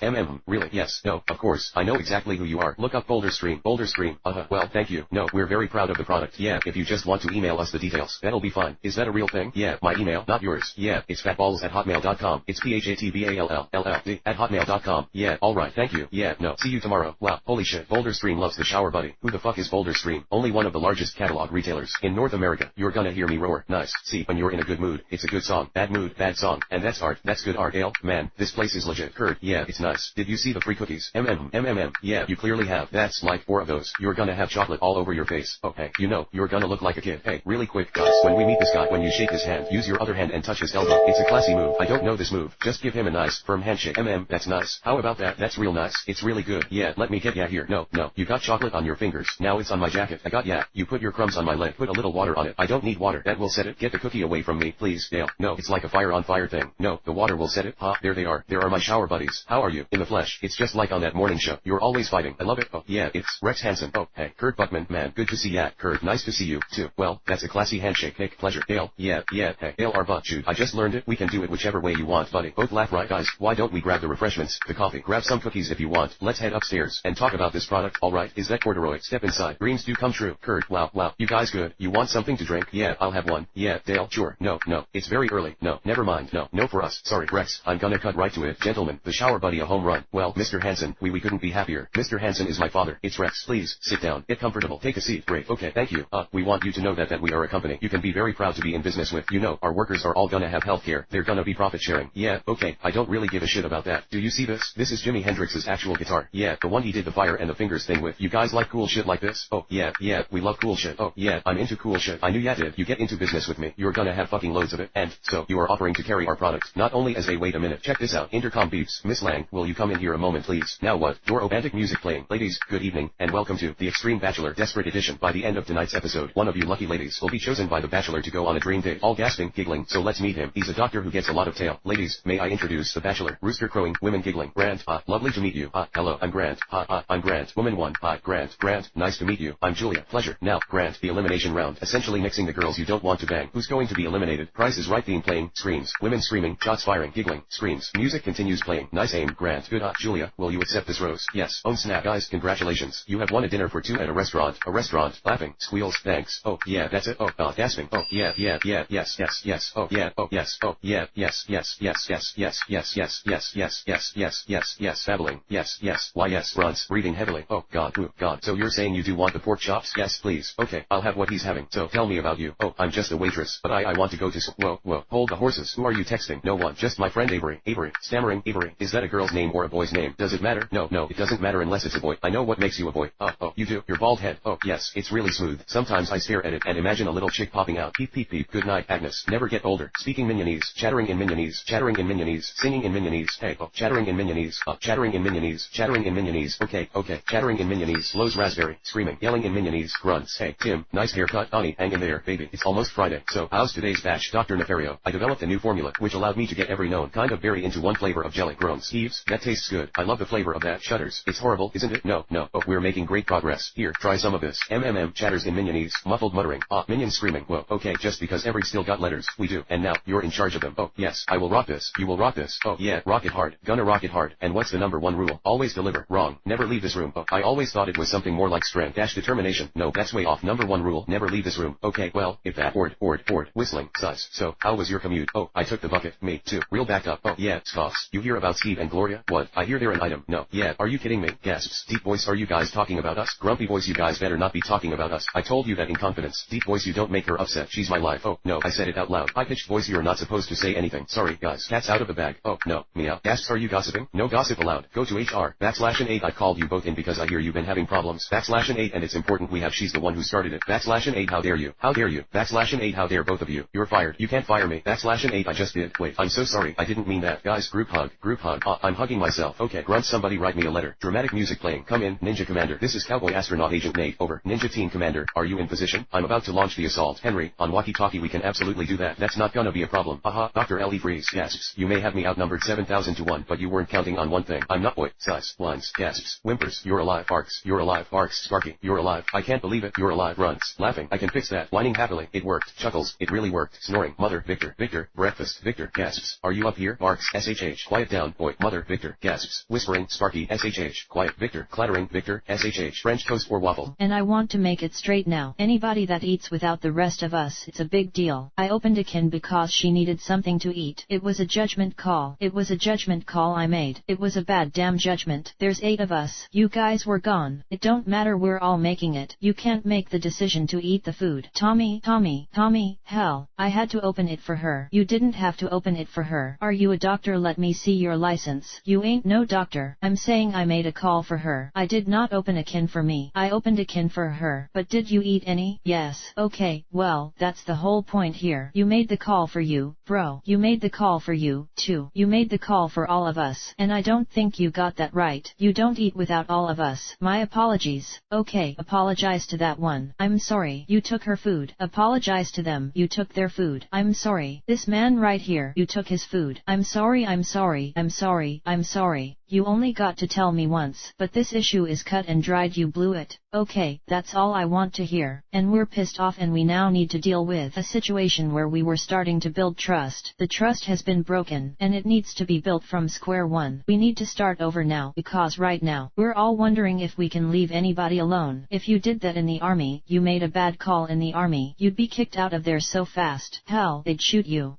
Really? Yes. No, of course. I know exactly who you are. Look up Boulder Stream. Boulder Stream. Well, thank you. No, we're very proud of the product. Yeah, if you just want to email us the details, that'll be fine. Is that a real thing? Yeah, my email, not yours. Yeah, it's fatballs@hotmail.com. It's PHATBALLLLD@hotmail.com. Yeah, alright, thank you. Yeah, no. See you tomorrow. Wow, holy shit. Boulder Stream loves the shower buddy. Who the fuck is Boulder Stream? Only one of the largest catalog retailers in North America. You're gonna hear me roar. Nice. See, when you're in a good mood, it's a good song. Bad mood, bad song. And that's art. That's good art. Ale, man, this place is legit. Kurt, yeah, it's nice. Did you see the free cookies? Yeah, you clearly have. That's like 4 of those. You're gonna have chocolate all over your face. Oh, hey, you know, you're gonna look like a kid. Hey, really quick, guys, when we meet this guy, when you shake his hand, use your other hand and touch his elbow. It's a classy move. I don't know this move. Just give him a nice, firm handshake. That's nice. How about that? That's real nice. It's really good. Yeah, let me get ya here. No, you got chocolate on your fingers. Now it's on my jacket. I got ya. You put your crumbs on my leg. Put a little water on it. I don't need water. That will set it. Get the cookie away from me, please. Dale. No, it's like a fire on fire thing. No, the water will set it. There they are. There are my shower buddies. How are you? In the flesh. It's just like on that morning show. You're always fighting. I love it. Oh, yeah, it's Rex Hansen. Oh, hey, Kurt Buckman. Man, good to see ya. Kurt, nice to see you, too. Well, that's a classy handshake. Nick, pleasure. Dale. Yeah, hey, Dale our butt, dude. I just learned it. We can do it whichever way you want, buddy. Both laugh, right, guys? Why don't we grab the refreshments, the coffee, grab some cookies if you want. Let's head upstairs and talk about this product. Alright, is that corduroy? Step inside. Dreams do come true. Kurt, wow, you guys good. You want something to drink? Yeah, I'll have one. Yeah, Dale, sure. No, it's very early. No, never mind. No for us. Sorry, Rex, I'm gonna cut right to it. Gentlemen, the shower buddy a home run. Well, Mr. Hansen, we couldn't be happier. Mr. Hansen is my father. It's Rex. Please, sit down. Get comfortable. Take a seat. Great. Okay, thank you. We want you to know that we are a company you can be very proud to be in business with. You know, our workers are all gonna have health care. They're gonna be profit sharing. Yeah, okay, I don't really give a shit about that. Do you see this? This is Jimi Hendrix's actual guitar. Yeah, the one he did the fire and the fingers thing with. You guys like cool shit like this? Oh, yeah, we love cool shit. Oh, yeah, I'm into cool shit. I knew ya did. You get into business with me, you're gonna have fucking loads of it. And, so, you are offering to carry our product, not only as a wait a minute, check this out. Intercom beeps. Miss Lang, will you come in here a moment please? Now what? Door romantic music playing. Ladies, good evening, and welcome to The Extreme Bachelor Desperate Edition. By the end of tonight's episode, one of you lucky ladies will be chosen by the Bachelor to go on a dream date. All gasping, giggling, so let's meet him. He's a doctor who gets a lot of tail. Ladies, may I introduce the Bachelor? Rooster crowing, women giggling. Grant, lovely to meet you. Hello, I'm Grant. I'm Grant. Woman 1, Grant, nice to meet you. I'm Julia. Pleasure. Now, Grant, the elimination round. Essentially mixing the girls you don't want to bang. Who's going to be eliminated? Price is Right theme playing. Screams. Women screaming. Shots firing. Giggling. Screams. Music continues playing. Nice aim. Grant. grand. Good. Julia, will you accept this rose? Yes. Oh snap. Guys, congratulations. You have won a dinner for two at a restaurant. A restaurant. Laughing. Squeals. Thanks. Oh, yeah, that's it. Oh, gasping. Oh, yeah, yes, yes. Oh, yeah, oh, yes. Oh, yeah, yes. Babbling. Yes. Why, yes. Grunts. Breathing heavily. Oh, God. Ooh, God. So you're saying you do want the pork chops? Yes, please. Okay, I'll have what he's having. So tell me about you. Oh, I'm just a waitress, but I want to go to Whoa. Hold the horses. Who are you texting? No one. Just my friend Avery. Avery. Stammering. Avery. Is that a girl's name or a boy's name? Does it matter? No, it doesn't matter unless it's a boy. I know what makes you a boy. Oh, you do. Your bald head. Oh, yes, it's really smooth. Sometimes I stare at it and imagine a little chick popping out. Peep, peep, peep. Good night, Agnes. Never get older. Speaking Mignonese. Chattering in Mignonese. Chattering in Mignonese. Singing in Mignonese. Hey, oh, chattering in Mignonese. Chattering in Mignonese. Chattering in Mignonese. Okay. Chattering in Mignonese. Lows raspberry. Screaming. Yelling in Mignonese. Grunts. Hey, Tim. Nice haircut. Ani, hang in there, baby. It's almost Friday. So, how's today's batch? Dr. Nefario. I developed a new formula, which allowed me to get every known kind of berry into one flavor of jelly. Groans. Eves. That tastes good. I love the flavor of that. Shudders. It's horrible, isn't it? No. Oh, we're making great progress. Here, try some of this. Chatters in Mignonese. Muffled muttering. Minions screaming. Whoa, okay, just because every still got letters. We do. And now, you're in charge of them. Oh, yes, I will rock this. You will rock this. Oh, yeah, rock it hard. Gonna rock it hard. And what's the number one rule? Always deliver. Wrong. Never leave this room. Oh, I always thought it was something more like strength dash determination. No, that's way off. Number one rule. Never leave this room. Okay, well, if that ord, whistling, sus. So, how was your commute? Oh, I took the bucket. Me, too. Real backed up. Oh, yeah, scoffs. You hear about Steve and Gloria? What? I hear they're an item. No. Yeah, are you kidding me? Gasps. Deep voice, are you guys talking about us? Grumpy voice, you guys better not be talking about us. I told you that in confidence. Deep voice, you don't make her upset. She's my life. Oh, no, I said it out loud. High pitched voice, you're not supposed to say anything. Sorry, guys. Cat's out of the bag. Oh, no. Meow. Gasps, are you gossiping? No gossip allowed. Go to HR. /8 I called you both in because I hear you've been having problems. /8 and it's important we have she's the one who started it. /8 how dare you? How dare you? /8 how dare both of you? You're fired. You can't fire me. /8 I just did. Wait, I'm so sorry. I didn't mean that. Guys, group hug. I'm hugging myself. Okay, grunt somebody write me a letter. Dramatic music playing. Come in, Ninja Commander. This is Cowboy Astronaut Agent Nate. Over. Ninja Team Commander. Are you in position? I'm about to launch the assault. Henry, on walkie-talkie we can absolutely do that. That's not gonna be a problem. Haha. Dr. L.E. Freeze. Gasps. You may have me outnumbered 7,000 to 1, but you weren't counting on one thing. I'm not boy. Sus. Lines. Gasps. Whimpers. You're alive. Arcs. You're alive. Arcs. Sparky. You're alive. I can't believe it. You're alive. Runs. Laughing. I can fix that. Whining happily. It worked. Chuckles. It really worked. Snoring. Mother. Victor. Breakfast. Victor. Gasps. Are you up here? Arcs. SHH. Quiet down. Boy. Mother. Victor. Gasps. Whispering. Sparky. SHH. Quiet. Victor. Clattering. Victor. SHH. French toast or waffle. And I want to make it straight now. Anybody that eats without the rest of us, it's a big deal. I opened a can because she needed something to eat. It was a judgment call. It was a judgment call I made. It was a bad damn judgment. There's 8 of us. You guys were gone. It don't matter, we're all making it. You can't make the decision to eat the food. Tommy, hell, I had to open it for her. You didn't have to open it for her. Are you a doctor? Let me see your license. You ain't no doctor. I'm saying I made a call for her. I did not open a can for me. I opened a can for her. But did you eat any? Yes. Okay, well, that's the whole point here. You made the call for you, bro. You made the call for you, too. You made the call for all of us. And I don't think you got that right. You don't eat without all of us. My apologies. Okay, apologize to that one. I'm sorry. You took her food. Apologize to them. You took their food. I'm sorry. This man right here. You took his food. I'm sorry. You only got to tell me once, but this issue is cut and dried. You blew it. Okay, that's all I want to hear. And we're pissed off and we now need to deal with a situation where we were starting to build trust. The trust has been broken, and it needs to be built from square one. We need to start over now, because right now, we're all wondering if we can leave anybody alone. If you did that in the army, you made a bad call in the army, you'd be kicked out of there so fast. Hell, they'd shoot you.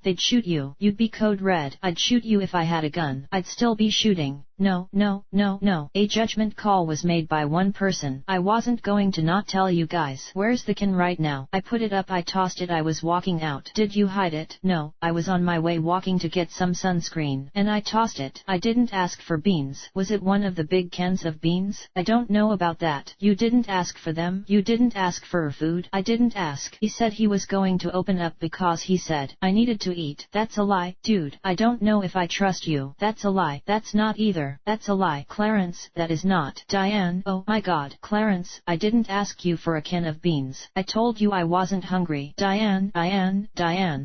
You'd be code red. I'd shoot you if I had a gun. I'd still be shooting. No. A judgment call was made by one person. I wasn't going to not tell you guys. Where's the can right now? I put it up, I tossed it, I was walking out. Did you hide it? No, I was on my way walking to get some sunscreen. And I tossed it. I didn't ask for beans. Was it one of the big cans of beans? I don't know about that. You didn't ask for them? You didn't ask for her food? I didn't ask. He said he was going to open up because he said I needed to eat. That's a lie. Dude, I don't know if I trust you. That's a lie. That's not either. That's a lie. Clarence, that is not. Diane, oh my god. Clarence, I didn't ask you for a can of beans. I told you I wasn't hungry. Diane.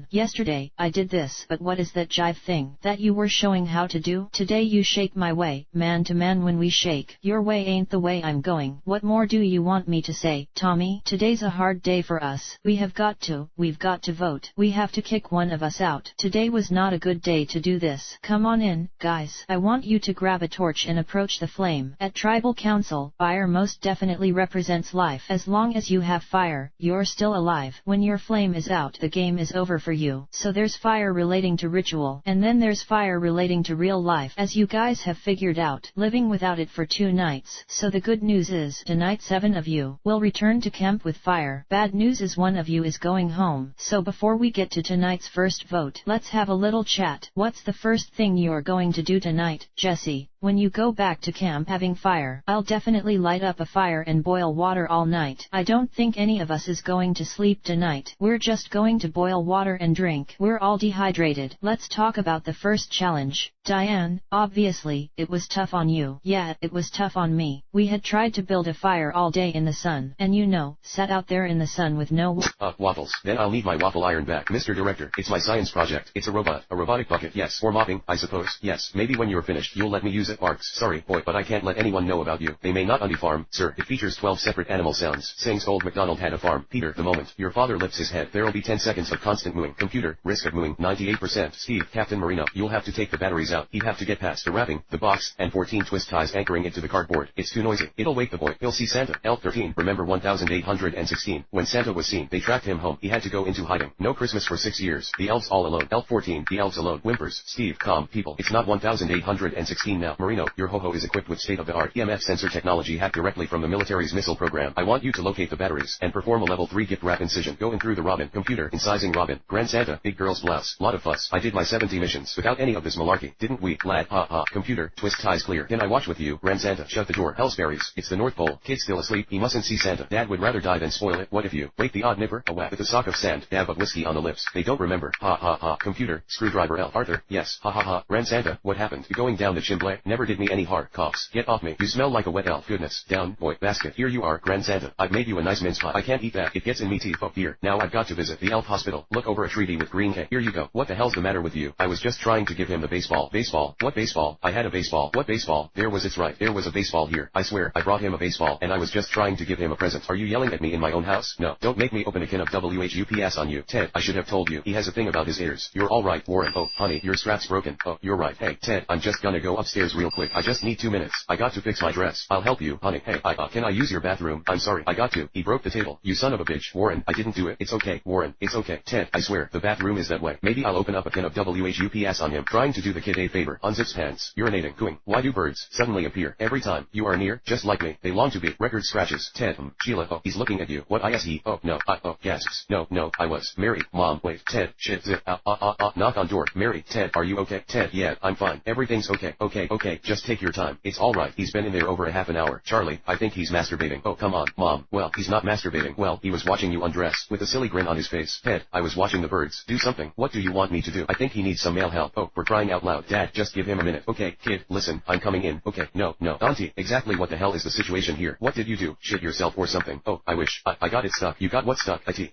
Yesterday, I did this. But what is that jive thing that you were showing how to do? Today you shake my way, man to man. When we shake, your way ain't the way I'm going. What more do you want me to say? Tommy, today's a hard day for us. We've got to vote. We have to kick one of us out. Today was not a good day to do this. Come on in, guys. I want you to grab grab a torch and approach the flame. At tribal council, fire most definitely represents life. As long as you have fire, you're still alive. When your flame is out, the game is over for you. So there's fire relating to ritual, and then there's fire relating to real life, as you guys have figured out, living without it for 2 nights. So the good news is, tonight 7 of you will return to camp with fire. Bad news is 1 of you is going home. So before we get to tonight's first vote, let's have a little chat. What's the first thing you're going to do tonight, Jesse? When you go back to camp having fire, I'll definitely light up a fire and boil water all night. I don't think any of us is going to sleep tonight. We're just going to boil water and drink. We're all dehydrated. Let's talk about the first challenge. Diane, obviously, it was tough on you. Yeah, it was tough on me. We had tried to build a fire all day in the sun, and sat out there in the sun with no waffles. Then I'll need my waffle iron back. Mr. Director, it's my science project. It's a robot. A robotic bucket, yes. Or mopping, I suppose. Yes, maybe when you're finished, you'll let me use it. Arcs. Sorry, boy, but I can't let anyone know about you. They may not undefarm, sir. It features 12 separate animal sounds. Sings old MacDonald had a farm. Peter, the moment your father lifts his head, there'll be 10 seconds of constant mooing. Computer, risk of mooing, 98%. Steve, Captain Marino, you'll have to take the batteries out. He'd have to get past the wrapping, the box, and 14 twist ties anchoring it to the cardboard. It's too noisy. It'll wake the boy. He'll see Santa. Elf 13. Remember 1816. When Santa was seen, they tracked him home. He had to go into hiding. No Christmas for 6 years. The elves all alone. Elf 14. The elves alone. Whimpers. Steve, calm, people. It's not 1816 now. Marino, your ho-ho is equipped with state-of-the-art EMF sensor technology hacked directly from the military's missile program. I want you to locate the batteries and perform a level 3 gift wrap incision. Go in through the Robin. Computer, incising Robin. Grand Santa, big girl's blouse. Lot of fuss. I did my 70 missions without any of this malarkey. Didn't we, lad? Ha ha. Computer, twist ties clear. Can I watch with you? Grand Santa, shut the door. Hellsberries. It's the North Pole. Kid's still asleep. He mustn't see Santa. Dad would rather die than spoil it. What if you wake the odd nipper? A whack with a sock of sand. Dab of whiskey on the lips. They don't remember. Ha ha ha. Computer, screwdriver L. Arthur, yes. Ha ha ha. Grand Santa, what happened? You going down the chimbley? Never did me any harm. Coughs. Get off me. You smell like a wet elf. Goodness. Down, boy. Basket. Here you are, Grand Santa. I've made you a nice mince pie. I can't eat that. It gets in me teeth. Oh, here. Now I've got to visit the elf hospital. Look over a treaty with green hay. Here you go. What the hell's the matter with you? I was just trying to give him the baseball. Baseball? What baseball? I had a baseball. What baseball? There was it's right. There was a baseball here. I swear, I brought him a baseball, and I was just trying to give him a present. Are you yelling at me in my own house? No. Don't make me open a can of WHUPS on you. Ted, I should have told you. He has a thing about his ears. You're all right, Warren. Oh, honey, your strap's broken. Oh, you're right. Hey, Ted, I'm just gonna go upstairs real quick. I just need 2 minutes. I got to fix my dress. I'll help you, honey. Hey, can I use your bathroom? I'm sorry. I got to. He broke the table. You son of a bitch. Warren, I didn't do it. It's okay, Warren. It's okay. Ted, I swear, the bathroom is that way. Maybe I'll open up a can of WHUPS on him. Trying to do the kid a favor. Unzips pants. Urinating. Cooing. Why do birds suddenly appear every time you are near? Just like me. They long to be. Record scratches. Ted, Sheila. Oh, he's looking at you. What ISE? Oh, no. Gasps. No, I was. Mary. Mom, wait. Ted. Shit. Zip. Knock on door. Mary. Ted, are you okay? Ted, yeah, I'm fine. Everything's okay. Okay. Just take your time. It's alright. He's been in there over a half an hour. Charlie, I think he's masturbating. Oh, come on, Mom. Well, he's not masturbating. Well, he was watching you undress. With a silly grin on his face. Ted, I was watching the birds. Do something. What do you want me to do? I think he needs some male help. Oh, we're crying out loud. Dad, just give him a minute. Okay, kid, listen, I'm coming in. Okay, no. Auntie, exactly what the hell is the situation here? What did you do? Shit yourself or something? Oh, I wish. I got it stuck. You got what stuck? Listen,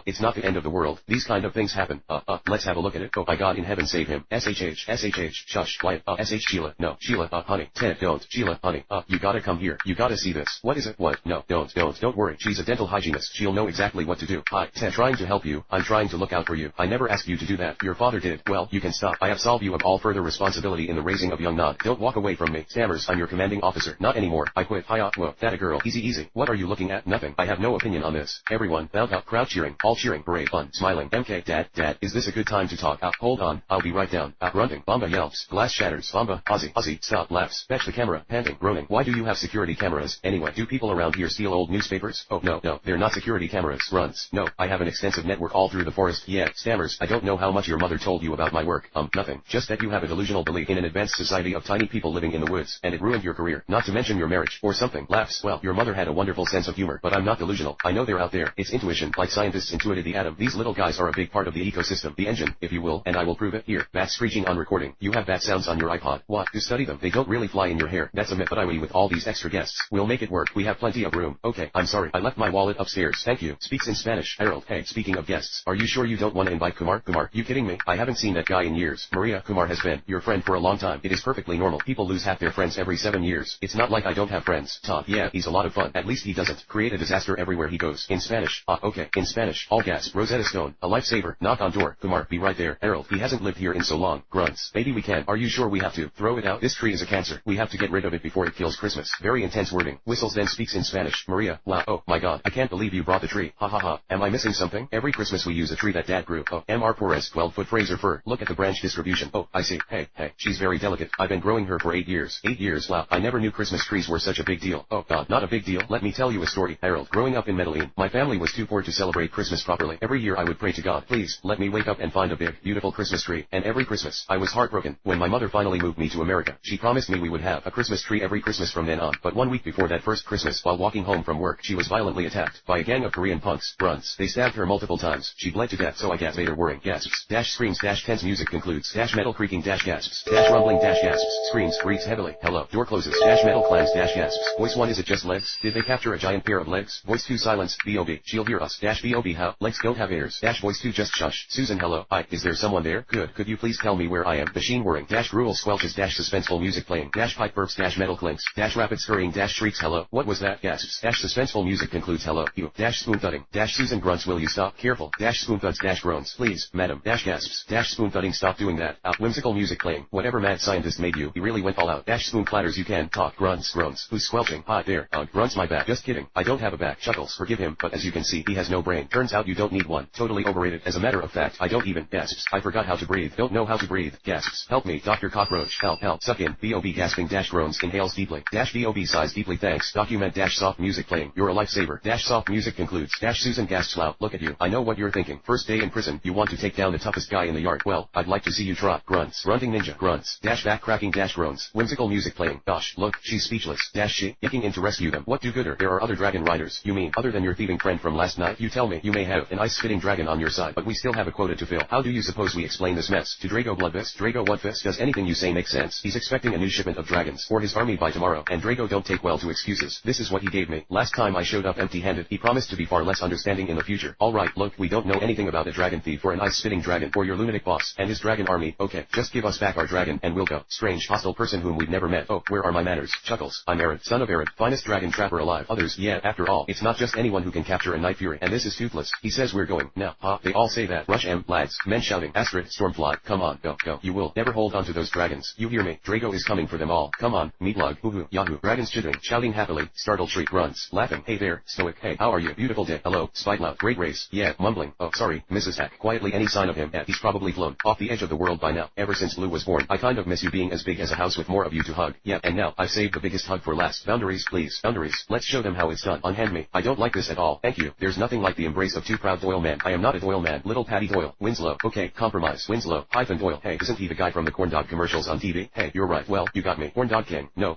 it's not the end of the world. These kind of things happen. Let's have a look at it. Oh, my God in heaven save him. SHH, shush, quiet, SH Sheila, no, Sheila, honey, Ted, don't, Sheila, honey, you gotta come here. You gotta see this. What is it? What? No, don't worry. She's a dental hygienist. She'll know exactly what to do. Hi, Ted, trying to help you. I'm trying to look out for you. I never asked you to do that. Your father did. Well, you can stop. I have solved you of all further responsibility in the raising of young Nod. Don't walk away from me. Stammers, I'm your commanding officer. Not anymore. I quit. Hiya, whoa, that a girl. Easy. What are you looking at? Nothing. I have no opinion on this. Everyone, bound up, crowd cheering, all cheering, parade, fun, smiling. MK, Dad, is this a good time to talk? Hold on, I'll be right down. Grunting, Bomba yelps, glass shatters, Bomba, Ozzy, stop, laughs, fetch the camera, panting, groaning. Why do you have security cameras? Anyway, do people around here steal old newspapers? Oh, no, they're not security cameras. Runs. No, I have an extensive network all through the forest. Yeah, Stammers, I don't know how much your mother told you about my work. Nothing. Just that you have a delusional belief in an advanced society of tiny people living in the woods, and it ruined your career, not to mention your marriage, or something. Laughs. Well, your mother had a wonderful sense of humor, but I'm not delusional. I know they're out there. It's intuition, like scientists intuited the atom. These little guys are a big part of the ecosystem, the engine, if you will, and I will prove it. Here, bats screeching on recording. You have bat sounds on your iPod. What? To study them. They don't really fly in your hair. That's a myth, but I will with all these extra guests. We'll make it work. We have plenty of room. Okay, I'm sorry. I left my wallet upstairs. Thank you. Speaks in Spanish. Harold, hey, speaking of guests, are you sure you don't want to invite Kumar? You kidding me? I haven't seen that guy in years. Maria, Kumar has been your friend for a long time. It is perfectly normal. People lose half their friends every 7 years. It's not like I don't have friends. Todd, yeah, he's a lot of fun. At least he doesn't create a disaster everywhere he goes. In Spanish. Okay, in Spanish. All gas. Rosetta Stone, a lifesaver. Knock on door. Kumar, be right there. Harold, he hasn't lived here in so long. Grunt. grunts. Maybe we can. Are you sure we have to? Throw it out. This tree is a cancer. We have to get rid of it before it kills Christmas. Very intense wording. Whistles then speaks in Spanish. Maria, wow, oh my god, I can't believe you brought the tree. Ha ha ha. Am I missing something? Every Christmas we use a tree that dad grew. Oh, M.R. Perez, 12-foot Fraser fir. Look at the branch distribution. Oh, I see. Hey, she's very delicate. I've been growing her for 8 years. 8 years, wow. I never knew Christmas trees were such a big deal. Oh god, not a big deal. Let me tell you a story. Harold, growing up in Medellin, my family was too poor to celebrate Christmas properly. Every year I would pray to God, please, let me wake up and find a big, beautiful Christmas tree. And every Christmas, I was heartbroken. When my mother finally moved me to America, she promised me we would have a Christmas tree every Christmas from then on. But 1 week before that first Christmas, while walking home from work, she was violently attacked by a gang of Korean punks, grunts. They stabbed her multiple times. She bled to death, so I gasped whirring, gasps, dash screams, dash tense music concludes, dash metal creaking, dash gasps, dash rumbling, dash gasps, screams, breathes heavily, hello, door closes, dash metal clams, dash gasps. Voice 1, is it just legs? Did they capture a giant pair of legs? Voice 2, silence, B.O.B. She'll hear us, dash B.O.B. how? Legs don't have ears, dash voice 2, just shush. Susan, hello, is there someone there? Good, could you please tell me where I am? Machine whirring, dash gruel squelches, dash suspenseful music playing, dash pipe burps, dash metal clinks, dash rapid scurrying, dash shrieks, hello, what was that? Gasps, dash suspenseful music concludes, hello, you, dash spoon thudding, dash Susan grunts, will you stop? Careful, dash spoon thuds, dash groans, please, madam, dash gasps, dash spoon thudding, stop doing that, out, whimsical music playing, whatever mad scientist made you, he really went all out, dash spoon clatters, you can talk, grunts, groans, who's squelching, hi there, grunts, my back, just kidding, I don't have a back, chuckles, forgive him, but as you can see, he has no brain, turns out you don't need one, totally overrated, as a matter of fact, I don't even, gasps, I forgot how to breathe, don't know how to breathe, gasps, help me, Dr. Cockroach, help, suck in, B.O.B. gasping, dash groans, inhales deeply, dash B.O.B. sighs deeply, thanks, document, dash soft music playing, you're a lifesaver, dash soft music concludes, dash Susan gasps loud, look at you, I know what you're thinking, first day in prison, you want to take down the toughest guy in the yard, well, I'd like to see you try, grunts, grunting ninja, grunts, dash back cracking, dash groans, whimsical music playing, gosh, look, she's speechless, dash she, yanking in to rescue them, what do gooder, there are other dragon riders, you mean, other than your thieving friend from last night, you tell me, you may have an ice-spitting dragon on your side, but we still have a quota to fill, how do you suppose we explain this mess, to Drago Bloodfist, Drago Whatfist, does anything you say make sense, he's expecting a new shipment of dragons, for his army by tomorrow, and Drago don't take well to excuses, this is what he gave me, last time I showed up empty-handed, he promised to be far less understanding in the future, alright, look, we don't know anything about a dragon thief or an ice-spitting dragon or your lunatic boss, and his dragon army, okay, just give us back our dragon, and we'll go, strange, hostile person whom we've never met, oh, where are my manners, chuckles, I'm Arid, son of Arid, finest dragon trapper alive, others, yeah, after all, it's not just anyone who can capture a night fury, and this is toothless, he says we're going, now, they all say that, rush lads, men shouting, Astrid, Stormfly, come on, go, you will never hold on to those dragons, you hear me, Drago is coming for them all, come on, meatlug, hoo-hoo, yahoo, dragons chittering, shouting happily, startled shriek, grunts, laughing, hey there, stoic, hey, how are you, beautiful dick, hello, spite loud, great race, yeah, mumbling, oh, sorry, Mrs. Hack, quietly, any sign of him, he's probably flown off the edge of the world by now, ever since Blue was born, I kind of miss you being as big as a house with more of you to hug, yeah, and now, I've saved the biggest hug for last, boundaries, please, boundaries, let's show them how it's done, unhand me, I don't like this at all, thank you, there's nothing like the embrace of two proud Doyle men, I am not a Doyle man, little Patty Doyle, Winslow, okay, compromise, Winslow, hyphen Doyle, hey, isn't he the guy from the corn dog commercials on TV, hey, you're right, well, you got me, corn dog king, no,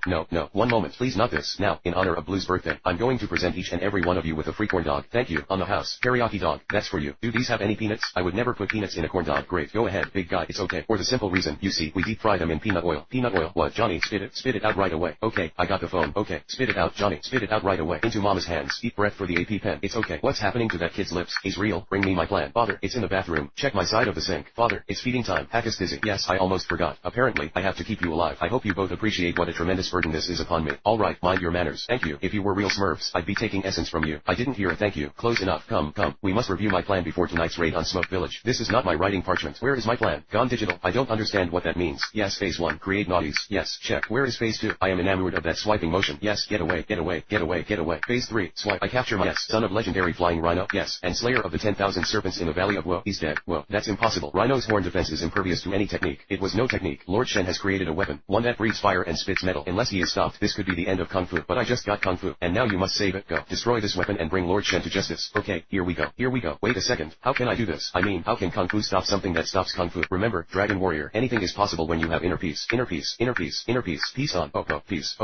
one moment, please not this, now, in honor of Blue's birthday, I'm going to present each and every one of you with a free corn dog, thank you, on the house, teriyaki dog, that's for you, do these have any peanuts, I would never put peanuts in a corn dog, great, go ahead, big guy, it's okay, for the simple reason, you see, we deep fry them in peanut oil, what, Johnny, spit it out right away, okay, I got the phone, okay, spit it out, Johnny, spit it out right away, into mama's hands, deep breath for the AP pen, it's okay, what's happening to that kid's lips, he's real, bring me my plan, father, it's in the bathroom, check my side of the sink, father, it's feeding time, Hackus dizzy, yes, I almost forgot, apparently, I have to keep you alive, I hope you both appreciate what a tremendous burden this is upon me, alright, mind your manners, thank you, if you were real Smurfs, I'd be taking essence from you, I didn't hear a thank you, close enough, come, we must review my plan before tonight's raid on Smoke Village, this is not my writing parchment, where is my plan, gone digital, I don't understand what that means, yes, phase 1, create naughties, yes, check, where is phase 2, I am enamored of that swiping motion, yes, get away, phase 3, swipe, I capture my, yes, son of legendary flying rhino, yes, and slayer of the 10,000 serpents in the valley of woe, he's dead, whoa, that's impossible, Rhino's horn defense is impervious to any technique, it was no technique, Lord Shen has created a weapon, one that breathes fire and spits metal, unless he is stopped, this could be the end of Kung Fu, but I just got Kung Fu, and now you must save it, go, destroy this weapon and bring Lord Shen to justice, okay, here we go, wait a second, how can I do this, I mean, how can Kung Fu stop something that stops Kung Fu, remember, Dragon Warrior, anything is possible when you have inner peace, peace on, peace,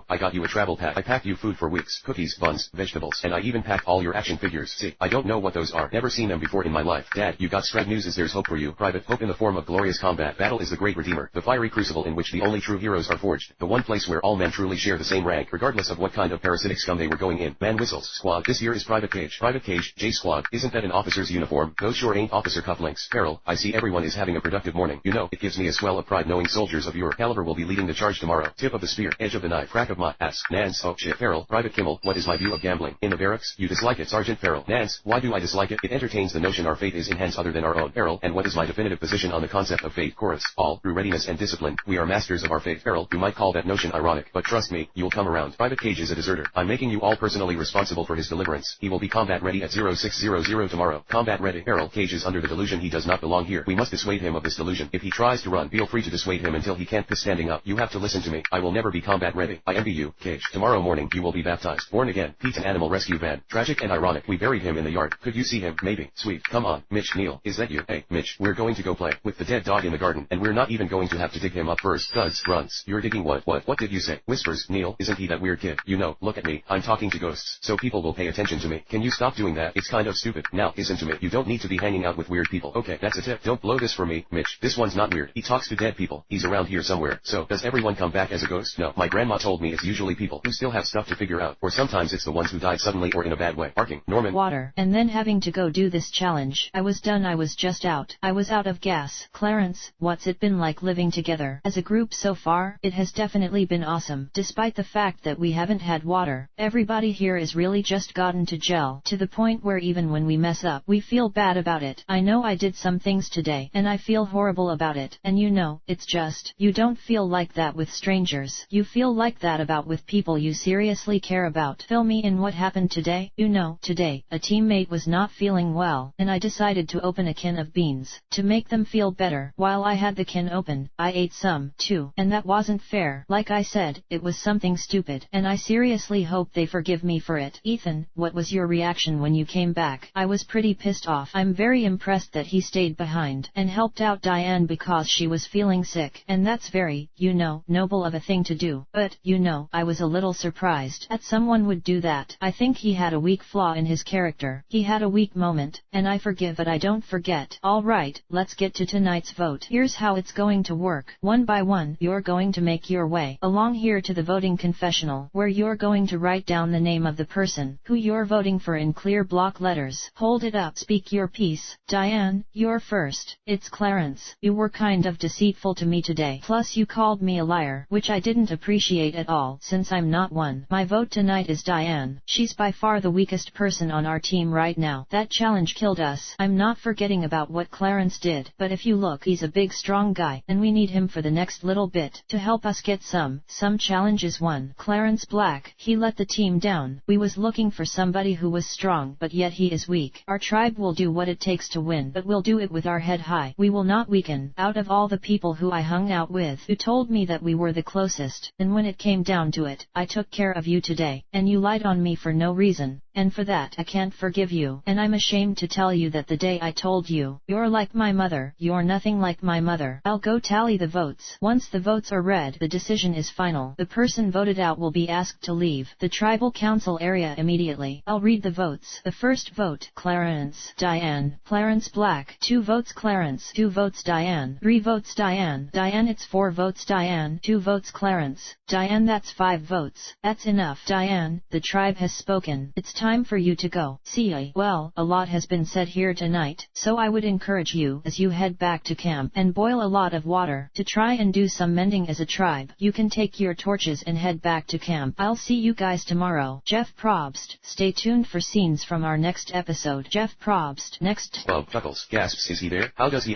I got you a travel pack, I packed you food for weeks, cookies, buns, vegetables, and I even packed all your action figures, see, I don't know what those are, never seen them before in my life, Dad, you got Strad news is there's hope for you, Private, hope in the form of glorious combat, battle is the great redeemer, the fiery crucible in which the only true heroes are forged, the one place where all men truly share the same rank, regardless of what kind of parasitic scum they were going in, man whistles, squad, this here is Private Cage, J Squad, isn't that an officer's uniform, those sure ain't officer cufflinks, Peril, I see everyone is having a productive morning, you know, it gives me a swell of pride knowing soldiers of your caliber will be leading the charge tomorrow, tip of the spear, edge of the knife, crack of my ass, Nance, oh shit, Peril, Private Kimmel, what is my view of gambling, in the barracks, you dislike it, Sergeant Peril, Nance, why do I dislike it, it entertains the notion our fate is in hands other than our own, Peril, and what is my definitive position on the concept of fate, fate. Chorus. All, through readiness and discipline, we are masters of our fate. Errol, you might call that notion ironic, but trust me, you'll come around. Private Cage is a deserter. I'm making you all personally responsible for his deliverance. He will be combat ready at 0600 tomorrow. Combat ready. Errol Cage is under the delusion he does not belong here. We must dissuade him of this delusion. If he tries to run, feel free to dissuade him until he can't piss standing up. You have to listen to me. I will never be combat ready. I envy you, Cage. Tomorrow morning you will be baptized. Born again. Pete, an animal rescue van. Tragic and ironic. We buried him in the yard. Could you see him? Maybe. Sweet. Come on. Mitch, Neil, is that you? Hey, Mitch, we're going to go play with the dead dog in the garden, and we're not even going to have to dig him up first. Cuz, runs. You're digging what? What did you say? Whispers. Neil, isn't he that weird kid? You know, look at me. I'm talking to ghosts, so people will pay attention to me. Can you stop doing that? It's kind of stupid. Now, listen to me. You don't need to be hanging out with weird people. Okay, that's a tip. Don't blow this for me, Mitch. This one's not weird. He talks to dead people. He's around here somewhere. So, does everyone come back as a ghost? No. My grandma told me it's usually people who still have stuff to figure out, or sometimes it's the ones who died suddenly or in a bad way. Barking. Norman. Water. And then having to go do this challenge. I was done. I was just out. I was out of gas. Clarence, what's it been like living together as a group so far? It has definitely been awesome. Despite the fact that we haven't had water, everybody here is really just gotten to gel, to the point where even when we mess up, we feel bad about it. I know I did some things today, and I feel horrible about it. And you know, it's just, you don't feel like that with strangers. You feel like that about with people you seriously care about. Fill me in what happened today. You know, today, a teammate was not feeling well, and I decided to open a can of beans, to make them feel better. While I had the can open, I ate some, too, and that wasn't fair. Like I said, it was something stupid, and I seriously hope they forgive me for it. Ethan, what was your reaction when you came back? I was pretty pissed off. I'm very impressed that he stayed behind and helped out Diane because she was feeling sick, and that's very, you know, noble of a thing to do. But, you know, I was a little surprised that someone would do that. I think he had a weak flaw in his character. He had a weak moment, and I forgive but I don't forget. Alright, let's get to tonight's vote. Here's how it's going to work. One by one, you're going to make your way along here to the voting confessional, where you're going to write down the name of the person who you're voting for in clear block letters. Hold it up. Speak your piece. Diane, you're first. It's Clarence. You were kind of deceitful to me today. Plus you called me a liar, which I didn't appreciate at all, since I'm not one. My vote tonight is Diane. She's by far the weakest person on our team right now. That challenge killed us. I'm not forgetting about what Clarence did, but if you look, he's a big strong guy, and we need him for the next little bit to help us get some challenges won. Clarence Black, he let the team down. We was looking for somebody who was strong, but yet he is weak. Our tribe will do what it takes to win, but we'll do it with our head high. We will not weaken. Out of all the people who I hung out with, who told me that we were the closest, and when it came down to it, I took care of you today, and you lied on me for no reason. And for that I can't forgive you, and I'm ashamed to tell you that the day I told you, you're like my mother, you're nothing like my mother. I'll go tally the votes. Once the votes are read, the decision is final. The person voted out will be asked to leave the tribal council area immediately. I'll read the votes. The first vote, Clarence, Diane, Clarence Black. 2 votes Clarence, 2 votes Diane, 3 votes Diane, Diane. It's 4 votes Diane, 2 votes Clarence, Diane. That's 5 votes. That's enough. Diane, the tribe has spoken. It's time for you to go. See ya. Well, a lot has been said here tonight, so I would encourage you, as you head back to camp and boil a lot of water, to try and do some mending as a tribe. You can take your torches and head back to camp. I'll see you guys tomorrow. Jeff Probst. Stay tuned for scenes from our next episode. Jeff Probst. Next. Bub chuckles, gasps. Is he there? How does he?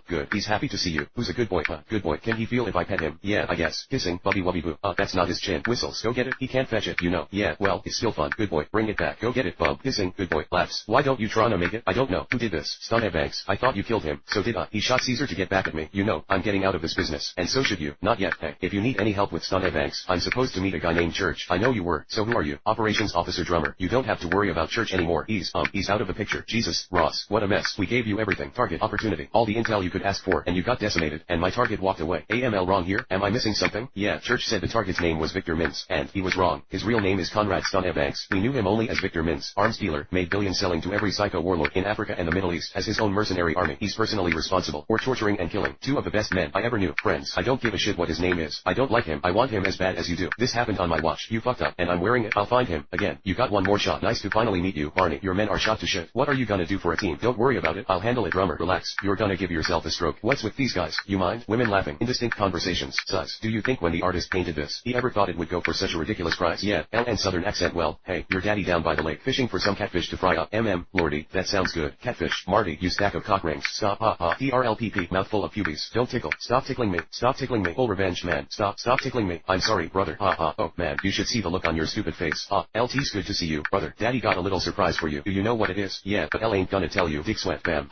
Good. He's happy to see you. Who's a good boy? Good boy. Can he feel if I pet him? Yeah, I guess. Kissing. Bubby wubby boo. That's not his chin. Whistles. Go get it. He can't fetch it, you know. Yeah, well, it's still fun. Good boy. Bring it back. Go get it, Bub. Kissing. Good boy. Laughs. Why don't you try to make it? I don't know. Who did this? Stunhead Banks. I thought you killed him. So did I. He shot Caesar to get back at me. You know, I'm getting out of this business. And so should you. Not yet. Hey, if you need any help with Stunhead Banks, I'm supposed to meet a guy named Church. I know you were. So who are you? Operations Officer Drummer. You don't have to worry about Church anymore. He's out of the picture. Jesus, Ross. What a mess. We gave you everything. Target, opportunity, all the intel you could ask for, and you got decimated, and my target walked away. AML wrong here? Am I missing something? Yeah, Church said the target's name was Victor Mintz, and he was wrong. His real name is Conrad Stunhead Banks. We knew him only as Victor Mintz, arms dealer, made billions selling to every psycho warlord in Africa and the Middle East, has his own mercenary army. He's personally responsible for torturing and killing 2 of the best men I ever knew. Friends, I don't give a shit what his name is. I don't like him. I want him as bad as you do. This happened on my watch. You fucked up, and I'm wearing it. I'll find him. Again, you got one more shot. Nice to finally meet you, Barney. Your men are shot to shit. What are you gonna do for a team? Don't worry about it. I'll handle it. Drummer, relax. You're gonna give yourself a stroke. What's with these guys? You mind? Women laughing. Indistinct conversations. Sus. Do you think when the artist painted this, he ever thought it would go for such a ridiculous price? Yeah, L and southern accent. Well, hey, your daddy down by by the lake fishing for some catfish to fry up. Lordy, that sounds good. Catfish. Marty, you stack of cock rings. Stop. DRLPP. Mouthful of pubes. Don't tickle. Stop tickling me. Stop tickling me. Full revenge, man. Stop tickling me. I'm sorry, brother. Oh, man, you should see the look on your stupid face. LT's good to see you, brother. Daddy got a little surprise for you. Do you know what it is? Yeah, but L ain't gonna tell you. Dick sweat, bam.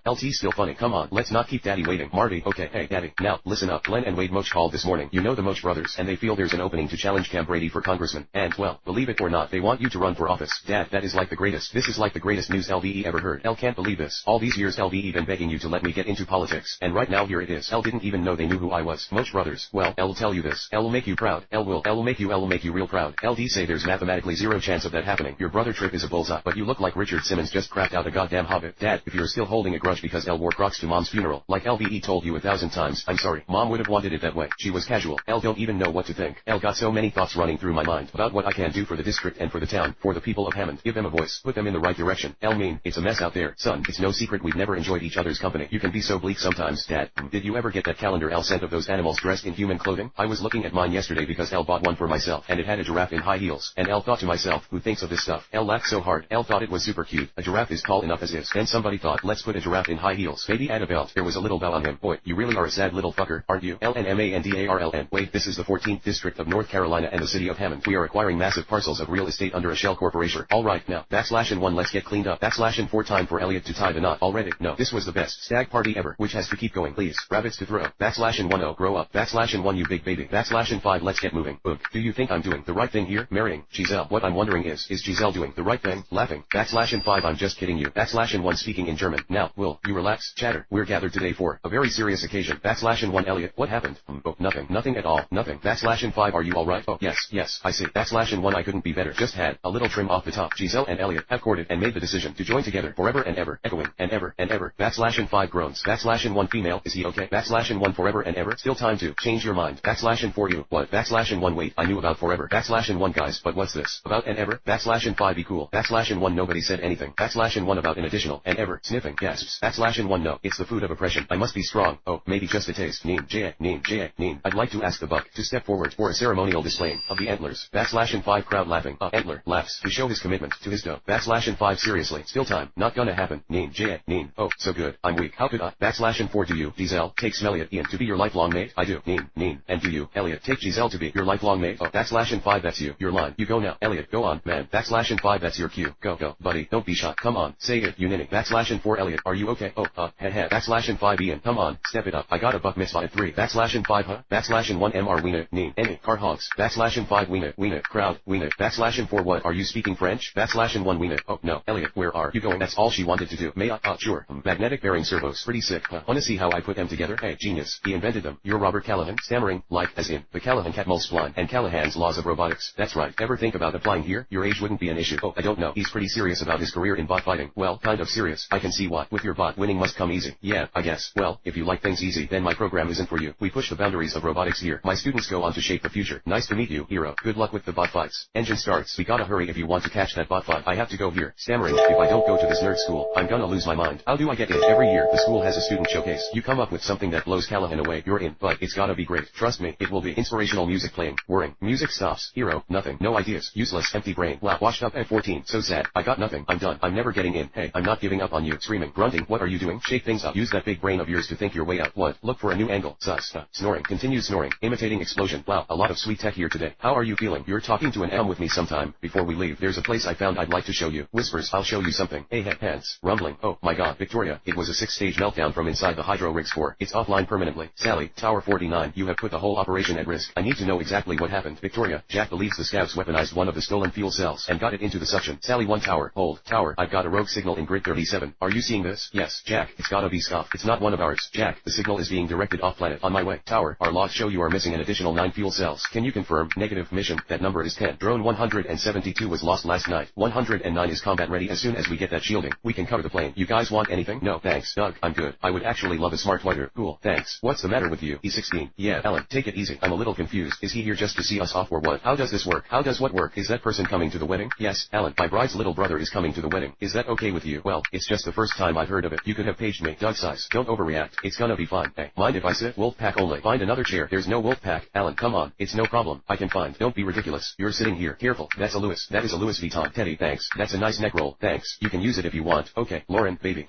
LT's still funny. Come on, let's not keep Daddy waiting. Marty, okay, hey, Daddy. Now, listen up. Glenn and Wade Moch called this morning. You know the Moch brothers, and they feel there's an opening to challenge Cam Brady for congressman. And, well, believe it or not, they want you to run for office. Dad, that is like the greatest. This is like the greatest news LVE ever heard. L can't believe this. All these years LVE been begging you to let me get into politics. And right now here it is. L didn't even know they knew who I was. Moch brothers. Well, L will tell you this. L will make you proud. L will make you real proud. LD say there's mathematically zero chance of that happening. Your brother Trip is a bullseye, but you look like Richard Simmons just cracked out a goddamn hobbit. Dad, if you're still holding a grudge because L wore Crocs to Mom's funeral, like LVE told you 1,000 times, I'm sorry. Mom would have wanted it that way. She was casual. L don't even know what to think. L got so many thoughts running through my mind about what I can do for the district and for the town, for the people of Hammond. Give them a voice. Put them in the right direction. L mean, it's a mess out there. Son, it's no secret we've never enjoyed each other's company. You can be so bleak sometimes. Dad, did you ever get that calendar L sent of those animals dressed in human clothing? I was looking at mine yesterday because L bought one for myself, and it had a giraffe in high heels. And L thought to myself, who thinks of this stuff? L laughed so hard. L thought it was super cute. A giraffe is tall enough as is. Then somebody thought, let's put a giraffe in high heels. Maybe add a belt. There was a little bell on him. Boy, you really are a sad little fucker, aren't you? LNMANDARLN. Wait, this is the 14th district of North Carolina and the city of Hammond. We are acquiring massive parcels of real estate under a shell corporation. Alright, now, \1 let's get cleaned up. \4 time for Elliot to tie the knot. Already, no, this was the best stag party ever, which has to keep going, please. Rabbits to throw. \1 grow up. \1 you big baby. \5 let's get moving. Boog. Do you think I'm doing the right thing here? Marrying Giselle. What I'm wondering is Giselle doing the right thing? Laughing. \5 I'm just kidding you. \1 speaking in German. Now, will you relax? Chatter. We're gathered today for a very serious occasion. \1 Elliot. What happened? Oh, nothing. Nothing at all. Nothing. \5 are you alright? Oh, yes, I see. \1 I couldn't be better. Just had a little trim off the top. Giselle and Elliot have courted and made the decision to join together forever and ever. Echoing and ever and ever. \5 groans. \1 female. Is he okay? \1 forever and ever. Still time to change your mind. \4 you. What? \1 wait. I knew about forever. \1 guys. But what's this? About and ever? \5 be cool. \1 nobody said anything. \1 about an additional and ever. Sniffing. Gasps. \1 no. It's the food of oppression. I must be strong. Oh, maybe just a taste. Neen. Neen. I'd like to ask the buck to step forward for a ceremonial displaying of the antlers. \5 crowd laughing. Antler laughs to show his commitment to his dough. \5 seriously. Still time. Not gonna happen. Neen. Oh, so good. I'm weak. How could I? \4 do you, Giselle, take Smelliot Ian to be your lifelong mate? I do. Neen. And do you, Elliot, take Giselle to be your lifelong mate? Oh, \5 that's you. Your line. You go now. Elliot, go on, man. \5 that's your cue. Go, buddy. Don't be shy. Come on. Say it, you ninny. \4 Elliot, are you okay? Oh, head. \5 Ian, come on. Step it up. I got a buck mitzvah at 3. \5 huh? \1 MR wiener. Neen. Any. Car hogs. \5 wiener. Crowd. Wiener. \4 what? Are you speaking French? \1 wiener. Oh, no. Elliot, where are you going? That's all she wanted to do. May I? Sure. Magnetic bearing servos. Pretty sick, huh? Wanna see how I put them together? Hey, genius. He invented them. You're Robert Callahan. Stammering, like, as in, the Callahan-Catmull spline, and Callahan's laws of robotics. That's right. Ever think about applying here? Your age wouldn't be an issue. Oh, I don't know. He's pretty serious about his career in bot fighting. Well, kind of serious. I can see why. With your bot, winning must come easy. Yeah, I guess. Well, if you like things easy, then my program isn't for you. We push the boundaries of robotics here. My students go on to shape the future. Nice to meet you, hero. Good luck with the bot fights. Engine starts. We gotta hurry if you want to catch that bot fight. I have to go here. Stammering, if I don't go to this nerd school, I'm gonna lose my mind. How do I get in? Every year, the school has a student showcase. You come up with something that blows Callahan away, you're in. But it's gotta be great. Trust me, it will be inspirational music playing. Whirring. Music stops. Hero. Nothing. No ideas. Useless. Empty brain. Wow. Washed up at 14. So sad. I got nothing. I'm done. I'm never getting in. Hey, I'm not giving up on you. Screaming. Grunting. What are you doing? Shake things up. Use that big brain of yours to think your way out. What? Look for a new angle. Sus. Snoring. Continue snoring. Imitating explosion. Wow. A lot of sweet tech here today. How are you feeling? You're talking to an M with me sometime. Before we leave, there's a place I found I'd like to show you. Whispers. I'll show you something. Hey, hands. Rumbling. Oh, my god. Victoria. It was a 6-stage meltdown from inside the Hydro Rigs core. It's offline permanently. Sally. Tower 49. You have put the whole operation at risk. I need to know exactly what happened. Victoria. Jack believes the scouts weaponized one of the stolen fuel cells and got it into the suction. Sally 1 tower. Hold. Tower. I've got a rogue signal in grid 37. Are you seeing this? Yes. Jack. It's gotta be Scoff. It's not one of ours. Jack. The signal is being directed off planet. On my way. Tower. Our logs show you are missing an additional 9 fuel cells. Can you confirm? Negative. Mission. That number is 10. Drone 172 was lost last night. 109 is combat ready. As soon as we get that shielding, we can cover the plane. You guys want anything? No, thanks. Doug. I'm good. I would actually love a smart fighter. Cool. Thanks. What's the matter with you? He's 16. Yeah, Alan. Take it easy. I'm a little confused. Is he here just to see us off or what? How does this work? How does what work? Is that person coming to the wedding? Yes, Alan. My bride's little brother is coming to the wedding. Is that okay with you? Well, it's just the first time I've heard of it. You could have paged me. Doug size. Don't overreact. It's gonna be fine. Hey, mind if I sit? Wolf pack only. Find another chair. There's no wolf pack. Alan, come on. It's no problem. I can find. Don't be ridiculous. You're sitting here. Careful. That's a Lewis. That That is a Louis Vuitton. Teddy, thanks. That's a nice neck roll. Thanks. You can use it if you want. Okay, Lauren, baby.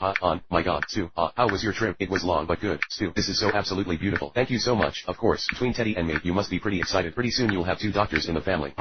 My god. Stu, how was your trip? It was long but good. Stu, this is so absolutely beautiful. Thank you so much. Of course, between Teddy and me, you must be pretty excited. Pretty soon you'll have 2 doctors in the family.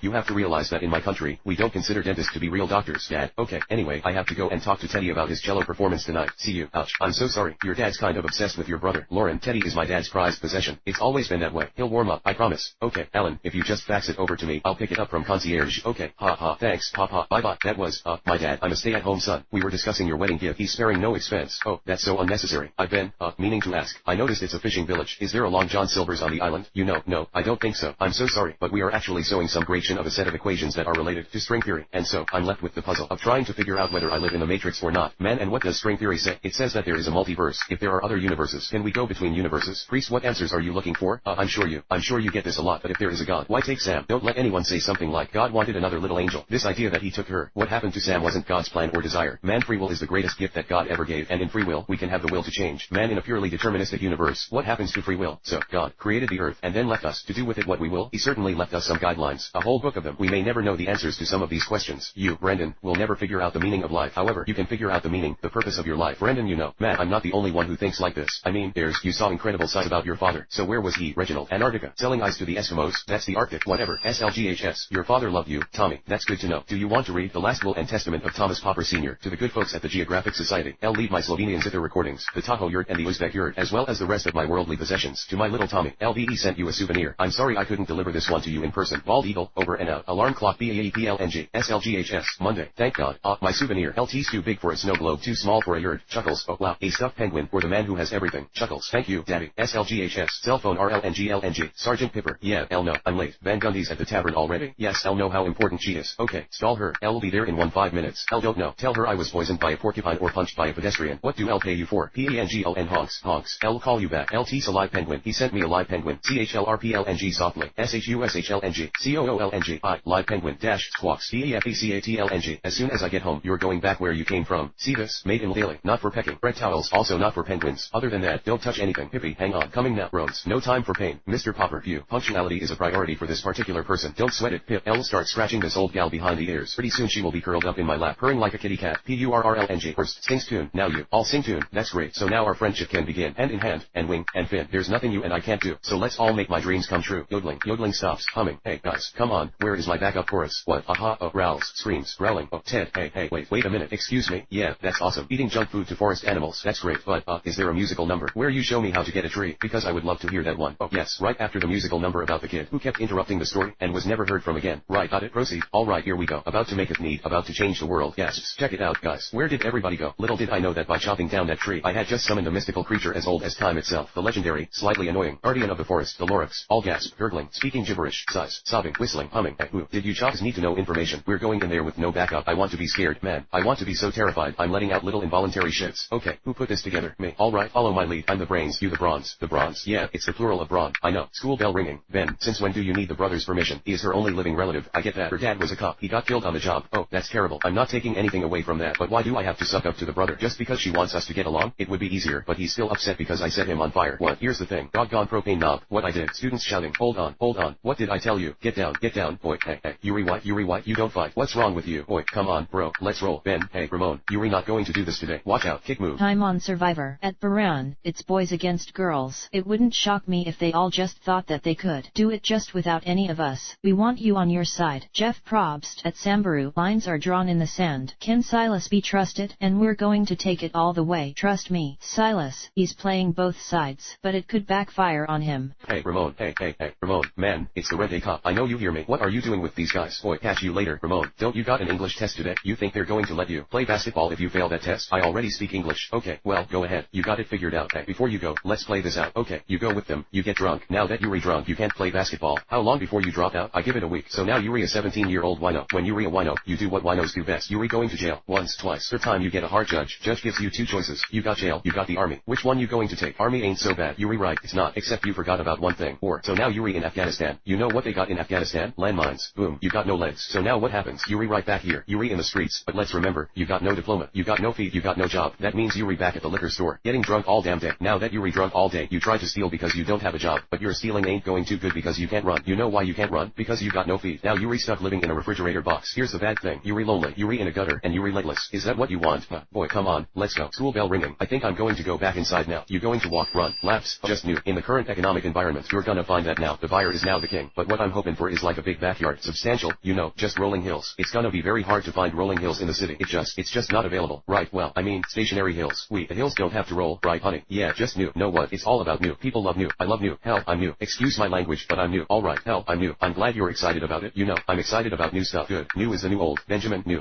You have to realize that in my country, we don't consider dentists to be real doctors, Dad. Okay, anyway, I have to go and talk to Teddy about his cello performance tonight. See you. Ouch. I'm so sorry. Your dad's kind of obsessed with your brother. Lauren, Teddy is my dad's prized possession. It's always been that way. He'll warm up, I promise. Okay, Alan, if you just fax it over to me, I'll pick it up from concierge. Okay, thanks, Papa. Bye-bye. That was, my dad. I'm a stay-at-home son. We were discussing your wedding gift. He's sparing no expense. Oh, that's so unnecessary. I've been, meaning to ask. I noticed it's a fishing village. Is there a Long John Silver's on the island? No, I don't think so. I'm so sorry, but we are actually sewing some gradation of a set of equations that are related to string theory, and so, I'm left with the puzzle of trying to figure out whether I live in the Matrix or not. Man, and what does string theory say? It says that there is a multiverse. If there are other universes, can we go between universes? Priest, what answers are you looking for? I'm sure you get this a lot, but if there is a God, why take Sam? Don't let anyone say something like, God wanted another little angel. This idea that he took her. What happened to Sam wasn't God's plan or desire. Man, free will is the greatest gift that God ever gave, and in free will, we can have the will to change. Man, in a purely deterministic universe, what happens to free will? So, God created the earth, and then left us to do with it what we will. He certainly left us some guidelines, a whole book of them. We may never know the answers to some of these questions. You, Brendan, will never figure out the meaning of life. However, you can figure out the meaning, the purpose of your life. Brendan, man, I'm not the only one who thinks like this. I mean, you saw incredible sights about your father. So where was he? Reginald, Antarctica, selling ice to the Eskimos. That's the Arctic. Whatever. SLGHS. Your father loved you, Tommy. That's good to know. Do you want to read the last will and testament of Thomas Popper Sr. to the good folks at the Geographic Society? I'll leave my Slovenian zither recordings, the Tahoe yurt and the Uzbek yurt, as well as the rest of my worldly possessions, to my little Tommy. LVE sent you a souvenir. I'm sorry I couldn't deliver this one to you in person. Bald eagle, over and out. Alarm clock BAEPLNG. SLGHS. Monday. Thank God. My souvenir. LT's too big for a snow globe, too small for a yurt. Chuckles. Oh wow. A stuffed penguin for the man who has everything. Chuckles. Thank you, Daddy. SLGHS. Cell phone RLNGLNG. Sergeant Pipper. Yeah, L no. I'm late. Van Gundy's at the tavern already? Yes, L know how important she is. Okay, stall her. L will be there in 5 minutes. L don't know. Tell her I was poisoned by a porcupine or punched by a pedestrian. What do L pay you for? PANGON honks. Honks. L will call you back. LT's a live penguin. He sent me a live penguin. CHLRPLNG softly. SHUSHLNG. COOLNG. Live penguin. Dash. Squawks. DEFECATLNG. As soon as I get home, you're going back where you came from. See this? Made in Daily. Not for pecking. Bread towels. Also not for penguins. Other than that, don't touch anything. Hippie. Hang on. Coming now. Rones. No time for pain. Mr. Popper. View. Punctuality is a priority for this particular person. Don't sweat it. Pip. L will start scratching this old gal behind the ears. Pretty soon she will be curled up in my lap, purring like a kitty cat. PURRLNG. First, sings tune. Now you. All sing tune. That's great. So now our friendship can begin. Hand in hand, and wing, and fin. There's nothing you and I can't do. So let's all make my dreams come true. Yodeling. Yodeling stops. Humming. Hey, guys. Come on. Where is my backup chorus? What? Aha. Oh, growls. Screams. Growling. Oh, Ted. Hey, wait a minute. Excuse me. Yeah, that's awesome. Eating junk food to forest animals. That's great. But, is there a musical number where you show me how to get a tree? Because I would love to hear that one. Oh, yes. Right after the musical number about the kid who kept interrupting the story and was never heard from again. Right. Got it. Proceed. Alright, here we go. About to make it neat. About to change the world. Gasps. Check it out, guys. Where did everybody go? Little did I know that by chopping down that tree, I had just summoned a mystical creature as old as time itself. The legendary, slightly annoying, guardian of the forest, the Lorax. All gasp, gurgling, speaking gibberish, sighs, sobbing, whistling, humming. Who did you chop? Need to know information. We're going in there with no backup. I want to be scared, man. I want to be so terrified. I'm letting out little involuntary shits. Okay, who put this together? Me. Alright, follow my lead. I'm the brains, you the bronze. The bronze? Yeah, it's the plural of brawn. I know. School bell ringing. Ben, since when do you need the brother's permission? He is her only living relative. I get that. Her dad was a cop. He got killed on the job. Oh, that's terrible. I'm not taking anything away from that, but why do I have to suck up to the brother just because she wants us to get along? It would be easier, but he's still upset because I set him on fire. What? Here's the thing. Doggone propane knob. What I did. Students shouting. Hold on. What did I tell you? Get down. Boy, hey. Yuri what? You don't fight. What's wrong with you? Boy, come on, bro. Let's roll. Ben, hey, Ramon. Yuri not going to do this today. Watch out. Kick move. Time on Survivor. At Baran, it's boys against girls. It wouldn't shock me if they all just thought that they could do it just without any of us. We want you on your side. Jeff Probst. At Samburu, lines are drawn in the sand. Can Silas be trusted? And we're going to take it all the way. Trust me, Silas. He's playing both sides, but it could backfire on him. Hey, Ramon. Hey, Ramon. Man, it's the Rente cop. I know you hear me. What are you doing with these guys? Boy, catch you later. Ramon, don't you got an English test today? You think they're going to let you play basketball if you fail that test? I already speak English. Okay, well, go ahead. You got it figured out. Hey, before you go, let's play this out. Okay, you go with them. You get drunk. Now that Yuri drunk, you can't play basketball. How long before you drop out? I give it a week. So now Yuri a 17-year-old wino. When Yuri a wino, you do what winos do best. Yuri going to jail. Once, twice. Third time you get a hard judge. Judge gives you two choices. You got jail. You got the army. Which one you going to take? Army ain't so bad. Yuri right. It's not. Except you forgot about one thing. Or, so now Yuri in Afghanistan. You know what they got in Afghanistan? Landmines. Boom. You got no legs. So now what happens? Yuri right back here. Yuri in the streets. But let's remember, you got no diploma. You got no feet. You got no job. That means Yuri back at the liquor store. Getting drunk all damn day. Now that Yuri drunk all day, you try to steal because you don't have a job. But your stealing ain't going too good because you can't run. You know why you can't run? Because you got no feet. Now Yuri stuck living in a refrigerator box. Here's the bad thing. You lonely, you in a gutter, and you legless. Is that what you want? Boy, come on, let's go. School bell ringing. I think I'm going to go back inside now. You going to walk, run, laps, just new. In the current economic environment, you're gonna find that now. The buyer is now the king. But what I'm hoping for is like a big backyard. Substantial, you know, just rolling hills. It's gonna be very hard to find rolling hills in the city. It's just not available. Right, well, I mean, stationary hills. The hills don't have to roll, right honey? Yeah, just new. Know what? It's all about new. People love new. I love new. Hell, I'm new. Excuse my language, but I'm new. Alright, hell, I'm new. I'm glad you're excited about it. You know, I'm excited about new stuff. Good. New is the new old. Benjamin, new,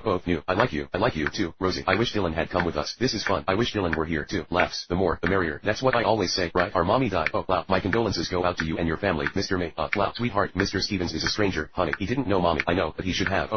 both new. I like you too, Rosie. I wish Dylan had come with us. This is fun. I wish Dylan were here too. Laughs. The more, the merrier. That's what I always say, right? Our mommy died. Oh, wow. My condolences go out to you and your family, Mr. May. Wow, sweetheart, Mr. Stevens is a stranger, honey. He didn't know mommy. I know, but he should have.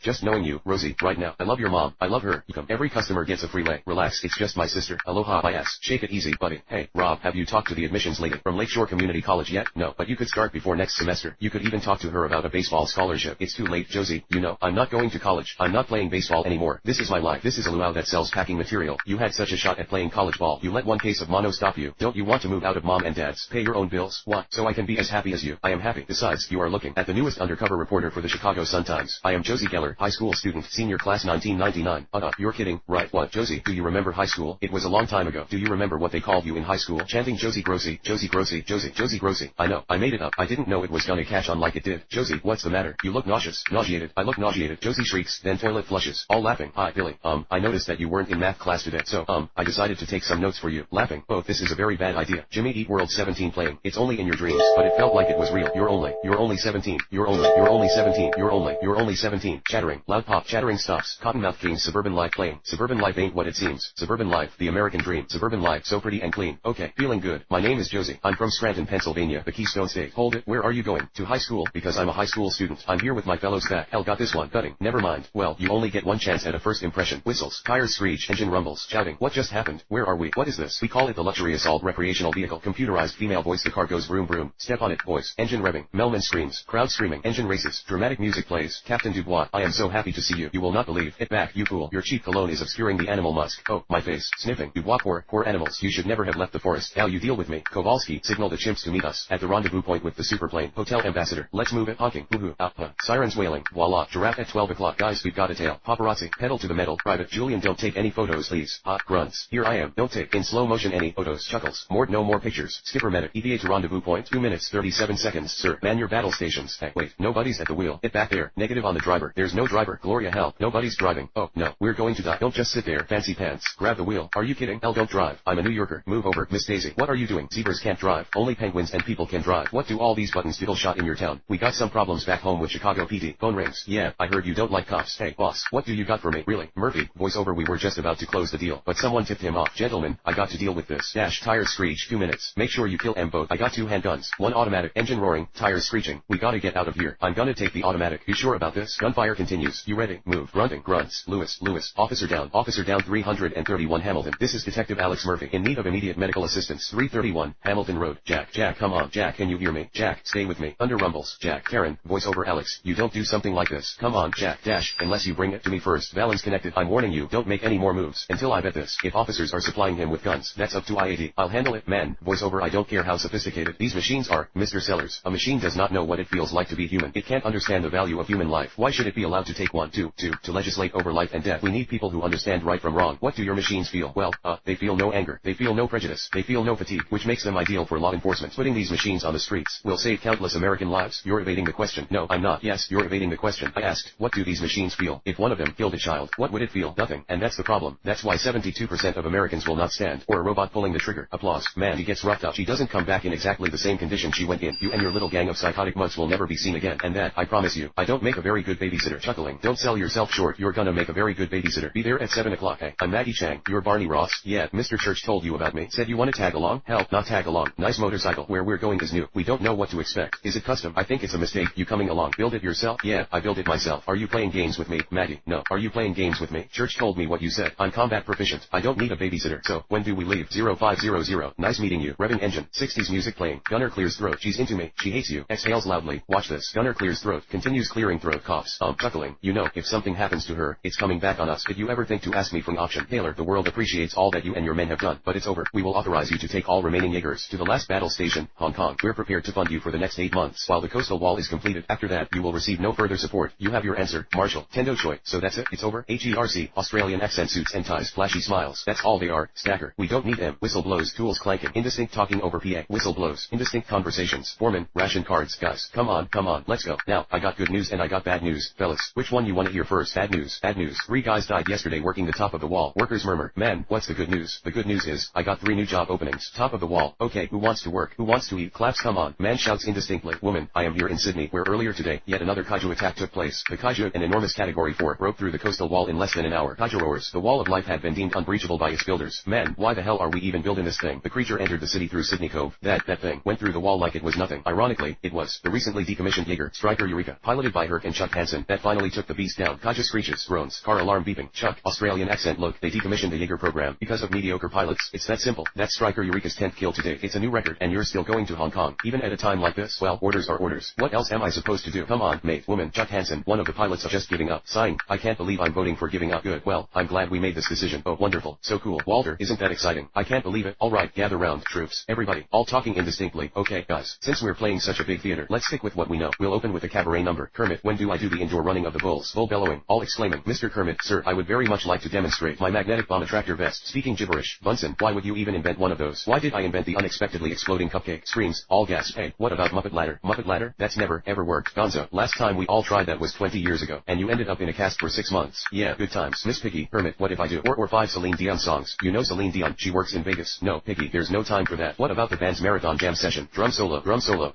Just knowing you, Rosie, right now. I love your mom. I love her. Every customer gets a free lay. Relax, it's just my sister. Aloha, my ass. Shake it easy, buddy. Hey, Rob, have you talked to the admissions lady from Lakeshore Community College yet? No, but you could start before next semester. You could even talk to her about a baseball scholarship. It's too late, Josie. You know, I'm not going to college. I'm not playing baseball anymore. This is my life. This is a luau that sells packing material. You had such a shot at playing college ball. You let one case of mono stop you. Don't you want to move out of mom and dad's? Pay your own bills? What? So I can be as happy as you. I am happy. Besides, you are looking at the newest undercover reporter for the Chicago Sun-Times. I am Josie Geller, high school student, senior class 1999. You're kidding, right? What, Josie? Do you remember high school? It was a long time ago. Do you remember what they called you in high school? Chanting Josie Grossi, Josie Grossi, Josie Grossi. I know. I made it up. I didn't know it was gonna catch on like it did. Josie, what's the matter? You look nauseous. Nauseated. I look nauseated. Josie shrieks, then toilet flushes. All laughing. Hi, Billy. I noticed that you weren't in math class today, so, I decided to take some notes for you. Laughing. Oh, this is a very bad idea. Jimmy Eat World 17 playing. It's only in your dreams, but it felt like it was real. You're only 17. You're only 17. You're only 17. Chattering. Loud pop. Chattering stops. Cottonmouth King's Suburban Life playing. Suburban life ain't what it seems. Suburban life, the American dream. Suburban life, so pretty and clean. Okay, feeling good. My name is Josie. I'm from Scranton, Pennsylvania, the Keystone State. Hold it. Where are you going? To high school, because I'm a high school student. I'm here with my fellows that hell got this one. Gutting. Never mind. Well, you only get one chance at a first impression. Whistles. Tires screech. Engine rumbles. Shouting. What just happened? Where are we? What is this? We call it the Luxury Assault Recreational Vehicle. Computerized female voice. The car goes vroom vroom. Step on it. Voice. Engine revving. Melman screams. Crowd screaming. Engine races. Dramatic music plays. Captain Dubois. I am so happy to see you. You will not believe it. Back, you fool. Your cheap cologne is obscuring the animal musk. Oh, my face. Sniffing. Dubois. Poor animals. You should never have left the forest. Now you deal with me. Kowalski. Signal the chimps to meet us at the rendezvous point with the superplane. Hotel ambassador. Let's move it. Honking. Woohoo. Sirens wailing. Voila. Giraffe at 12 o'clock. Guys, we've got a tail. Paparazzi. Pedal to the metal. Private. Julian, don't take any photos, please. Grunts. Here I am. Don't take in slow motion any photos. Chuckles. Mort, no more pictures. Skipper medic. EVA to rendezvous point. 2 minutes 37 seconds, sir. Man your battle stations. Hey, wait. Nobody's at the wheel. Get back there. Negative on the driver. There's no driver. Gloria, help. Nobody's driving. Oh, no. We're going to die. Don't just sit there. Fancy pants. Grab the wheel. Are you kidding? Hell, don't drive. I'm a New Yorker. Move over. Miss Daisy. What are you doing? Zebras can't drive. Only penguins and people can drive. What do all these buttons diddle shot in your town? We got some problems back home with Chicago PD. Phone rings. Yeah, I heard you don't like cops. Hey, boss. What do you got for me? Really? Murphy. Voiceover. We were just about to close the deal, but someone tipped him off. Gentlemen, I got to deal with this. Dash. Tires screech. 2 minutes. Make sure you kill them both. I got 2 handguns. 1 automatic. Engine roaring. Tires screeching. We gotta get out of here. I'm gonna take the automatic. You sure about this? Gunfire continues. You ready? Move. Grunting. Grunts. Lewis. Officer down. Officer down. 331 Hamilton. This is Detective Alex Murphy. In need of immediate medical assistance. 331 Hamilton Road. Jack, come on. Jack, can you hear me? Jack, stay with me. Under rumbles. Jack, Karen. Voiceover. Alex, you don't do something like this. Come on, Jack. Dash, unless you bring it to me first. Valens connected. I'm warning you. Don't make any more moves until I bet this. If officers are supplying him with guns, that's up to I-80. I'll handle it, man. Voiceover. I don't care how sophisticated these machines are, Mr. Sellers. A machine does not know what it feels like to be human. It can't understand the value of human life. Why should it be allowed to take to legislate over life and death? We need people who understand right from wrong. What do your machines feel? Well, they feel no anger. They feel no prejudice. They feel no fatigue, which makes them ideal for law enforcement. Putting these machines on the streets will save countless American lives. You're evading the question. No, I'm not. Yes, you're evading the question. I asked, what do these machines feel? If one of them killed a child, what would it feel? Nothing. And that's the problem. That's why 72% of Americans will not stand for a robot pulling the trigger. Applause. Man, she gets roughed up. She doesn't come back in exactly the same condition she went in. You and your little gang of psychotic mutts will never be seen again. And that, I promise you, I don't make a very good babysitter. Chuckling. Don't sell yourself short. You're gonna make a very good babysitter. Be there at 7 o'clock. Hey, I'm Maggie Chang. You're Barney Ross. Yeah, Mr. Church told you about me. Said you want to tag along? Hell, not tag along. Nice motorcycle. Where we're going is new. We don't know what to expect. Is it custom? I think it's a mistake. You coming along? Build it yourself? Yeah, I built it myself. Are you playing games with me, Maggie? No. Are you playing games with me? Church told me what you said. I'm combat proficient. I don't need a babysitter. So, when do we leave? 0500. Nice meeting you. Revving engine. 60s music playing. Gunner clears throat. She's into me. She hates you. Exhales loudly. Watch this. Gunner clears throat. Continues clearing throat. Coughs. Chuckling. You know, if something happens to her, it's coming back on us. Did you ever think to ask me for an option? Taylor, the world appreciates all that you and your men have done, but it's over. We will authorize you to take all remaining Jaegers to the last battle station, Hong Kong. We're prepared to fund you for the next 8 months while the coastal wall is completed. After that, you will receive no further support. You have your answer, Marshall. Tendo Choi. So that's it, it's over? HERC. Australian accent suits and ties, flashy smiles. That's all they are. Stacker. We don't need them. Whistle blows, tools clanking. Indistinct talking over PA. Whistle blows. Indistinct conversations. Foreman, ration cards. Guys, come on, let's go. Now, I got good news and I got bad news. Fellas, which one you want to hear first? Bad news. Bad news. 3 guys died yesterday working the top of the wall. Workers murmur. Man, what's the good news? The good news is, I got 3 new job openings. Top of the wall. Okay, who wants to work? Who wants to eat? Claps, come on. Man shouts indistinctly. Woman, I am here in Sydney, where earlier today, yet another kaiju attack took place. The kaiju, an enormous category 4, broke through the coastal wall in less than an hour. Kaiju roars. The wall of life had been deemed unbreachable by its builders. Man, why the hell are we even building this thing? The creature entered the city through Sydney Cove. That thing went through the wall like it was nothing. Ironically, it was the recently decommissioned Jaeger Striker Eureka, piloted by Herc and Chuck Hansen, that finally took the beast down. Kaiju screeches, groans, car alarm beeping. Chuck, Australian accent. Look, they decommissioned the Jaeger program because of mediocre pilots. It's that simple. That's Striker Eureka's 10th kill today. It's a new record, and you're still going to Hong Kong. Even at a time like this, well, orders are orders. What else am I supposed to do? Come on, mate. Woman, Chuck Hansen, one of the pilots, are just giving up. Sighing. I can't believe I'm voting for giving up. Good. Well, I'm glad we made this decision. Oh, wonderful. So cool. Walter, isn't that exciting? I can't believe it. Alright, gather round, troops. Everybody. All talking indistinctly. Okay, guys. Since we're playing such a big theater, let's stick with what we know. We'll open with a cabaret number. Kermit, when do I do the indoor running of the bulls? Bull bellowing. All exclaiming. Mr. Kermit, sir, I would very much like to demonstrate my magnetic bomb attractor vest. Speaking gibberish. Bunsen, why would you even invent one of those? Why did I invent the unexpectedly exploding cupcake? Screams. All gasp. Hey, what about Muppet Ladder? Muppet Ladder? That's never, ever worked. Gonzo, last time we all tried that was 20 years ago, and you ended up in a cast for 6 months. Yeah, good times. Miss Piggy, Kermit, what if I do? Or 5 Celine Dion songs. You know Celine Dion, she works in Vegas. No, Piggy, there's no time for that. What about the band's marathon jam session? Drum solo,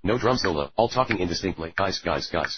no drum solo. All talking indistinctly. Guys,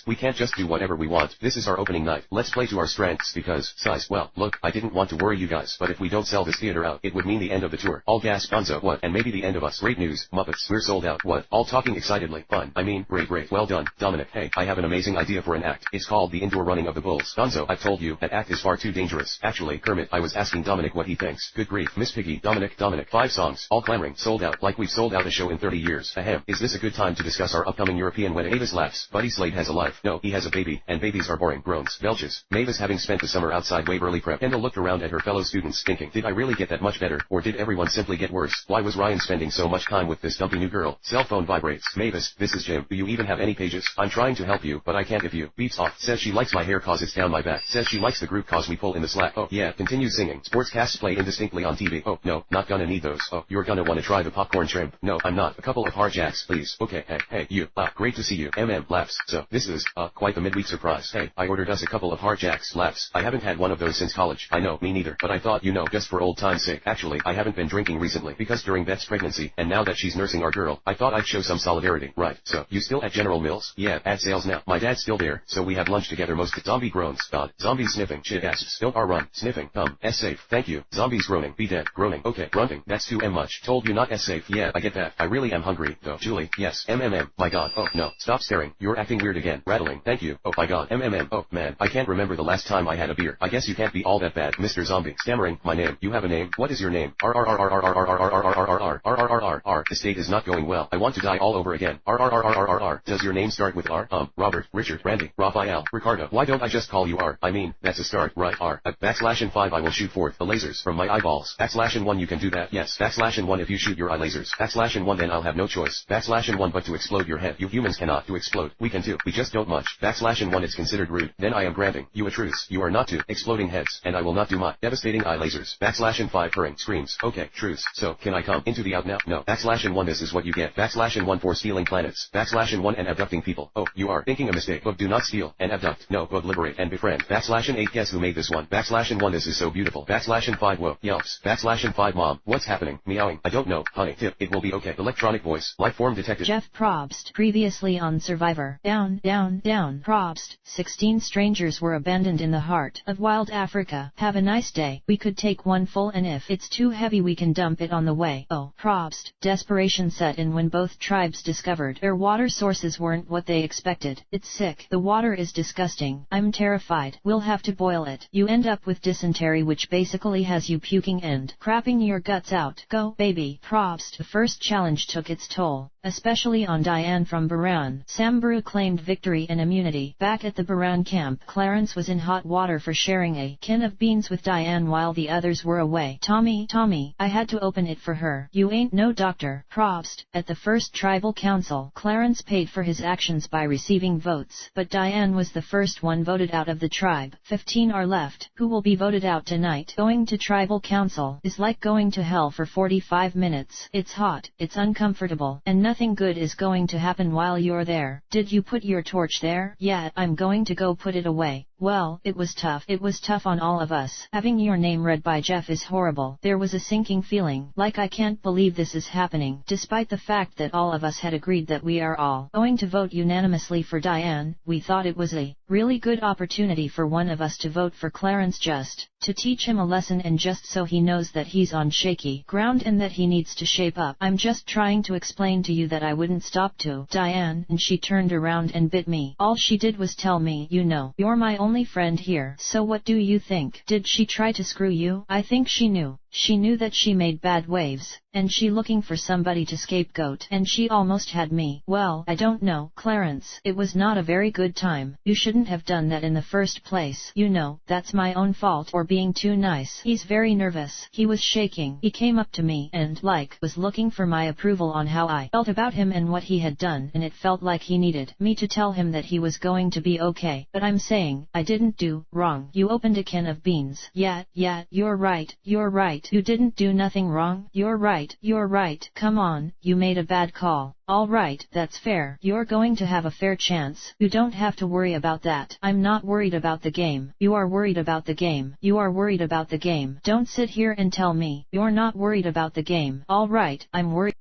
we can't just do whatever we want. This is our opening night. Let's play to our strengths because, size, well, look, I didn't want to worry you guys, but if we don't sell this theater out, it would mean the end of the tour. All gasp. Gonzo, what? And maybe the end of us. Great news, Muppets, we're sold out. What? All talking excitedly. Fun. I mean, great. Well done, Dominic. Hey, I have an amazing idea for an act. It's called the indoor running of the bulls. Gonzo, I've told you, that act is far too dangerous. Actually, Kermit, I was asking Dominic what he thinks. Good grief, Miss Piggy, Dominic, 5 songs, all clamoring, sold out, like we've sold out a show in 30 years. Ahem, is this a good time to discuss our upcoming European wedding? Mavis laughs. Buddy Slade has a life. No, he has a baby, and babies are boring. Groans, belches. Mavis, having spent the summer outside Waverly Prep. Kendall looked around at her fellow students thinking, did I really get that much better, or did everyone simply get worse? Why was Ryan spending so much time with this dumpy new girl? Cell phone vibrates. Mavis, this is Jim. Do you even have any pages? I'm trying to help you, but I can't if you. Beeps off. Says she likes my hair cause it's down my back. Says she likes the group cause we pull in the slack. Oh, yeah, continue singing. Sportscasts play indistinctly on TV. Oh, no, not gonna need those. Oh, you're gonna wanna try the popcorn shrimp. No, I'm not. A couple of hard jacks, please. Okay, hey, you. Great to see you. Laughs. So, this is, quite the midweek surprise. Hey, I ordered us a couple of hard jacks. Laughs. I haven't had one of those since college. I know, me neither. But I thought, just for old time's sake. Actually, I haven't been drinking recently because during Beth's pregnancy, and now that she's nursing our girl, I thought I'd show some solidarity. Right. So, you still at General Mills? Yeah, at sales now. My dad's still there, so we have lunch together most. Zombie groans. God. Zombies sniffing. Shit gasps. Don't run. Sniffing. S safe. Thank you. Zombies groaning. Be dead. Groaning. Okay. Grunting. That's too much. Told you not S safe. Yeah, I get that. I really am hungry, though. Julie. Yes. My god. Oh, no. Stop staring. You're acting weird again. Rattling. Thank you. Oh, my god. Oh, man. I can't remember the last time I had a beer. I guess you can't be all that bad, Mr. Zombie. Stammering. My name. You have a name? What is your name? This date is not going well. I want to die all over again. Does your name start with R? Robert, Richard, Randy, Raphael, Ricardo. Why don't I just call you R? I mean, that's a start, right? R. \N 5 I will shoot forth the lasers from my eyeballs. \N 1 you can do that. Yes. \N 1 if you shoot your eye lasers. \N 1 then I'll have no choice. \N 1 but to explode your head. You humans cannot. To explode. We can too. We just don't much. \N 1 it's considered rude. Then I am granting you a truce. You are not to exploding heads, and I will not do my devastating eye lasers. \N 5 purring screams. Okay, truce. So, can I come into the out now? No. \N 1 this is what you get. \N 1 for stealing planets. \N 1 and abducting people. Oh, you are thinking a mistake. But do not steal and abduct. No, but liberate and befriend. \N 8 guess who made this one. \N 1 this is so beautiful. \N 5 whoa, yelps. \N 5 mom, what's happening? Meowing. I don't know, honey. Tip, it will be okay. Electronic voice. Lifeform detected. Jeff Probst. Previously on Survivor. Down. Probst. 16 strangers were abandoned in the heart of wild Africa. Have a nice day. We could take one full and if it's too heavy we can dump it on the way. Oh, Probst. Desperation set in when both tribes discovered their water sources weren't what they expected. It's sick. The water is disgusting. I'm terrified. We'll have to boil it. You end up with dysentery which basically has you puking and crapping your guts out. Go, baby. Probst. The first challenge took its toll. especially on Diane from Buran. Samburu claimed victory and immunity. Back at the Buran camp, Clarence was in hot water for sharing a can of beans with Diane while the others were away. Tommy, I had to open it for her. You ain't no doctor. Probst. At the first tribal council, Clarence paid for his actions by receiving votes, but Diane was the first one voted out of the tribe. 15 are left. Who will be voted out tonight? Going to tribal council is like going to hell for 45 minutes. It's hot, it's uncomfortable, and nothing good is going to happen while you're there. Did you put your torch there? Yeah, I'm going to go put it away. Well, it was tough. It was tough on all of us. Having your name read by Jeff is horrible. There was a sinking feeling, like I can't believe this is happening, despite the fact that all of us had agreed that we are all going to vote unanimously for Diane. We thought it was a really good opportunity for one of us to vote for Clarence, just to teach him a lesson and just so he knows that he's on shaky ground and that he needs to shape up. I'm just trying to explain to you that I wouldn't stop to Diane, and she turned around and bit me. All she did was tell me, you know, you're my only friend here. So what do you think? Did she try to screw you? I think she knew. She knew that she made bad waves, and she looking for somebody to scapegoat, and she almost had me. Well, I don't know, Clarence. It was not a very good time. You shouldn't have done that in the first place. You know, that's my own fault for being too nice. He's very nervous. He was shaking. He came up to me and, was looking for my approval on how I felt about him and what he had done, and it felt like he needed me to tell him that he was going to be okay. But I'm saying, I didn't do wrong. You opened a can of beans. Yeah, you're right. You didn't do nothing wrong. You're right. Come on, you made a bad call. Alright, that's fair. You're going to have a fair chance. You don't have to worry about that. I'm not worried about the game. You are worried about the game. You are worried about the game. Don't sit here and tell me you're not worried about the game. Alright, I'm worried.